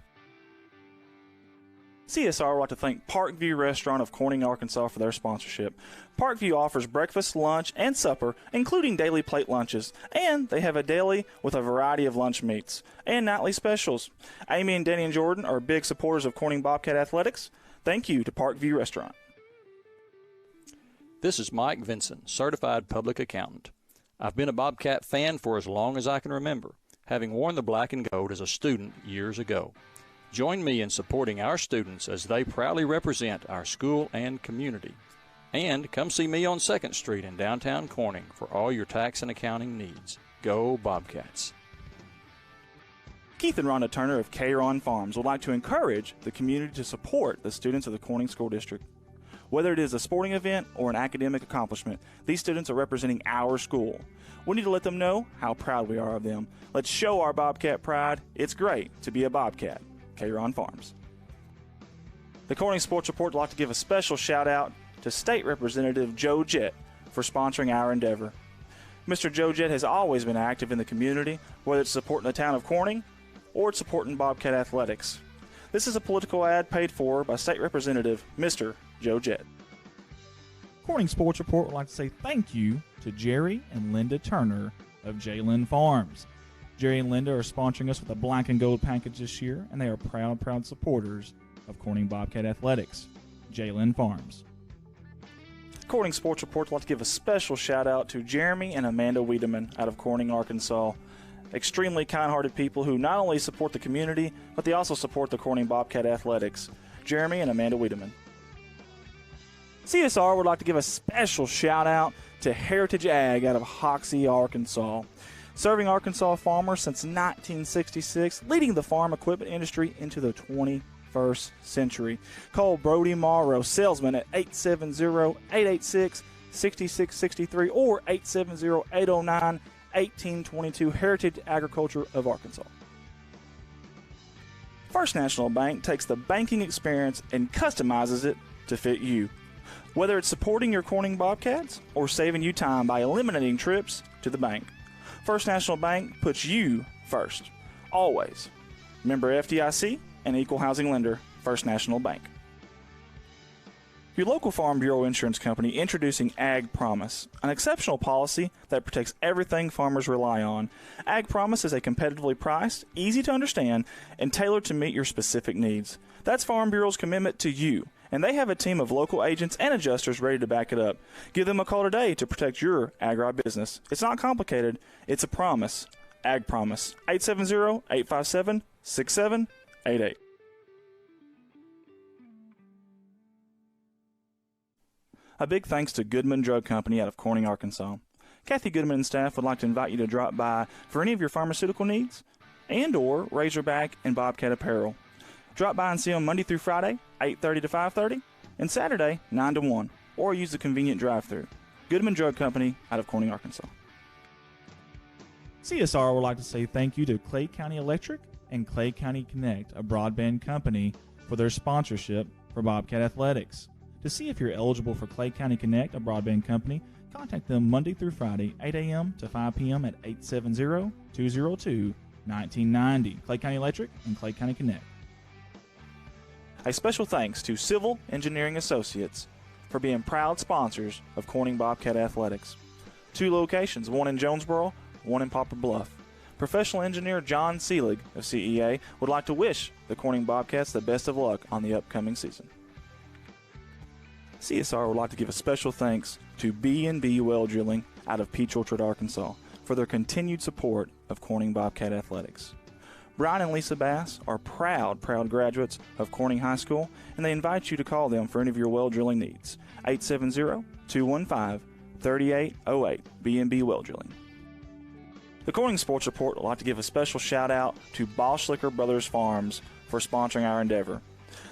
CSR would like to thank Parkview Restaurant of Corning, Arkansas for their sponsorship. Parkview offers breakfast, lunch, and supper, including daily plate lunches, and they have a deli with a variety of lunch meats and nightly specials. Amy and Danny and Jordan are big supporters of Corning Bobcat Athletics. Thank you to Parkview Restaurant. This is Mike Vinson, Certified Public Accountant. I've been a Bobcat fan for as long as I can remember, having worn the black and gold as a student years ago. Join me in supporting our students as they proudly represent our school and community. And come see me on 2nd Street in downtown Corning for all your tax and accounting needs. Go Bobcats. Keith and Rhonda Turner of K-Ron Farms would like to encourage the community to support the students of the Corning School District. Whether it is a sporting event or an academic accomplishment, these students are representing our school. We need to let them know how proud we are of them. Let's show our Bobcat pride. It's great to be a Bobcat. K-Ron Farms. The Corning Sports Report would like to give a special shout out to State Representative Joe Jett for sponsoring our endeavor. Mr. Joe Jett has always been active in the community, whether it's supporting the town of Corning or it's supporting Bobcat athletics. This is a political ad paid for by State Representative Mr. Joe Jett. Corning Sports Report would like to say thank you to Jerry and Linda Turner of J-Lynn Farms. Jerry and Linda are sponsoring us with a black and gold package this year, and they are proud supporters of Corning Bobcat athletics. J-Lynn Farms. Corning Sports Report would like to give a special shout out to Jeremy and Amanda Wiedemann out of Corning, Arkansas. Extremely kind-hearted people who not only support the community, but they also support the Corning Bobcat athletics. Jeremy and Amanda Wiedemann. CSR would like to give a special shout out to Heritage Ag out of Hoxie, Arkansas. Serving Arkansas farmers since 1966, leading the farm equipment industry into the 21st century. Call Brody Morrow, salesman at 870-886-6663 or 870-809-1822, Heritage Agriculture of Arkansas. First National Bank takes the banking experience and customizes it to fit you. Whether it's supporting your Corning Bobcats or saving you time by eliminating trips to the bank, First National Bank puts you first. Always. Member FDIC and equal housing lender, First National Bank. Your local Farm Bureau insurance company introducing Ag Promise, an exceptional policy that protects everything farmers rely on. Ag Promise is a competitively priced, easy to understand, and tailored to meet your specific needs. That's Farm Bureau's commitment to you, and they have a team of local agents and adjusters ready to back it up. Give them a call today to protect your agribusiness. It's not complicated, it's a promise. Ag Promise, 870-857-6788. A big thanks to Goodman Drug Company out of Corning, Arkansas. Kathy Goodman and staff would like to invite you to drop by for any of your pharmaceutical needs and or Razorback and Bobcat apparel. Drop by and see them Monday through Friday, 8:30 to 5:30, and Saturday, 9 to 1, or use the convenient drive-thru. Goodman Drug Company out of Corning, Arkansas. CSR would like to say thank you to Clay County Electric and Clay County Connect, a broadband company, for their sponsorship for Bobcat Athletics. To see if you're eligible for Clay County Connect, a broadband company, contact them Monday through Friday, 8 a.m. to 5 p.m. at 870-202-1990. Clay County Electric and Clay County Connect. A special thanks to Civil Engineering Associates for being proud sponsors of Corning Bobcat Athletics. 2 locations, one in Jonesboro, one in Poplar Bluff. Professional engineer John Seelig of CEA would like to wish the Corning Bobcats the best of luck on the upcoming season. CSR would like to give a special thanks to B&B Well Drilling out of Peach Orchard, Arkansas for their continued support of Corning Bobcat Athletics. Brian and Lisa Bass are proud graduates of Corning High School, and they invite you to call them for any of your well drilling needs. 870-215-3808, B&B Well Drilling. The Corning Sports Report would like to give a special shout out to Boschlicker Brothers Farms for sponsoring our endeavor.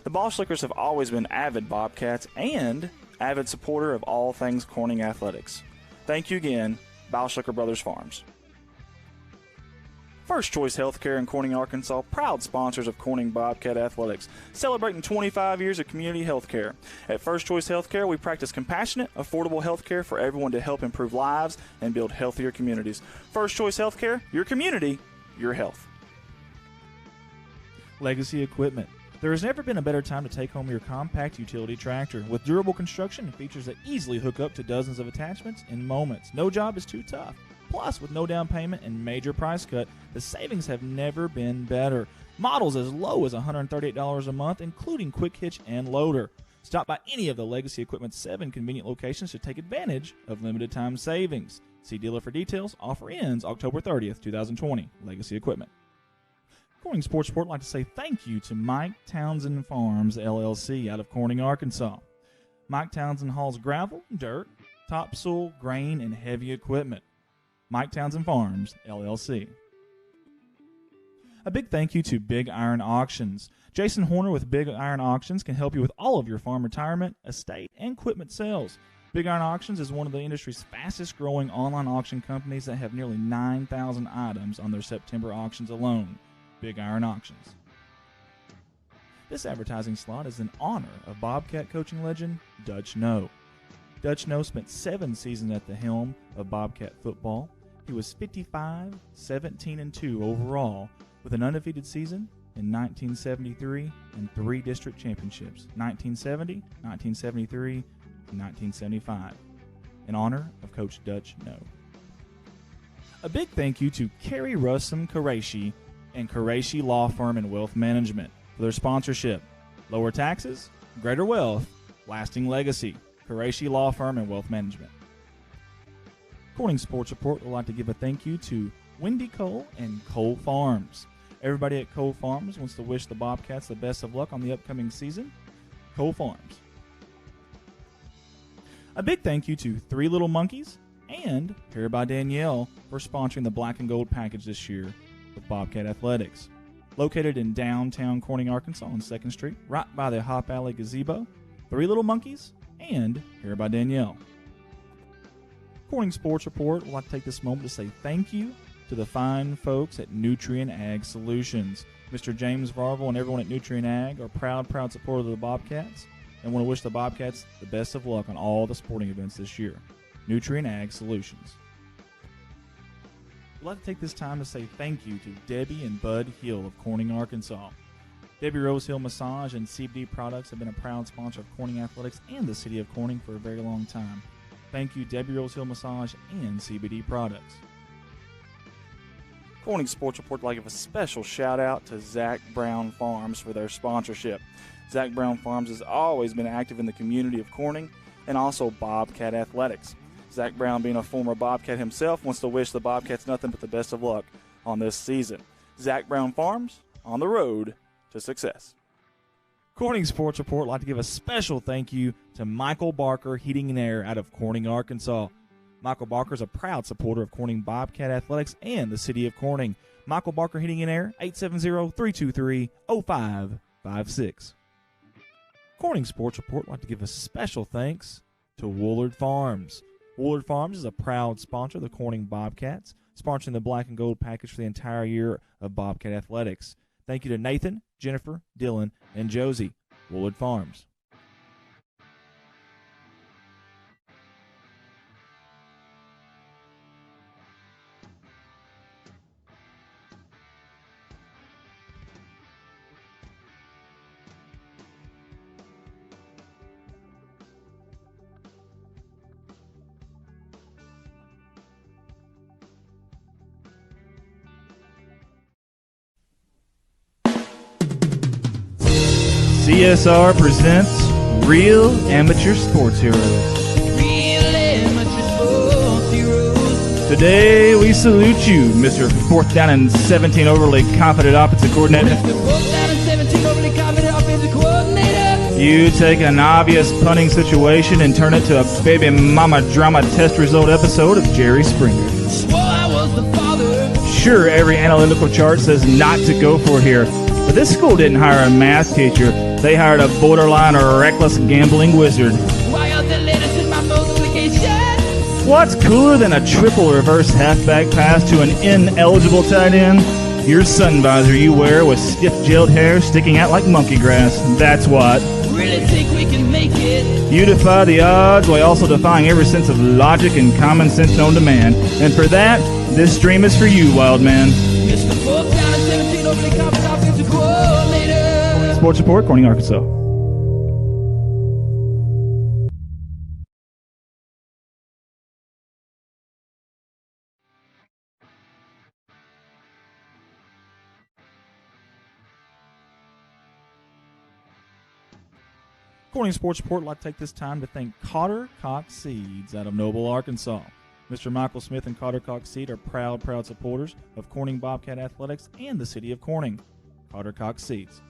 The Boschlickers have always been avid Bobcats and avid supporter of all things Corning athletics. Thank you again, Boschlicker Brothers Farms. First Choice Healthcare in Corning, Arkansas, proud sponsors of Corning Bobcat Athletics, celebrating 25 years of community healthcare. At First Choice Healthcare, we practice compassionate, affordable healthcare for everyone to help improve lives and build healthier communities. First Choice Healthcare, your community, your health. Legacy Equipment. There has never been a better time to take home your compact utility tractor. With durable construction and features that easily hook up to dozens of attachments in moments. No job is too tough. Plus, with no down payment and major price cut, the savings have never been better. Models as low as $138 a month, including quick hitch and loader. Stop by any of the Legacy Equipment's 7 convenient locations to take advantage of limited time savings. See dealer for details. Offer ends October 30th, 2020. Legacy Equipment. Corning Sports Report would like to say thank you to Mike Townsend Farms, LLC, out of Corning, Arkansas. Mike Townsend hauls gravel, dirt, topsoil, grain, and heavy equipment. Mike Townsend Farms, LLC. A big thank you to Big Iron Auctions. Jason Horner with Big Iron Auctions can help you with all of your farm retirement, estate, and equipment sales. Big Iron Auctions is one of the industry's fastest growing online auction companies that have nearly 9,000 items on their September auctions alone. Big Iron Auctions. This advertising slot is in honor of Bobcat coaching legend Dutch No. Dutch No spent 7 seasons at the helm of Bobcat football. He was 55, 17-2 overall with an undefeated season in 1973 and 3 district championships, 1970, 1973, and 1975, in honor of Coach Dutch No. A big thank you to Kerry Russum Qureshi and Qureshi Law Firm and Wealth Management for their sponsorship. Lower taxes, greater wealth, lasting legacy. Qureshi Law Firm and Wealth Management. Corning Sports Report would like to give a thank you to Wendy Cole and Cole Farms. Everybody at Cole Farms wants to wish the Bobcats the best of luck on the upcoming season. Cole Farms. A big thank you to Three Little Monkeys and Here by Danielle for sponsoring the Black and Gold package this year with Bobcat Athletics. Located in downtown Corning, Arkansas on 2nd Street, right by the Hop Alley Gazebo, Three Little Monkeys and Here by Danielle. Corning Sports Report would like to take this moment to say thank you to the fine folks at Nutrient Ag Solutions. Mr. James Varvel and everyone at Nutrient Ag are proud supporters of the Bobcats and want to wish the Bobcats the best of luck on all the sporting events this year. Nutrient Ag Solutions. We'd like to take this time to say thank you to Debbie and Bud Hill of Corning, Arkansas. Debbie Rose Hill Massage and CBD Products have been a proud sponsor of Corning Athletics and the city of Corning for a very long time. Thank you, Debbie Rose Hill Massage and CBD Products. Corning Sports Report would like to give a special shout out to Zach Brown Farms for their sponsorship. Zach Brown Farms has always been active in the community of Corning and also Bobcat Athletics. Zach Brown, being a former Bobcat himself, wants to wish the Bobcats nothing but the best of luck on this season. Zach Brown Farms, on the road to success. Corning Sports Report would like to give a special thank you to Michael Barker Heating and Air out of Corning, Arkansas. Michael Barker is a proud supporter of Corning Bobcat Athletics and the city of Corning. Michael Barker Heating and Air, 870-323-0556. Corning Sports Report would like to give a special thanks to Woolard Farms. Woolard Farms is a proud sponsor of the Corning Bobcats, sponsoring the Black and Gold package for the entire year of Bobcat Athletics. Thank you to Nathan, Jennifer, Dylan, and Josie. Woolard Farms. CSR presents Real Amateur Sports Heroes. Real amateur sports heroes. Today we salute you, Mr. 4th down and 17 overly confident offensive coordinator. Mr. 4th down and 17 overly confident offensive coordinator. You take an obvious punting situation and turn it to a baby mama drama test result episode of Jerry Springer. Swore I was the father. Sure, every analytical chart says not to go for it here, but this school didn't hire a math teacher. They hired a borderline or reckless gambling wizard. Why are the letters in my multiplication? What's cooler than a triple reverse halfback pass to an ineligible tight end? Your sun visor you wear with stiff gelled hair sticking out like monkey grass. That's what. Really think we can make it? You defy the odds while also defying every sense of logic and common sense known to man. And for that, this stream is for you, wild man. Mr. 4th down and 17 overly confident offensive coordinator. Sports Report, Corning, Arkansas. Corning Sports Report would like to take this time to thank Cotter Cox Seeds out of Noble, Arkansas. Mr. Michael Smith and Cotter Cox Seed are proud supporters of Corning Bobcat Athletics and the city of Corning. Cotter Cox Seeds.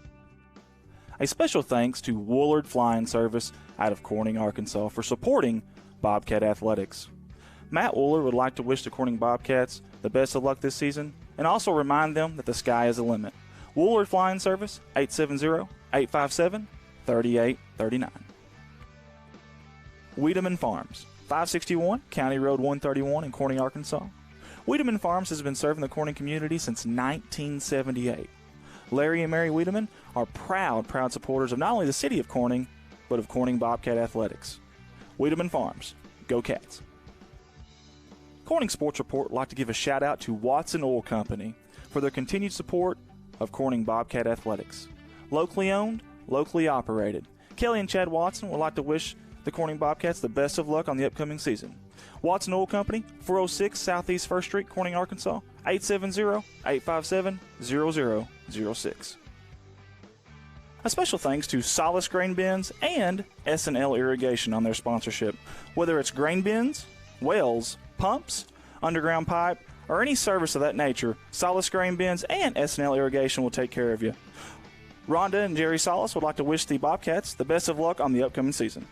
A special thanks to Woolard Flying Service out of Corning, Arkansas for supporting Bobcat Athletics. Matt Wooler would like to wish the Corning Bobcats the best of luck this season and also remind them that the sky is the limit. Woolworth Flying Service, 870-857-3839. Wiedemann Farms, 561 County Road 131 in Corning, Arkansas. Wiedemann Farms has been serving the Corning community since 1978. Larry and Mary Wiedemann are proud supporters of not only the city of Corning, but of Corning Bobcat Athletics. Wiedemann Farms, go Cats. Corning Sports Report would like to give a shout out to Watson Oil Company for their continued support of Corning Bobcat Athletics. Locally owned, locally operated. Kelly and Chad Watson would like to wish the Corning Bobcats the best of luck on the upcoming season. Watson Oil Company, 406 Southeast 1st Street, Corning, Arkansas, 870-857-0006. A special thanks to Solace Grain Bins and S&L Irrigation on their sponsorship. Whether it's grain bins, wells, pumps, underground pipe, or any service of that nature, Solace Grain Bins and S&L Irrigation will take care of you. Rhonda and Jerry Solace would like to wish the Bobcats the best of luck on the upcoming season.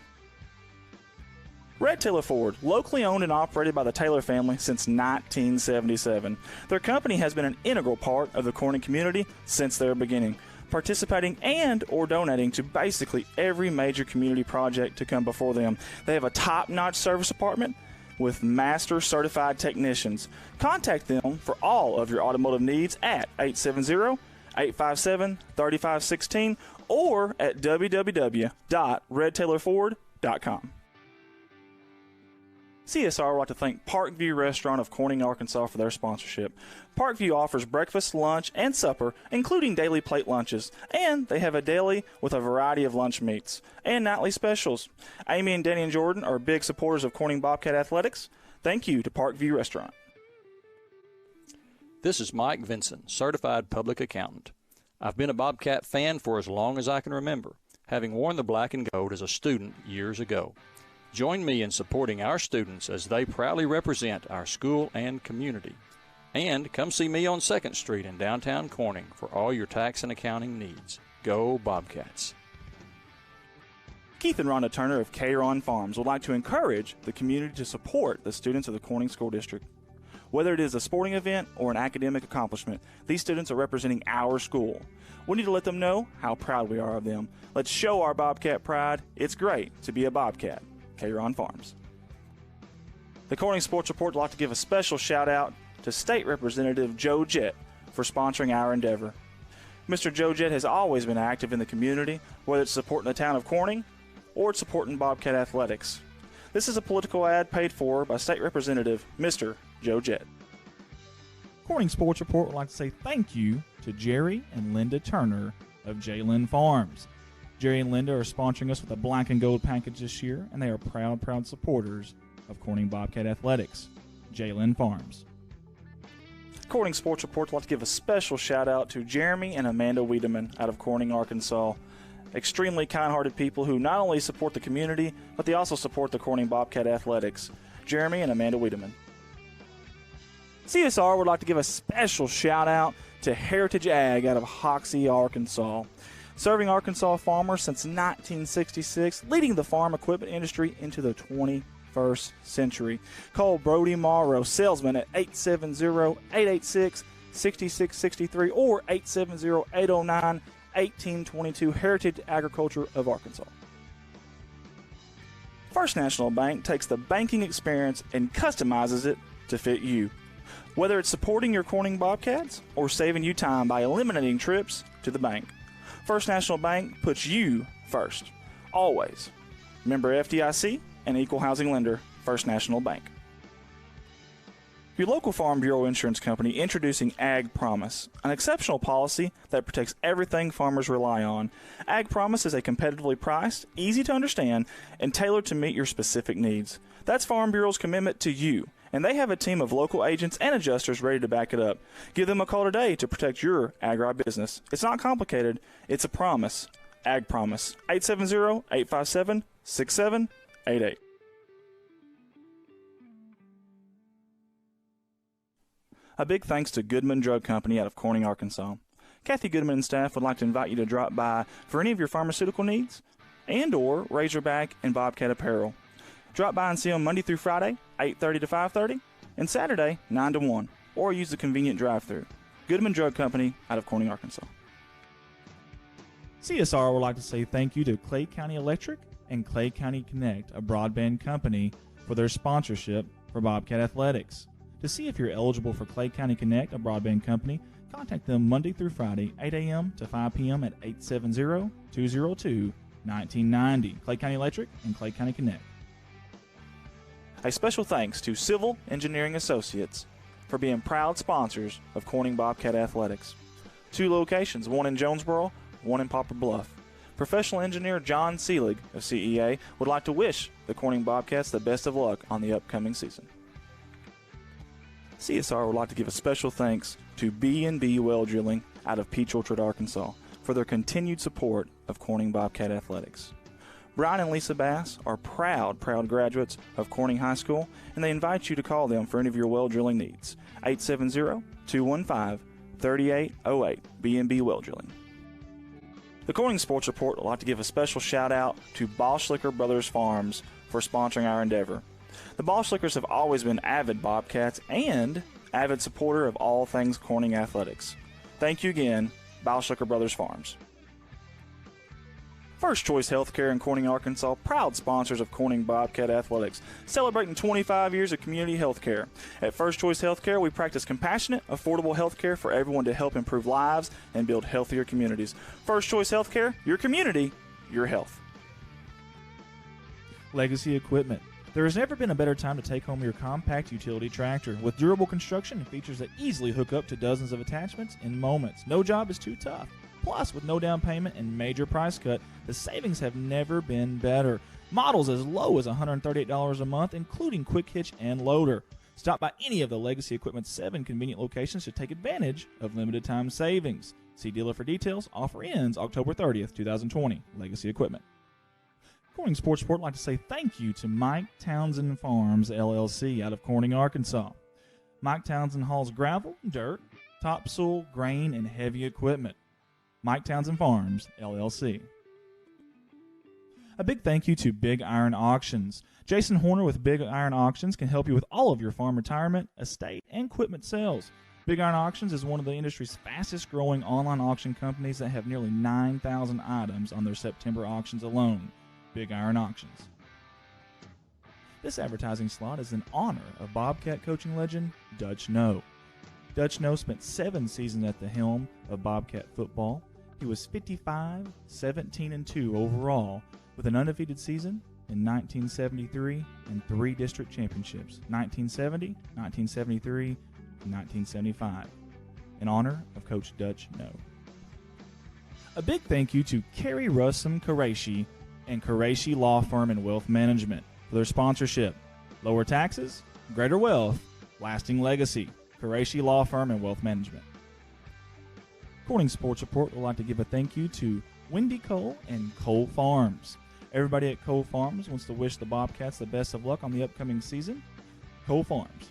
Red Taylor Ford, locally owned and operated by the Taylor family since 1977. Their company has been an integral part of the Corning community since their beginning, participating and or donating to basically every major community project to come before them. They have a top-notch service department with master certified technicians. Contact them for all of your automotive needs at 870-857-3516 or at www.redtaylorford.com. CSR would like to thank Parkview Restaurant of Corning, Arkansas for their sponsorship. Parkview offers breakfast, lunch, and supper, including daily plate lunches, and they have a deli with a variety of lunch meats and nightly specials. Amy and Danny and Jordan are big supporters of Corning Bobcat Athletics. Thank you to Parkview Restaurant. This is Mike Vinson, Certified Public Accountant. I've been a Bobcat fan for as long as I can remember, having worn the black and gold as a student years ago. Join me in supporting our students as they proudly represent our school and community. And come see me on 2nd Street in downtown Corning for all your tax and accounting needs. Go Bobcats. Keith and Rhonda Turner of K-Ron Farms would like to encourage the community to support the students of the Corning School District. Whether it is a sporting event or an academic accomplishment, these students are representing our school. We need to let them know how proud we are of them. Let's show our Bobcat pride. It's great to be a Bobcat. K-Ron Farms. The Corning Sports Report would like to give a special shout out to State Representative Joe Jett for sponsoring our endeavor. Mr. Joe Jett has always been active in the community, whether it's supporting the town of Corning or it's supporting Bobcat Athletics. This is a political ad paid for by State Representative Mr. Joe Jett. Corning Sports Report would like to say thank you to Jerry and Linda Turner of J-Lynn Farms. Jerry and Linda are sponsoring us with a black and gold package this year, and they are proud supporters of Corning Bobcat Athletics. J-Lynn Farms. Corning Sports Report would like to give a special shout out to Jeremy and Amanda Wiedemann out of Corning, Arkansas. Extremely kind-hearted people who not only support the community, but they also support the Corning Bobcat Athletics. Jeremy and Amanda Wiedemann. CSR would like to give a special shout out to Heritage Ag out of Hoxie, Arkansas. Serving Arkansas farmers since 1966, leading the farm equipment industry into the 21st century. Call Brody Morrow, salesman at 870-886-6663 or 870-809-1822, Heritage Agriculture of Arkansas. First National Bank takes the banking experience and customizes it to fit you. Whether it's supporting your Corning Bobcats or saving you time by eliminating trips to the bank, First National Bank puts you first, always. Member FDIC and equal housing lender, First National Bank. Your local Farm Bureau insurance company introducing Ag Promise, an exceptional policy that protects everything farmers rely on. Ag Promise is a competitively priced, easy to understand, and tailored to meet your specific needs. That's Farm Bureau's commitment to you, and they have a team of local agents and adjusters ready to back it up. Give them a call today to protect your agribusiness. It's not complicated. It's a promise. Ag Promise. 870-857-6788. A big thanks to Goodman Drug Company out of Corning, Arkansas. Kathy Goodman and staff would like to invite you to drop by for any of your pharmaceutical needs and or Razorback and Bobcat apparel. Drop by and see them Monday through Friday, 8:30 to 5:30, and Saturday, 9 to 1. or use the convenient drive-thru. Goodman Drug Company out of Corning, Arkansas. CSR would like to say thank you to Clay County Electric and Clay County Connect, a broadband company, for their sponsorship for Bobcat Athletics. To see if you're eligible for Clay County Connect, a broadband company, contact them Monday through Friday, 8 a.m. to 5 p.m. at 870-202-1990. Clay County Electric and Clay County Connect. A special thanks to Civil Engineering Associates for being proud sponsors of Corning Bobcat Athletics. 2 locations, one in Jonesboro, one in Poplar Bluff. Professional engineer John Seelig of CEA would like to wish the Corning Bobcats the best of luck on the upcoming season. CSR would like to give a special thanks to B&B Well Drilling out of Peach Orchard, Arkansas, for their continued support of Corning Bobcat Athletics. Brian and Lisa Bass are proud graduates of Corning High School, and they invite you to call them for any of your well drilling needs. 870-215-3808, B&B Well Drilling. The Corning Sports Report would like to give a special shout-out to Boschlicker Brothers Farms for sponsoring our endeavor. The Boschlickers have always been avid Bobcats and avid supporter of all things Corning athletics. Thank you again, Boschlicker Brothers Farms. First Choice Healthcare in Corning, Arkansas, proud sponsors of Corning Bobcat Athletics, celebrating 25 years of community health care. At First Choice Healthcare, we practice compassionate, affordable health care for everyone to help improve lives and build healthier communities. First Choice Healthcare, your community, your health. Legacy Equipment. There has never been a better time to take home your compact utility tractor. With durable construction and features that easily hook up to dozens of attachments in moments. No job is too tough. Plus, with no down payment and major price cut, the savings have never been better. Models as low as $138 a month, including quick hitch and loader. Stop by any of the Legacy Equipment's 7 convenient locations to take advantage of limited time savings. See dealer for details. Offer ends October 30th, 2020. Legacy Equipment. Corning Sports Report would like to say thank you to Mike Townsend Farms, LLC, out of Corning, Arkansas. Mike Townsend hauls gravel, dirt, topsoil, grain, and heavy equipment. Mike Townsend Farms, LLC. A big thank you to Big Iron Auctions. Jason Horner with Big Iron Auctions can help you with all of your farm retirement, estate, and equipment sales. Big Iron Auctions is one of the industry's fastest growing online auction companies that have nearly 9,000 items on their September auctions alone. Big Iron Auctions. This advertising slot is in honor of Bobcat coaching legend Dutch No. Dutch No spent 7 seasons at the helm of Bobcat football. He was 55, 17-2 overall, with an undefeated season in 1973 and 3 district championships, 1970, 1973, and 1975, in honor of Coach Dutch No. A big thank you to Kerry Russum Qureshi and Qureshi Law Firm and Wealth Management for their sponsorship. Lower taxes, greater wealth, lasting legacy. Qureshi Law Firm and Wealth Management. Corning Sports Report would like to give a thank you to Wendy Cole and Cole Farms. Everybody at Cole Farms wants to wish the Bobcats the best of luck on the upcoming season. Cole Farms.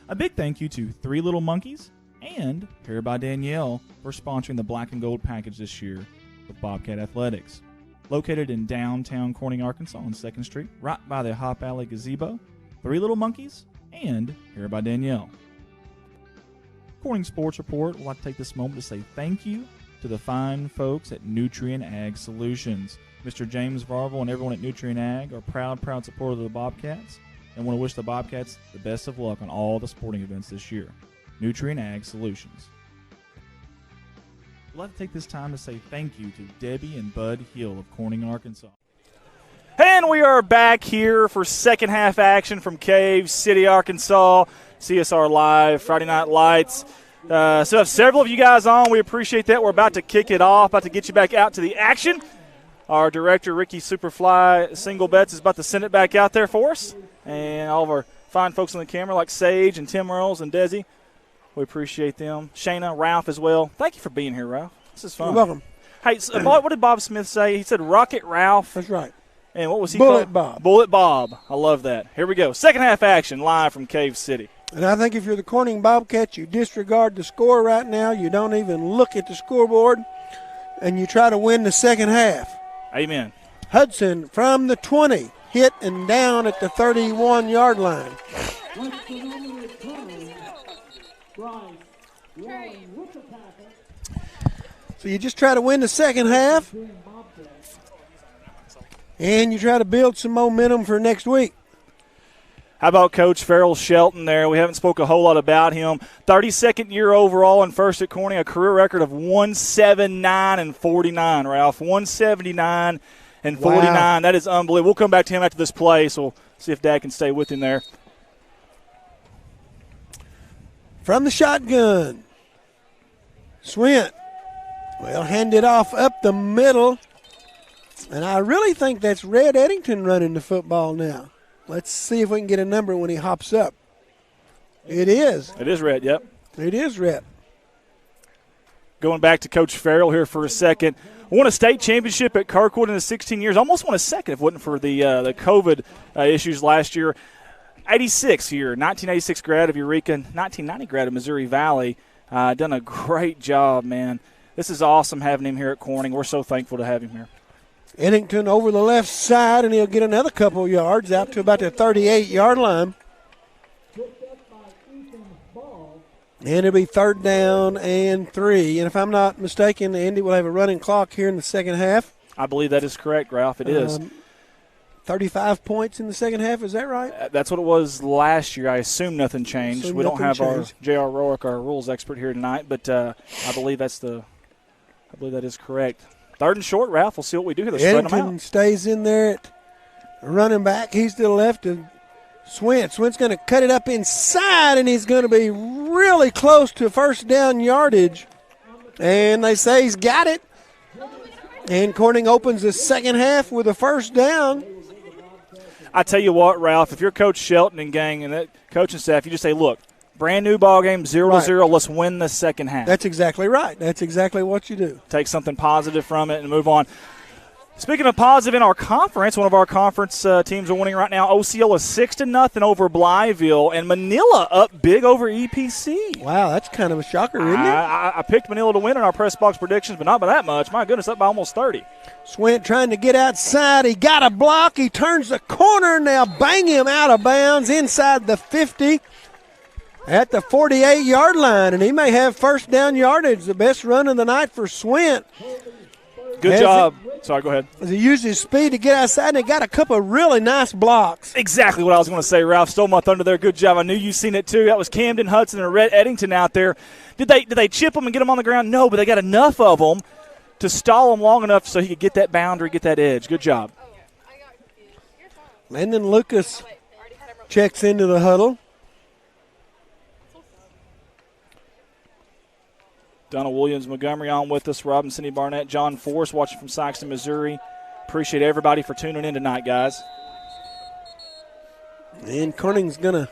A big thank you to Three Little Monkeys and Hair by Danielle for sponsoring the Black and Gold package this year with Bobcat Athletics. Located in downtown Corning, Arkansas on 2nd Street, right by the Hop Alley Gazebo, Three Little Monkeys and Hair by Danielle. Corning Sports Report would like to take this moment to say thank you to the fine folks at Nutrient Ag Solutions. Mr. James Varvel and everyone at Nutrient Ag are proud supporters of the Bobcats and want to wish the Bobcats the best of luck on all the sporting events this year. Nutrient Ag Solutions. I'd like to take this time to say thank you to Debbie and Bud Hill of Corning, Arkansas. And we are back here for second half action from Cave City, Arkansas. CSR Live, Friday Night Lights. So have several of you guys on. We appreciate that. We're about to kick it off, about to get you back out to the action. Our director, Ricky Superfly Single Bets, is about to send it back out there for us. And all of our fine folks on the camera like Sage and Tim Earls and Desi, we appreciate them. Shayna, Ralph as well. Thank you for being here, Ralph. This is fun. You're welcome. Hey, so, what did Bob Smith say? He said Rocket Ralph. That's right. And what was he Bullet called? Bob. Bullet Bob. I love that. Here we go. Second half action live from Cave City. And I think if you're the Corning Bobcats, you disregard the score right now. You don't even look at the scoreboard, and you try to win the second half. Amen. Hudson from the 20, hit and down at the 31-yard line. What's the number So you just try to win the second half, and you try to build some momentum for next week. How about Coach Farrell Shelton there? We haven't spoke a whole lot about him. 32nd year overall in first at Corning, a career record of 179-49, Ralph. 179-49. Wow. That is unbelievable. We'll come back to him after this play, so we'll see if Dad can stay with him there. From the shotgun, Swint will hand it off up the middle. And I really think that's Red Eddington running the football now. Let's see if we can get a number when he hops up. It is. It is Red, yep. It is Red. Going back to Coach Farrell here for a second. Won a state championship at Kirkwood in the 16 years. Almost won a second if it wasn't for the COVID issues last year. 86 here, 1986 grad of Eureka, 1990 grad of Missouri Valley. Done a great job, man. This is awesome having him here at Corning. We're so thankful to have him here. Eddington over the left side, and he'll get another couple yards out to about the 38-yard line. And it'll be 3rd down and 3. And if I'm not mistaken, Andy will have a running clock here in the second half. I believe that is correct, Ralph. It is. 35 points in the second half, is that right? That's what it was last year. I assume nothing changed. We don't have our J.R. Rourke, our rules expert, here tonight, but I believe that is correct. 3rd and short, Ralph. We'll see what we do here. Let's spread them Eddington out. stays in there at running back. He's to the left of Swint. Swint's going to cut it up inside, and he's going to be really close to first down yardage. And they say he's got it. And Corning opens the second half with a first down. I tell you what, Ralph, if you're Coach Shelton and gang and that coaching staff, you just say, look, brand new ball game, 0-0. Let's win the second half. That's exactly right. That's exactly what you do. Take something positive from it and move on. Speaking of positive in our conference, one of our conference teams are winning right now. Osceola 6-0 over Blytheville, and Manila up big over EPC. Wow, that's kind of a shocker, isn't it? I picked Manila to win in our press box predictions, but not by that much. My goodness, up by almost 30. Swint trying to get outside. He got a block. He turns the corner. Now bang him out of bounds inside the 50 at the 48-yard line, and he may have first down yardage. The best run of the night for Swint. Good job. Sorry, go ahead. He used his speed to get outside, and he got a couple of really nice blocks. Exactly what I was going to say, Ralph. Stole my thunder there. Good job. I knew you seen it too. That was Camden Hudson and Red Eddington out there. Did they chip them and get them on the ground? No, but they got enough of them to stall him long enough so he could get that boundary, get that edge. Good job. Landon Lucas checks into the huddle. Donna Williams Montgomery on with us, Robin Cindy Barnett, John Force watching from Saxton, Missouri. Appreciate everybody for tuning in tonight, guys. And Corning's going to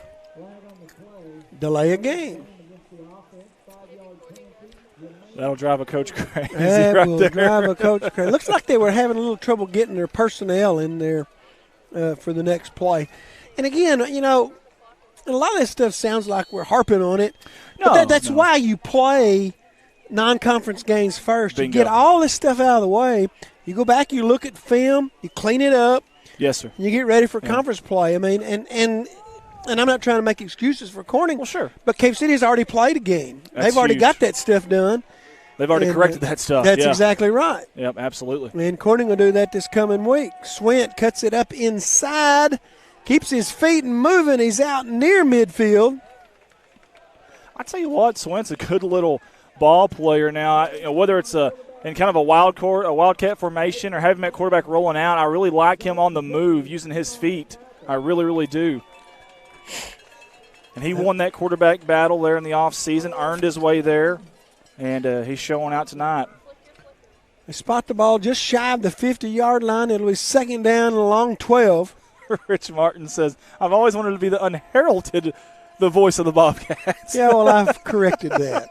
delay a game. That'll drive a coach crazy That right will there. drive a coach crazy. Looks like they were having a little trouble getting their personnel in there for the next play. And again, you know, a lot of this stuff sounds like we're harping on it. But that's why you play non-conference games first. Bingo. You get all this stuff out of the way. You go back, you look at film, you clean it up. Yes, sir. You get ready for conference play. I mean, and I'm not trying to make excuses for Corning. Well, sure. But Cave City has already played a game. That's They've already huge. got that stuff done. They've already corrected that stuff. That's yeah. exactly right. Yep, absolutely. And Corning will do that this coming week. Swint cuts it up inside, keeps his feet moving. He's out near midfield. I tell you what, Swint's a good little ball player now. You know, whether it's in kind of a wildcat formation or having that quarterback rolling out, I really like him on the move using his feet. I really, really do. And he won that quarterback battle there in the offseason, earned his way there, and he's showing out tonight. They spot the ball just shy of the 50-yard line. It'll be second down and along 12. Rich Martin says, I've always wanted to be the unheralded the voice of the Bobcats. Yeah, well, I've corrected that.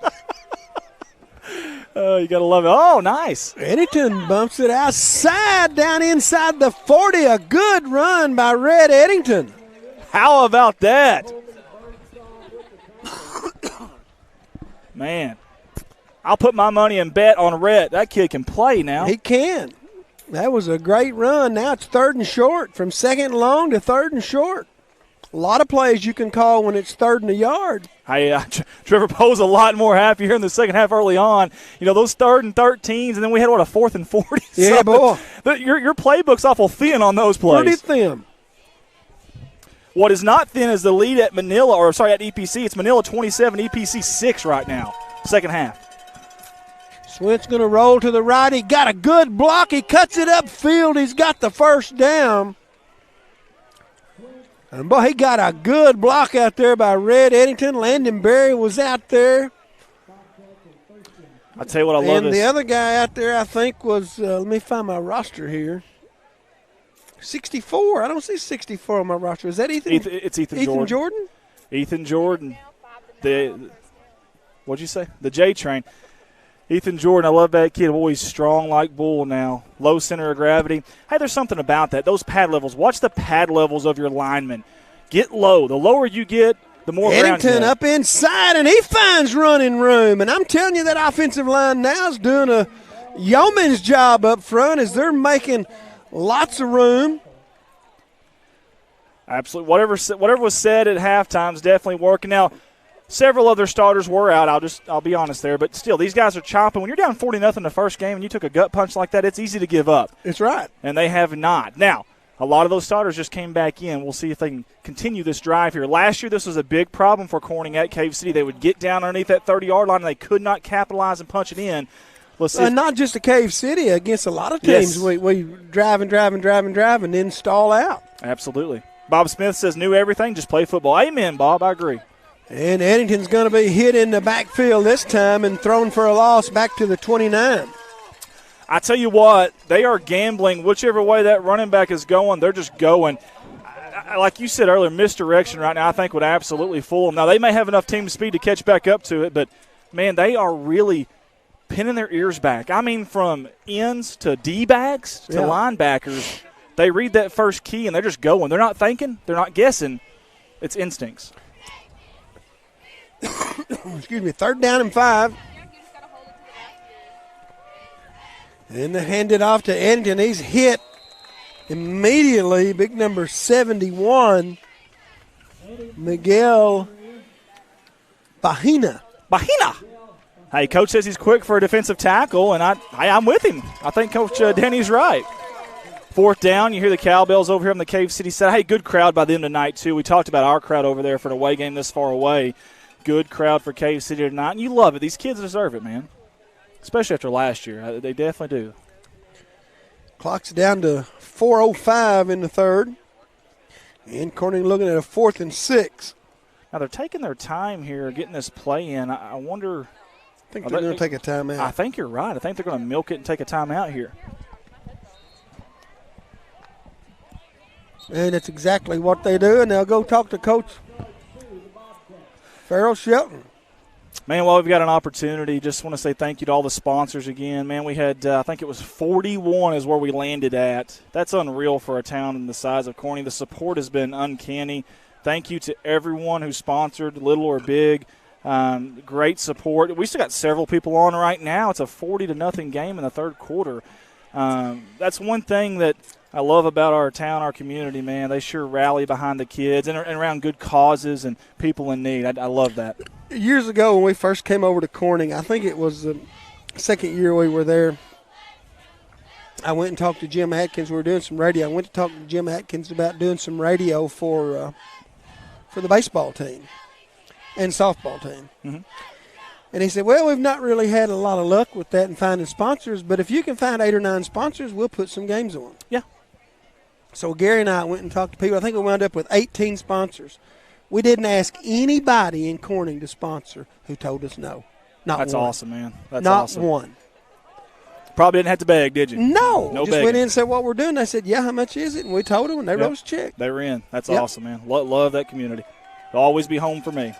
You got to love it. Oh, nice. Eddington bumps it outside, down inside the 40. A good run by Red Eddington. How about that? Man, I'll put my money and bet on Red. That kid can play now. He can. That was a great run. Now it's 3rd and short. From 2nd and long to 3rd and short. A lot of plays you can call when it's 3rd and a yard. Hey, Trevor Poe's a lot more happy here in the second half early on. You know, those 3rd and 13s, and then we had, a 4th and 40? Yeah, boy. Your playbook's awful thin on those plays. Pretty thin. What is not thin is the lead at at EPC. It's Manila 27, EPC 6 right now, second half. Swint's going to roll to the right. He got a good block. He cuts it upfield. He's got the first down. And, boy, he got a good block out there by Red Eddington. Landon Berry was out there. I'll tell you what I love. And the other guy out there, I think, was let me find my roster here. 64. I don't see 64 on my roster. Is that Ethan? It's Ethan Jordan. Ethan Jordan. What'd you say? The J train. Ethan Jordan, I love that kid. Boy, he's strong like bull now. Low center of gravity. Hey, there's something about that. Those pad levels. Watch the pad levels of your linemen. Get low. The lower you get, the more ground you Eddington have. up inside, and he finds running room. And I'm telling you, that offensive line now is doing a yeoman's job up front as they're making lots of room. Absolutely. Whatever was said at halftime is definitely working. Now, several other starters were out. I'll be honest there, but still, these guys are chomping. When you're down 40-0 the first game and you took a gut punch like that, it's easy to give up. That's right. And they have not. Now, a lot of those starters just came back in. We'll see if they can continue this drive here. Last year, this was a big problem for Corning at Cave City. They would get down underneath that 30-yard line, and they could not capitalize and punch it in. Let's see. Not just a Cave City. Against a lot of teams, Yes. we drive and then stall out. Absolutely. Bob Smith says, knew everything, just play football. Amen, Bob. I agree. And Eddington's going to be hit in the backfield this time and thrown for a loss back to the 29. I tell you what, they are gambling whichever way that running back is going. They're just going. Like you said earlier, misdirection right now I think would absolutely fool them. Now, they may have enough team speed to catch back up to it, but, man, they are really pinning their ears back. I mean, from ends to D-backs to linebackers, they read that first key and they're just going. They're not thinking. They're not guessing. It's instincts. Excuse me, 3rd down and 5. And they hand it off to Eddington. He's hit immediately. Big number 71, Miguel Bahina. Hey, Coach says he's quick for a defensive tackle, and I'm with him. I think Coach Denny's right. 4th down, you hear the cowbells over here on the Cave City side. Hey, good crowd by them tonight, too. We talked about our crowd over there for an away game this far away. Good crowd for Cave City tonight, and you love it. These kids deserve it, man, especially after last year. They definitely do. Clock's down to 4:05 in the 3rd. And Corning looking at a 4th and 6. Now, they're taking their time here getting this play in. I wonder. I think they're going to take a timeout. I think you're right. I think they're going to milk it and take a timeout here. And that's exactly what they do, and they'll go talk to Coach Farrell Shelton. Man, while we've got an opportunity, just want to say thank you to all the sponsors again. Man, we had, I think it was 41 is where we landed at. That's unreal for a town the size of Corning. The support has been uncanny. Thank you to everyone who sponsored, little or big. Great support. We still got several people on right now. It's a 40-0 game in the 3rd quarter. That's one thing that I love about our town, our community, man. They sure rally behind the kids and around good causes and people in need. I love that. Years ago when we first came over to Corning, I think it was the 2nd year we were there, I went and talked to Jim Atkins. We were doing some radio. I went to talk to Jim Atkins about doing some radio for the baseball team and softball team. Mm-hmm. And he said, well, we've not really had a lot of luck with that and finding sponsors, but if you can find 8 or 9 sponsors, we'll put some games on. Yeah. So Gary and I went and talked to people. I think we wound up with 18 sponsors. We didn't ask anybody in Corning to sponsor who told us no. Not That's one. awesome, man. That's Not awesome. one. Probably didn't have to beg, did you? No. No Just begging. went in and said what we're doing. They said, yeah, how much is it? And we told them, and they wrote us a check. They were in. That's Yep. awesome, man. Love that community. They'll always be home for me.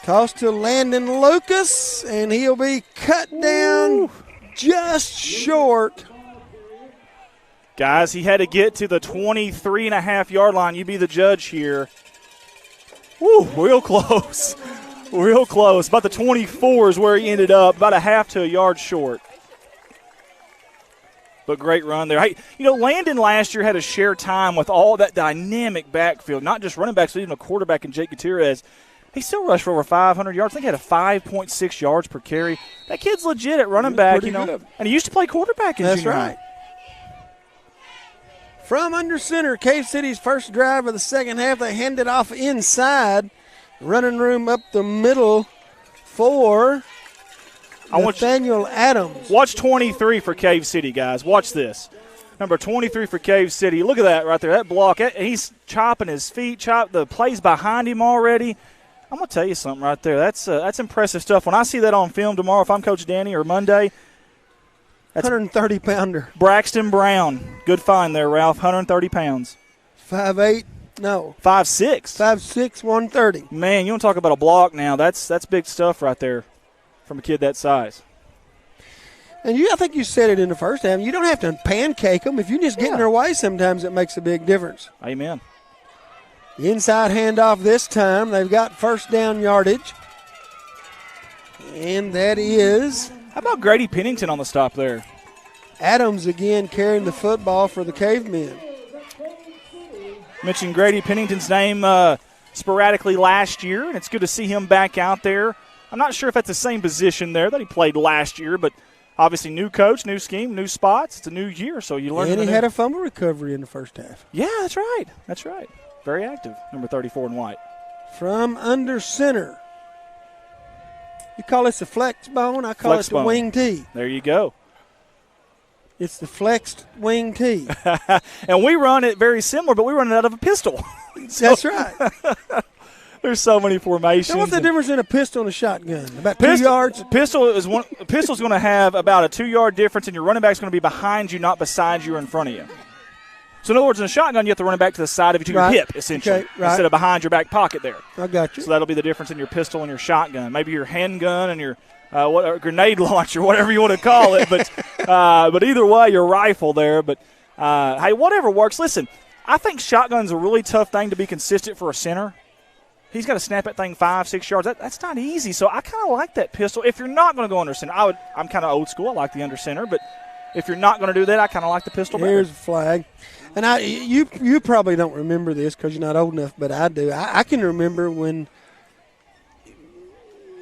Toss to Landon Lucas, and he'll be cut down just short. Guys, he had to get to the 23.5-yard line. You be the judge here. Woo, real close. Real close. About the 24 is where he ended up, about a half to a yard short. but great run there. Hey, Landon last year had to share time with all that dynamic backfield, not just running backs, but even a quarterback in Jake Gutierrez. He still rushed for over 500 yards. I think he had a 5.6 yards per carry. That kid's legit at running back, good. And he used to play quarterback in junior high. That's right. From under center, Cave City's first drive of the second half, they hand it off inside. Running room up the middle for Nathaniel Adams. Watch 23 for Cave City, guys. Watch this. Number 23 for Cave City. Look at that right there. That block. He's chopping his feet. The plays behind him already. I'm going to tell you something right there. That's impressive stuff. When I see that on film tomorrow, if I'm Coach Danny, or Monday, that's 130-pounder. Braxton Brown. Good find there, Ralph. 130 pounds. 5'8". No. 5'6". 5'6", 130. Man, you want to talk about a block now. That's big stuff right there from a kid that size. And I think you said it in the first half. You don't have to pancake them. If you just get in their way, sometimes it makes a big difference. Amen. Inside handoff this time. They've got first down yardage. And that is... How about Grady Pennington on the stop there? Adams again carrying the football for the Cavemen. Mentioned Grady Pennington's name sporadically last year, and it's good to see him back out there. I'm not sure if that's the same position there that he played last year, but obviously new coach, new scheme, new spots. It's a new year, so you learn. And he had a fumble recovery in the first half. Yeah, that's right. That's right. Very active, number 34 in white. From under center. You call this a flex bone? I call Flex it the bone. wing tee. There you go. It's the flexed wing tee. And we run it very similar, but we run it out of a pistol. That's right. There's so many formations. Now, what's the difference in a pistol and a shotgun? About 2 yards? Pistol's going to have about a 2-yard difference, and your running back's going to be behind you, not beside you or in front of you. So, in other words, in a shotgun, you have to run it back to the side of you to your hip, essentially, instead of behind your back pocket there. I got you. So that'll be the difference in your pistol and your shotgun. Maybe your handgun and your grenade launcher, whatever you want to call it. But either way, your rifle there. But, hey, whatever works. Listen, I think shotgun's a really tough thing to be consistent for a center. He's got to snap that thing 5-6 yards. That's not easy. So I kind of like that pistol. If you're not going to go under center, I'm kind of old school. I like the under center. But if you're not going to do that, I kind of like the pistol better. Here's a flag. And you probably don't remember this because you're not old enough, but I do. I can remember when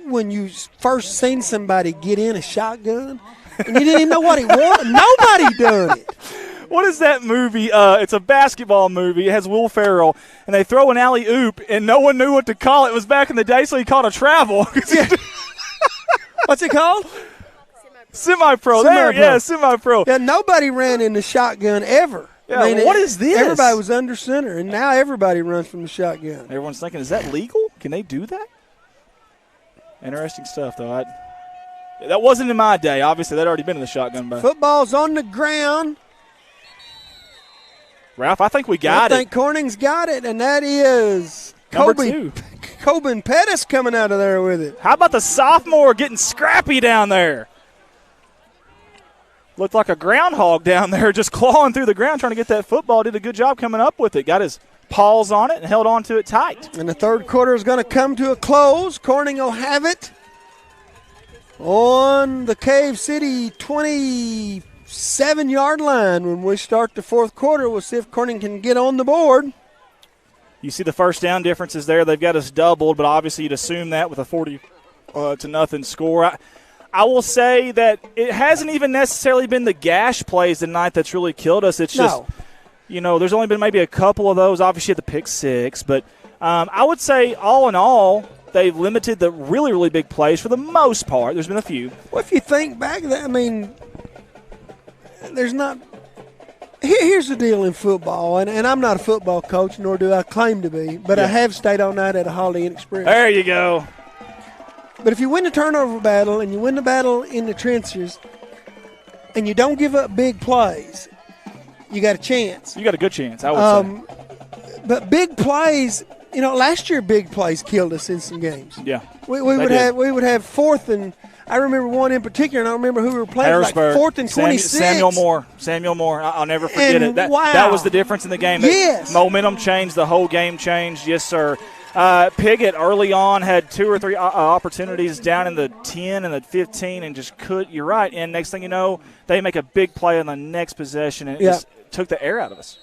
you first seen somebody get in a shotgun and you didn't even know what it was. Nobody done it. What is that movie? It's a basketball movie. It has Will Ferrell, and they throw an alley-oop, and no one knew what to call it. It was back in the day, so he called a travel. What's it called? Semi-pro. Semi-pro. Yeah, nobody ran in the shotgun ever. Yeah, what is this? Everybody was under center, and now everybody runs from the shotgun. Everyone's thinking, is that legal? Can they do that? Interesting stuff, though. That wasn't in my day. Obviously, they'd already been in the shotgun. But football's on the ground. Ralph, I think we got it. I think Corning's got it, and that is number 2. Coben Pettis coming out of there with it. How about the sophomore getting scrappy down there? Looked like a groundhog down there, just clawing through the ground trying to get that football. Did a good job coming up with it. Got his paws on it and held on to it tight. And the third quarter is going to come to a close. Corning will have it on the Cave City 27-yard line. When we start the fourth quarter, we'll see if Corning can get on the board. You see the first down differences there. They've got us doubled, but obviously you'd assume that with a 40-0 score. I will say that it hasn't even necessarily been the gash plays tonight that's really killed us. It's just, there's only been maybe a couple of those. Obviously, at the pick six. But I would say, all in all, they've limited the really, really big plays for the most part. There's been a few. Well, if you think back, there's not – here's the deal in football, and I'm not a football coach, nor do I claim to be, but I have stayed all night at a Holiday Inn Express. There you go. But if you win the turnover battle and you win the battle in the trenches and you don't give up big plays, you got a chance. You got a good chance, I would say. But big plays, last year big plays killed us in some games. Yeah. We would have fourth and I remember one in particular, and I don't remember who we were playing. Harrisburg. Like 4th and 26. Samuel Moore. I'll never forget it. Wow. That was the difference in the game. Yes. Momentum changed. The whole game changed. Yes, sir. Piggott early on had 2 or 3 opportunities down in the 10 and the 15 and just couldn't. You're right. And next thing you know, they make a big play on the next possession and it just took the air out of us.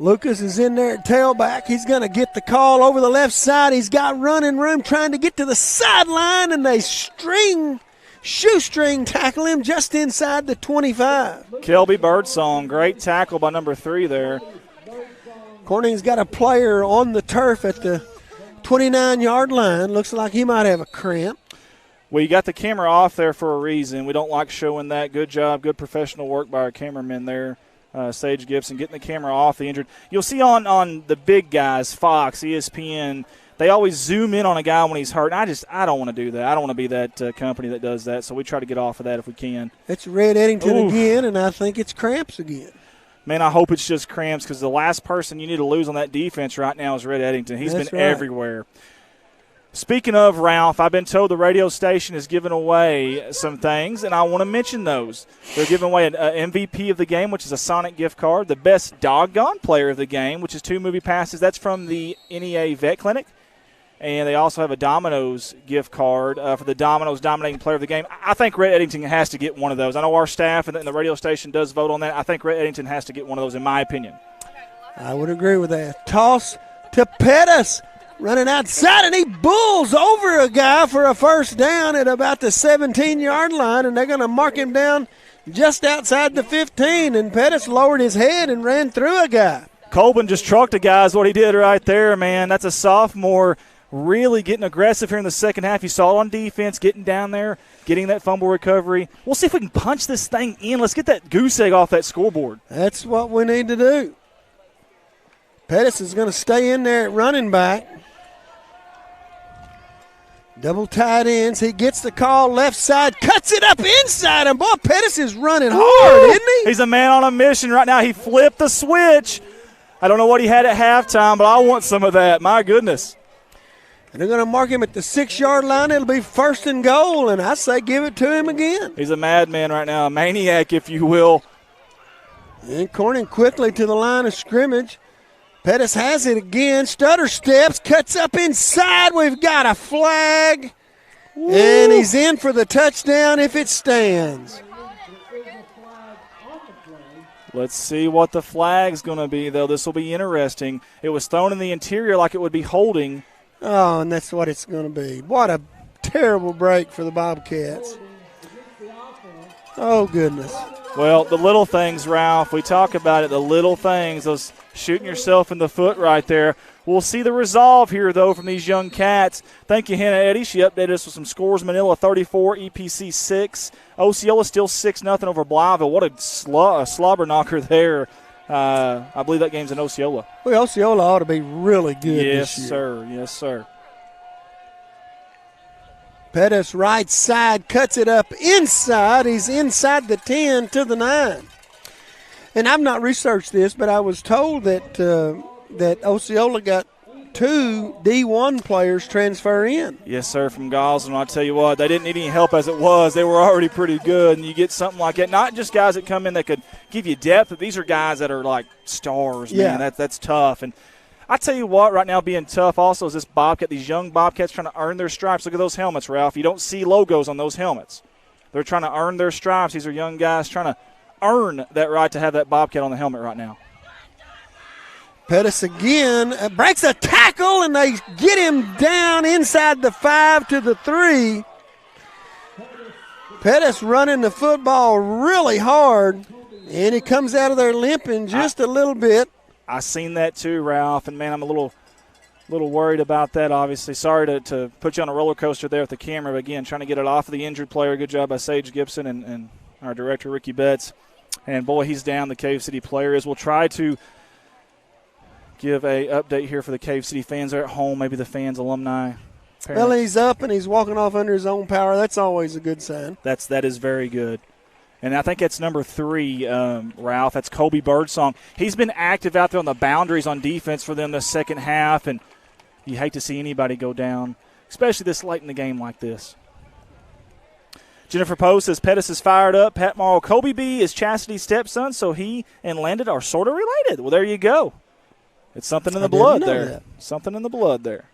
Lucas is in there at tailback. He's going to get the call over the left side. He's got running room trying to get to the sideline, and they shoestring tackle him just inside the 25. Kelby Birdsong, great tackle by number 3 there. Corning's got a player on the turf at the 29-yard line. Looks like he might have a cramp. Well, you got the camera off there for a reason. We don't like showing that. Good job, good professional work by our cameraman there. Sage Gibson getting the camera off the injured. You'll see on the big guys, Fox, ESPN, they always zoom in on a guy when he's hurt. And I don't want to do that. I don't want to be that company that does that, so we try to get off of that if we can. It's Red Eddington again, and I think it's cramps again. Man, I hope it's just cramps because the last person you need to lose on that defense right now is Red Eddington. He's been everywhere. Speaking of, Ralph, I've been told the radio station is giving away some things, and I want to mention those. They're giving away an MVP of the game, which is a Sonic gift card, the best doggone player of the game, which is 2 movie passes. That's from the NEA Vet Clinic. And they also have a Domino's gift card for the Domino's dominating player of the game. I think Red Eddington has to get one of those. I know our staff and the radio station does vote on that. I think Red Eddington has to get one of those, in my opinion. I would agree with that. Toss to Pettis. Running outside, and he bulls over a guy for a first down at about the 17-yard line, and they're going to mark him down just outside the 15, and Pettis lowered his head and ran through a guy. Colvin just trucked a guy is what he did right there, man. That's a sophomore really getting aggressive here in the second half. You saw it on defense, getting down there, getting that fumble recovery. We'll see if we can punch this thing in. Let's get that goose egg off that scoreboard. That's what we need to do. Pettis is going to stay in there at running back. Double tight ends. He gets the call left side, cuts it up inside, and boy, Pettis is running hard, isn't he? He's a man on a mission right now. He flipped the switch. I don't know what he had at halftime, but I want some of that. My goodness. And they're going to mark him at the 6-yard line. It'll be 1st and goal, and I say give it to him again. He's a madman right now, a maniac, if you will. And Corning quickly to the line of scrimmage. Pettis has it again. Stutter steps, cuts up inside. We've got a flag. Woo. And he's in for the touchdown if it stands. Let's see what the flag's going to be, though. This will be interesting. It was thrown in the interior like it would be holding. Oh, and that's what it's going to be. What a terrible break for the Bobcats. Oh, goodness. Well, the little things, Ralph, we talk about it, the little things, those shooting yourself in the foot right there. We'll see the resolve here, though, from these young cats. Thank you, Hannah Eddy. She updated us with some scores. Manila 34, EPC 6. Osceola still 6-0 over Blytheville. What a slobber knocker there. I believe that game's in Osceola. Well, Osceola ought to be really good this year. Yes, sir. Yes, sir. Pettis right side, cuts it up inside. He's inside the 10 to the 9. And I've not researched this, but I was told that that Osceola got 2 D1 players transfer in. Yes, sir, from Gosling. I'll tell you what, they didn't need any help as it was. They were already pretty good, and you get something like that. Not just guys that come in that could give you depth, but these are guys that are like stars, man. That's tough. And I tell you what, right now being tough also is this Bobcat, these young Bobcats trying to earn their stripes. Look at those helmets, Ralph. You don't see logos on those helmets. They're trying to earn their stripes. These are young guys trying to earn that right to have that Bobcat on the helmet right now. Pettis again breaks a tackle, and they get him down inside the 5 to the 3. Pettis running the football really hard, and he comes out of there limping just a little bit. I seen that too, Ralph, and, man, I'm a little worried about that, obviously. Sorry to put you on a roller coaster there with the camera, but, again, trying to get it off of the injured player. Good job by Sage Gibson and our director, Ricky Betts. And, boy, he's down, the Cave City player is. We'll try to give a update here for the Cave City fans there at home, maybe the fans, alumni, parents. Well, he's up and he's walking off under his own power. That's always a good sign. That is very good. And I think that's number 3, Ralph. That's Colby Birdsong. He's been active out there on the boundaries on defense for them the second half, and you hate to see anybody go down, especially this late in the game like this. Jennifer Poe says Pettis is fired up. Pat Morrow, Kobe B is Chastity's stepson, so he and Landon are sort of related. Well, there you go. It's something in the I didn't blood know there. that. Something in the blood there.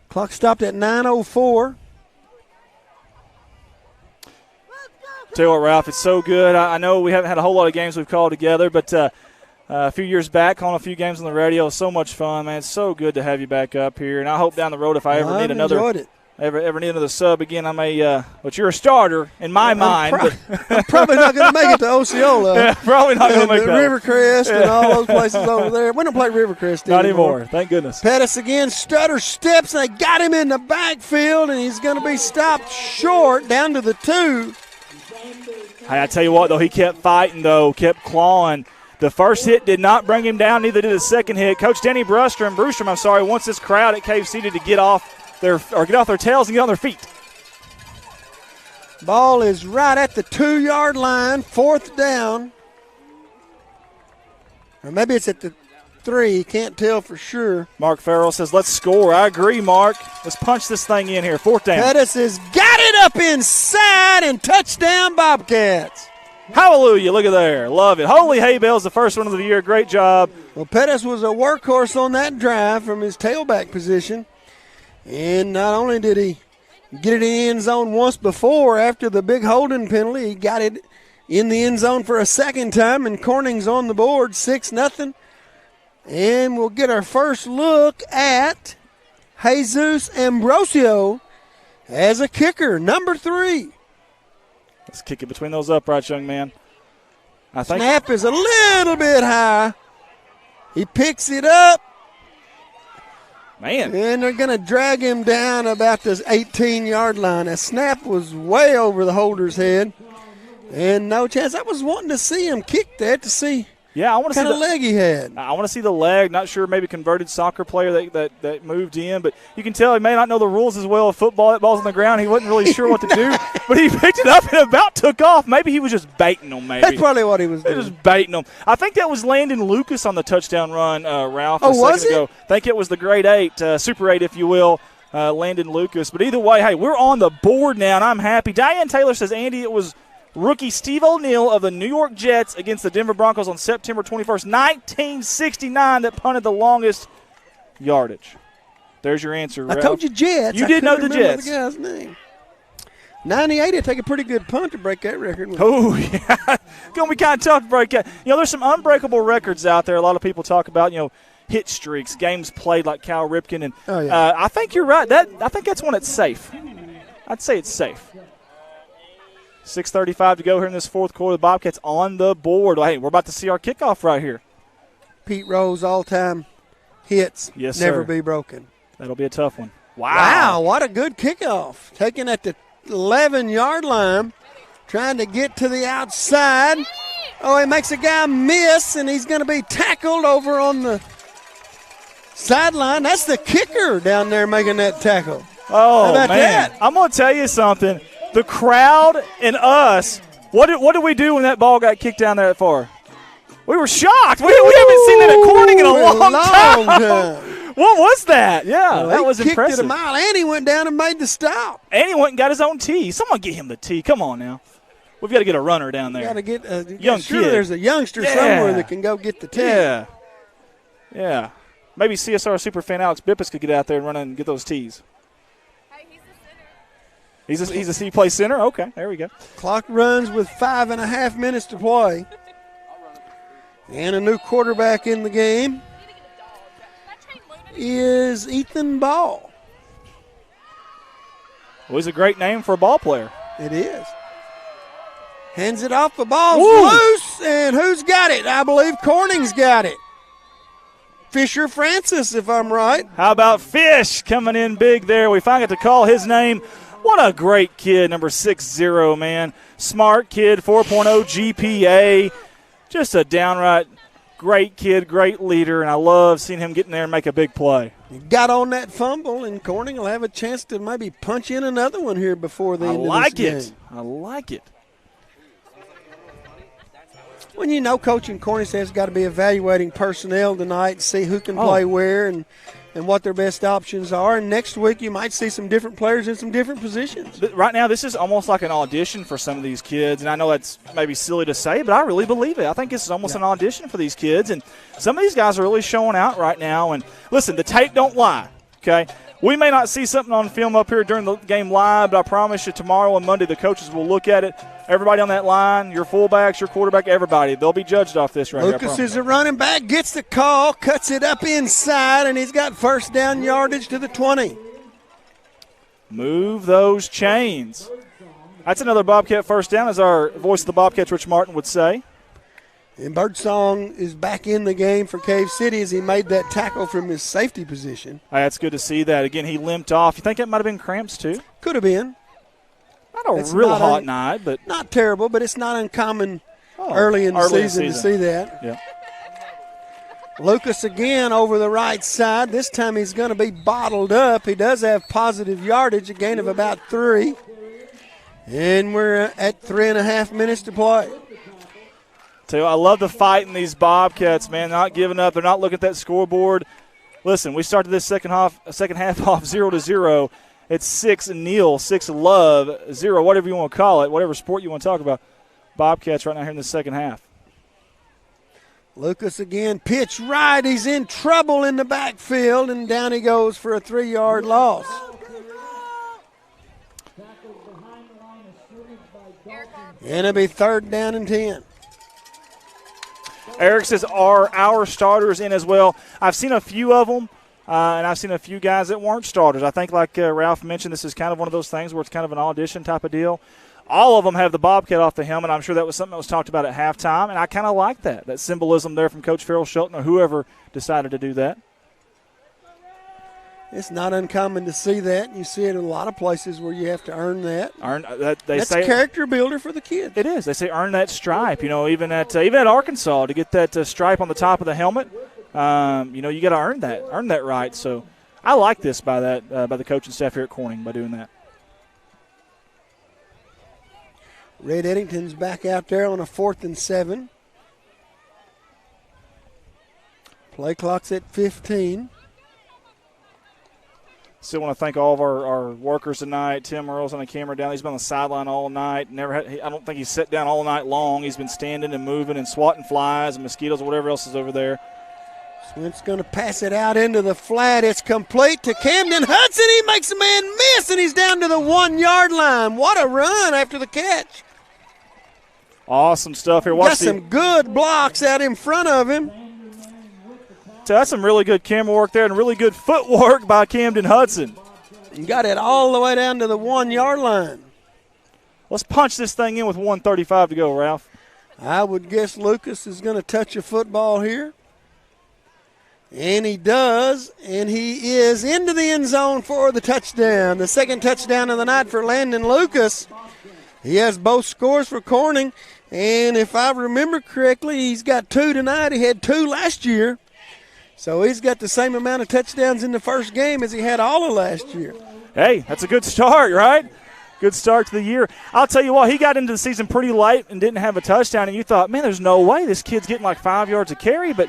Clock stopped at 9:04. Tell you what, Ralph, it's so good. I know we haven't had a whole lot of games we've called together, but a few years back, calling a few games on the radio, so much fun, man. It's so good to have you back up here. And I hope down the road, if I ever need another, enjoyed it. ever need another sub again, I may. But you're a starter in my mind. I'm probably not going to make it to Osceola. Yeah, probably not going to make that. Rivercrest and all those places over there. We don't play Rivercrest Not anymore. Thank goodness. Pettis again, stutter steps, and they got him in the backfield, and he's going to be stopped short down to the 2. Hey, I tell you what, though, he kept fighting, though, kept clawing. The first hit did not bring him down, neither did the second hit. Coach Danny Brustrom, wants this crowd at Cave City to get off their tails and get on their feet. Ball is right at the 2-yard line, 4th down. Or maybe it's at the 3, can't tell for sure. Mark Farrell says, let's score. I agree, Mark. Let's punch this thing in here. 4th down. Pettis has got it up inside, and touchdown Bobcats. Hallelujah. Look at there. Love it. Holy hay bales, the first one of the year. Great job. Well, Pettis was a workhorse on that drive from his tailback position. And not only did he get it in the end zone once before after the big holding penalty, he got it in the end zone for a second time, and Corning's on the board, 6-0. And we'll get our first look at Jesus Ambrosio as a kicker, number 3. Let's kick it between those uprights, young man. I think Snap is a little bit high. He picks it up. Man. And they're going to drag him down about this 18-yard line. A snap was way over the holder's head. And no chance. I was wanting to see him kick that to see I want to what kind of leg he had. I want to see the leg. Not sure, maybe converted soccer player that moved in, but you can tell he may not know the rules as well of football. That ball's on the ground. He wasn't really sure what to do, but he picked it up and about took off. Maybe he was just baiting them. Maybe That's probably what he was doing. Just baiting them. I think that was Landon Lucas on the touchdown run, Ralph. Oh, was it? Ago. I think it was the grade 8, Super 8, if you will. Landon Lucas. But either way, hey, we're on the board now, and I'm happy. Diane Taylor says, Andy, it was rookie Steve O'Neal of the New York Jets against the Denver Broncos on September 21st, 1969 that punted the longest yardage. There's your answer, Ralph. I told you Jets. You did know the Jets. The guy's name. 98, it'd take a pretty good punt to break that record. Oh, yeah. Going to be kind of tough to break that. There's some unbreakable records out there. A lot of people talk about, hit streaks, games played like Cal Ripken. And I think you're right. I think that's one that's safe. I'd say it's safe. 6:35 to go here in this fourth quarter. The Bobcats on the board. Hey, we're about to see our kickoff right here. Pete Rose all-time hits. Yes, never sir. be broken. That'll be a tough one. Wow, what a good kickoff. Taken at the 11-yard line, trying to get to the outside. Oh, he makes a guy miss, and he's going to be tackled over on the sideline. That's the kicker down there making that tackle. Oh, how about man. that? I'm going to tell you something. The crowd and us, what did we do when that ball got kicked down there that far? We were shocked. We haven't seen that at Corning in a long time. What was that? Yeah, that was impressive. He kicked it a mile, and he went down and made the stop. And he went and got his own tee. Someone get him the tee. Come on now. We've got to get a runner down there. Got to get a young sure kid. There's a youngster somewhere that can go get the tee. Yeah. Maybe CSR superfan Alex Bippus could get out there and run and get those tees. He plays center? Okay, there we go. Clock runs with 5.5 minutes to play. And a new quarterback in the game is Ethan Ball. Well, he's a great name for a ball player. It is. Hands it off, the ball's loose, and who's got it? I believe Corning's got it. Fisher Francis, if I'm right. How about Fish coming in big there? We finally got to call his name. What a great kid, number 6'0", man. Smart kid, 4.0 GPA. Just a downright great kid, great leader, and I love seeing him get in there and make a big play. He got on that fumble, and Corning will have a chance to maybe punch in another one here before the end of this game. I like it. When Coach and Corning says got to be evaluating personnel tonight, see who can play where, and and what their best options are. And next week you might see some different players in some different positions. Right now, this is almost like an audition for some of these kids, and I know that's maybe silly to say, but I really believe it. I think this is almost an audition for these kids, and some of these guys are really showing out right now. And listen, the tape don't lie, okay? We may not see something on film up here during the game live, but I promise you tomorrow and Monday the coaches will look at it. Everybody on that line, your fullbacks, your quarterback, everybody, they'll be judged off this right here. Lucas is a running back, gets the call, cuts it up inside, and he's got first down yardage to the 20. Move those chains. That's another Bobcat first down, as our voice of the Bobcats, Rich Martin, would say. And Birdsong is back in the game for Cave City as he made that tackle from his safety position. That's good to see that. Again, he limped off. You think it might have been cramps too? Could have been. Not a real hot night, but not terrible, but it's not uncommon early in the season to see that. Yeah. Lucas again over the right side. This time he's going to be bottled up. He does have positive yardage, a gain of about 3. And we're at 3.5 minutes to play. Tell you what, I love the fight in these Bobcats, man. Not giving up. They're not looking at that scoreboard. Listen, we started this second half off 0-0. It's 6-0, 6-love, 0, whatever you want to call it, whatever sport you want to talk about. Bobcats right now here in the second half. Lucas again, pitch right. He's in trouble in the backfield, and down he goes for a 3-yard loss. And it'll be 3rd down and 10. Eric says, are our starters in as well? I've seen a few of them, and I've seen a few guys that weren't starters. I think, like Ralph mentioned, this is kind of one of those things where it's kind of an audition type of deal. All of them have the Bobcat off the helmet. I'm sure that was something that was talked about at halftime, and I kind of like that symbolism there from Coach Farrell Shelton or whoever decided to do that. It's not uncommon to see that. You see it in a lot of places where you have to earn that. That's say, a character builder for the kids. It is. They say earn that stripe. You know, even at Arkansas, to get that stripe on the top of the helmet, you know, you got to earn that right. So I like this by the coaching staff here at Corning by doing that. Red Eddington's back out there on a 4th and 7. Play clock's at 15. Still want to thank all of our workers tonight. Tim Earls on the camera down. He's been on the sideline all night. I don't think he's sat down all night long. He's been standing and moving and swatting flies and mosquitoes or whatever else is over there. Swint's going to pass it out into the flat. It's complete to Camden Hudson. He makes a man miss, and he's down to the 1-yard line. What a run after the catch. Awesome stuff here. Got some good blocks out in front of him. So that's some really good camera work there and really good footwork by Camden Hudson. You got it all the way down to the 1-yard line. Let's punch this thing in with 1:35 to go, Ralph. I would guess Lucas is going to touch a football here. And he does, and he is into the end zone for the touchdown. The second touchdown of the night for Landon Lucas. He has both scores for Corning, and if I remember correctly, he's got 2 tonight. He had 2 last year. So he's got the same amount of touchdowns in the first game as he had all of last year. Hey, that's a good start, right? Good start to the year. I'll tell you what, he got into the season pretty late and didn't have a touchdown, and you thought, man, there's no way this kid's getting like 5 yards a carry, but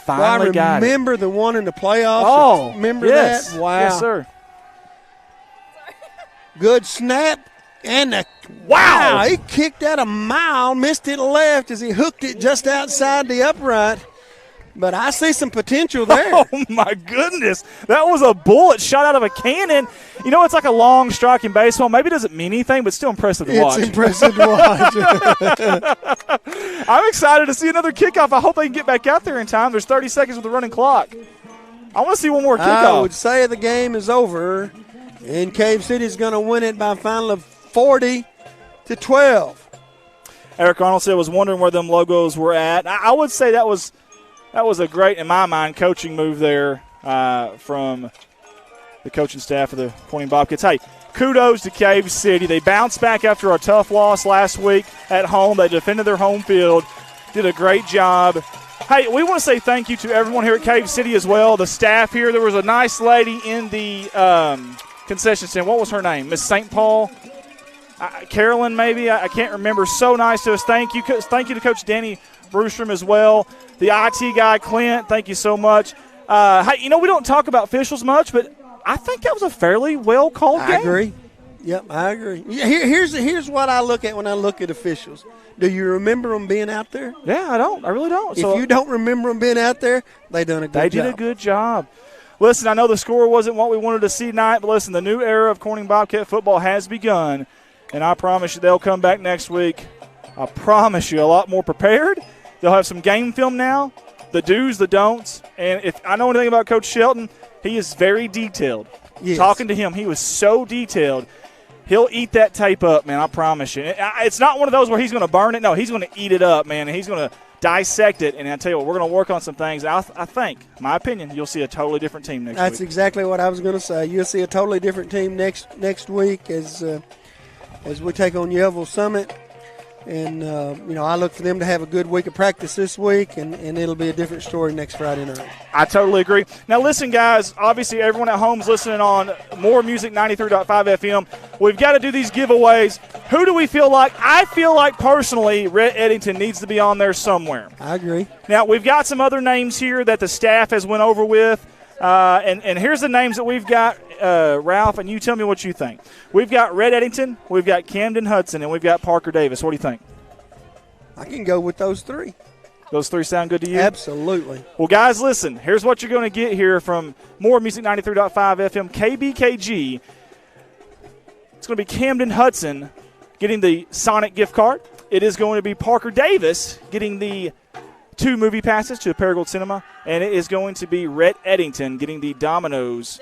finally got it. I remember the one in the playoffs. Oh, remember yes. that? Wow. Yes, sir. Good snap. And wow, he kicked out a mile, missed it left as he hooked it just outside the upright. But I see some potential there. Oh, my goodness. That was a bullet shot out of a cannon. You know, it's like a long strike in baseball. Maybe it doesn't mean anything, but still impressive to watch. It's impressive to watch. I'm excited to see another kickoff. I hope they can get back out there in time. There's 30 seconds with the running clock. I want to see one more kickoff. I would say the game is over, and Cave City is going to win it by a final of 40-12. Eric Arnold said was wondering where them logos were at. I would say that was a great, in my mind, coaching move there from the coaching staff of the Corning Bobcats. Hey, kudos to Cave City. They bounced back after a tough loss last week at home. They defended their home field, did a great job. Hey, we want to say thank you to everyone here at Cave City as well, the staff here. There was a nice lady in the concession stand. What was her name? Miss St. Paul? Carolyn, maybe? I can't remember. So nice to us. Thank you. Thank you to Coach Danny Brewstrom as well. The IT guy, Clint, thank you so much. Hey, we don't talk about officials much, but I think that was a fairly well-called game. I agree. Yep, I agree. Here's what I look at when I look at officials. Do you remember them being out there? Yeah, I don't. I really don't. If you don't remember them being out there, they done a good job. They did a good job. Listen, I know the score wasn't what we wanted to see tonight, but listen, the new era of Corning Bobcat football has begun, and I promise you they'll come back next week. I promise you a lot more prepared. They'll have some game film now, the do's, the don'ts, and if I know anything about Coach Shelton, he is very detailed. Yes. Talking to him, he was so detailed. He'll eat that tape up, man, I promise you. It's not one of those where he's going to burn it. No, he's going to eat it up, man, and he's going to dissect it. And I tell you what, we're going to work on some things. I think, my opinion, you'll see a totally different team next week. That's exactly what I was going to say. You'll see a totally different team next week as we take on Yellville Summit. And, I look for them to have a good week of practice this week, and it'll be a different story next Friday night. I totally agree. Now, listen, guys, obviously everyone at home is listening on More Music 93.5 FM. We've got to do these giveaways. Who do we feel like? I feel like, personally, Rhett Eddington needs to be on there somewhere. I agree. Now, we've got some other names here that the staff has went over with. And here's the names that we've got, Ralph, and you tell me what you think. We've got Rhett Eddington, we've got Camden Hudson, and we've got Parker Davis. What do you think? I can go with those three. Those three sound good to you? Absolutely. Well, guys, listen. Here's what you're going to get here from More Music 93.5 FM, KBKG. It's going to be Camden Hudson getting the Sonic gift card. It is going to be Parker Davis getting the 2 movie passes to the Paragould Cinema, and it is going to be Rhett Eddington getting the Domino's.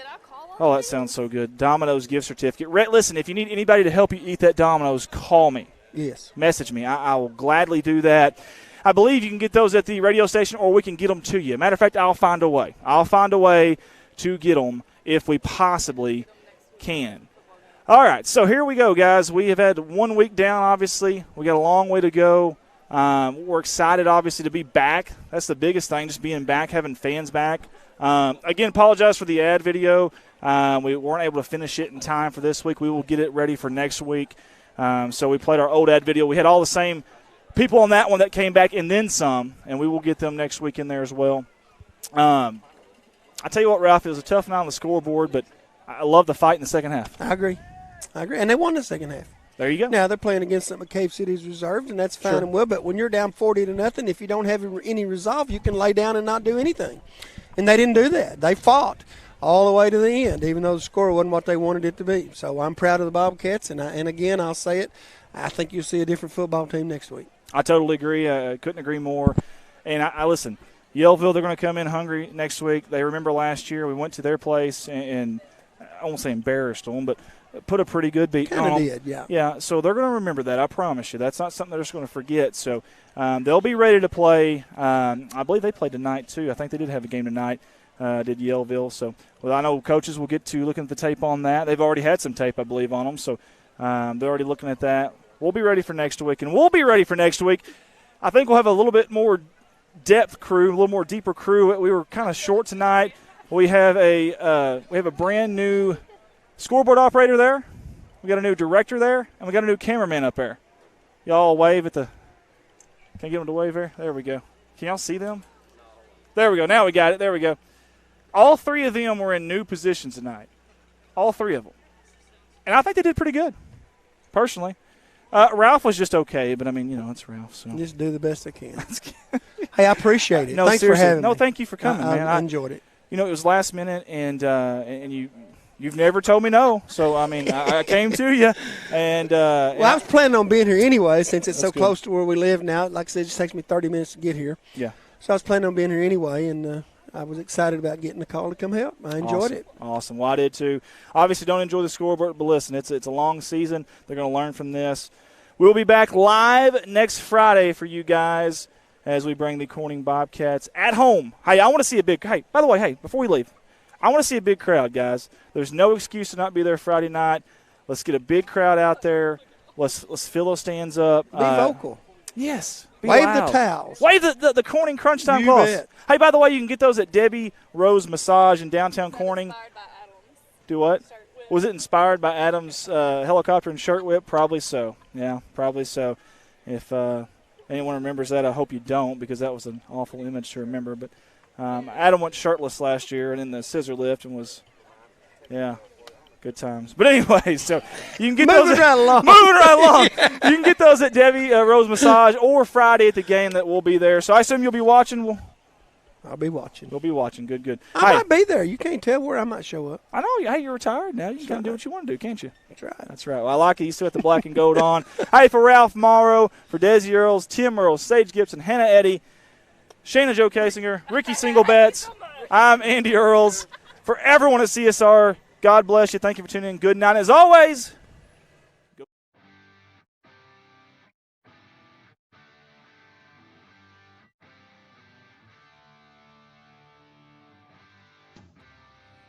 Oh, that sounds so good. Domino's gift certificate. Rhett, listen, if you need anybody to help you eat that Domino's, call me. Yes. Message me. I will gladly do that. I believe you can get those at the radio station, or we can get them to you. Matter of fact, I'll find a way. I'll find a way to get them if we possibly can. All right, so here we go, guys. We have had 1 week down, obviously. We got a long way to go. We're excited, obviously, to be back. That's the biggest thing, just being back, having fans back. Again, apologize for the ad video. We weren't able to finish it in time for this week. We will get it ready for next week. So we played our old ad video. We had all the same people on that one that came back and then some, and we will get them next week in there as well. I tell you what, Ralph, it was a tough night on the scoreboard, but I love the fight in the second half. I agree. And they won the second half. There you go. Now, they're playing against some of Cave City's reserves, and that's fine and well, but when you're down 40-0, if you don't have any resolve, you can lay down and not do anything. And they didn't do that. They fought all the way to the end, even though the score wasn't what they wanted it to be. So I'm proud of the Bobcats, and again, I'll say it, I think you'll see a different football team next week. I totally agree. I couldn't agree more. And I listen, Yellville, they're going to come in hungry next week. They remember last year we went to their place and I won't say embarrassed them, but put a pretty good beat on them. Kind of did, yeah. Yeah, so they're going to remember that, I promise you. That's not something they're just going to forget. So they'll be ready to play. I believe they played tonight, too. I think they did have a game tonight, did Yellville. So I know coaches will get to looking at the tape on that. They've already had some tape, I believe, on them. So they're already looking at that. We'll be ready for next week. And we'll be ready for next week. I think we'll have a little bit more depth crew, a little more deeper crew. We were kind of short tonight. We have a brand new scoreboard operator there. We got a new director there, and we got a new cameraman up there. Y'all wave at the – can I get them to wave there? There we go. Can y'all see them? There we go. Now we got it. There we go. All three of them were in new positions tonight. All three of them. And I think they did pretty good, personally. Ralph was just okay, but, I mean, it's Ralph. So just do the best I can. Hey, I appreciate it. No, Thanks seriously. for having me. No, thank you for coming, man. I enjoyed it. It was last minute, and you've never told me no. So, I mean, I came to you. And well, I was planning on being here anyway since it's so good. close to where we live now. Like I said, it just takes me 30 minutes to get here. Yeah. So I was planning on being here anyway, and I was excited about getting the call to come help. I enjoyed it. Awesome. Well, I did too. Obviously, don't enjoy the scoreboard, but listen, it's a long season. They're going to learn from this. We'll be back live next Friday for you guys as we bring the Corning Bobcats at home. Hey, I want to see a big – hey, by the way, before we leave, I want to see a big crowd, guys. There's no excuse to not be there Friday night. Let's get a big crowd out there. Let's fill those stands up. Be vocal. Yes. Wave loud. the towels. Wave the Corning Crunch Time cloths. Hey, by the way, you can get those at Debbie Rose Massage in downtown Corning. Do what? Was it inspired by Adam's helicopter and shirt whip? Probably so. Yeah, probably so. If anyone remembers that, I hope you don't, because that was an awful image to remember. But Adam went shirtless last year and in the scissor lift and was, good times. But anyway, so you can get Moving right along. Moving right along. You can get those at Debbie Rose Massage or Friday at the game that we'll be there. So I assume you'll be watching. I'll be watching. We'll be watching. Good. I might be there. You can't tell where I might show up. I know. Hey, you're retired now. You can kind of do what you want to do, can't you? That's right. Well, I like it. You still have the black and gold on. Hey, for Ralph Morrow, for Desi Earls, Tim Earls, Sage Gibson, Hannah Eddy, Shayna Joe Kasinger, Ricky Singlebets, I'm Andy Earls. For everyone at CSR, God bless you. Thank you for tuning in. Good night. As always,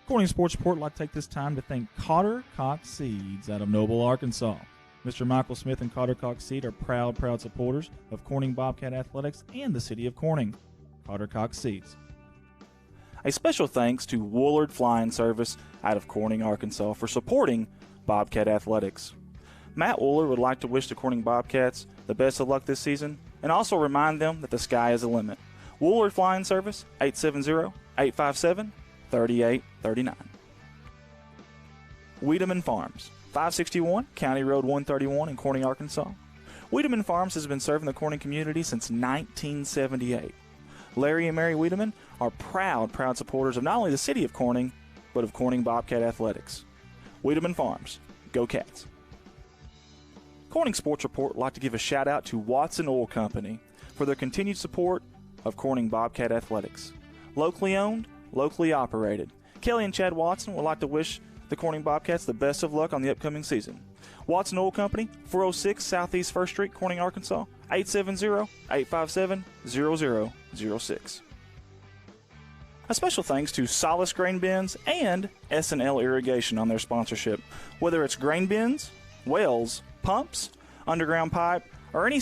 Corning Sports Report would like to take this time to thank Cotter Cox Seeds out of Noble, Arkansas. Mr. Michael Smith and Cotter Cox Seed are proud supporters of Corning Bobcat Athletics and the city of Corning. Cotter Cox Seeds. a special thanks to Woolard Flying Service out of Corning, Arkansas for supporting Bobcat Athletics. Matt Woolard would like to wish the Corning Bobcats the best of luck this season and also remind them that the sky is the limit. Woolard Flying Service, 870-857-3839. Wiedemann Farms, 561 County Road 131 in Corning, Arkansas. Wiedemann Farms has been serving the Corning community since 1978. Larry and Mary Wiedemann are proud supporters of not only the city of Corning, but of Corning Bobcat Athletics. Wiedemann Farms, go Cats. Corning Sports Report would like to give a shout out to Watson Oil Company for their continued support of Corning Bobcat Athletics. Locally owned, locally operated. Kelly and Chad Watson would like to wish the Corning Bobcats the best of luck on the upcoming season. Watson Oil Company, 406 Southeast 1st Street, Corning, Arkansas, 870-857-0006. A special thanks to Solace Grain Bins and S&L Irrigation on their sponsorship. Whether it's grain bins, wells, pumps, underground pipe, or any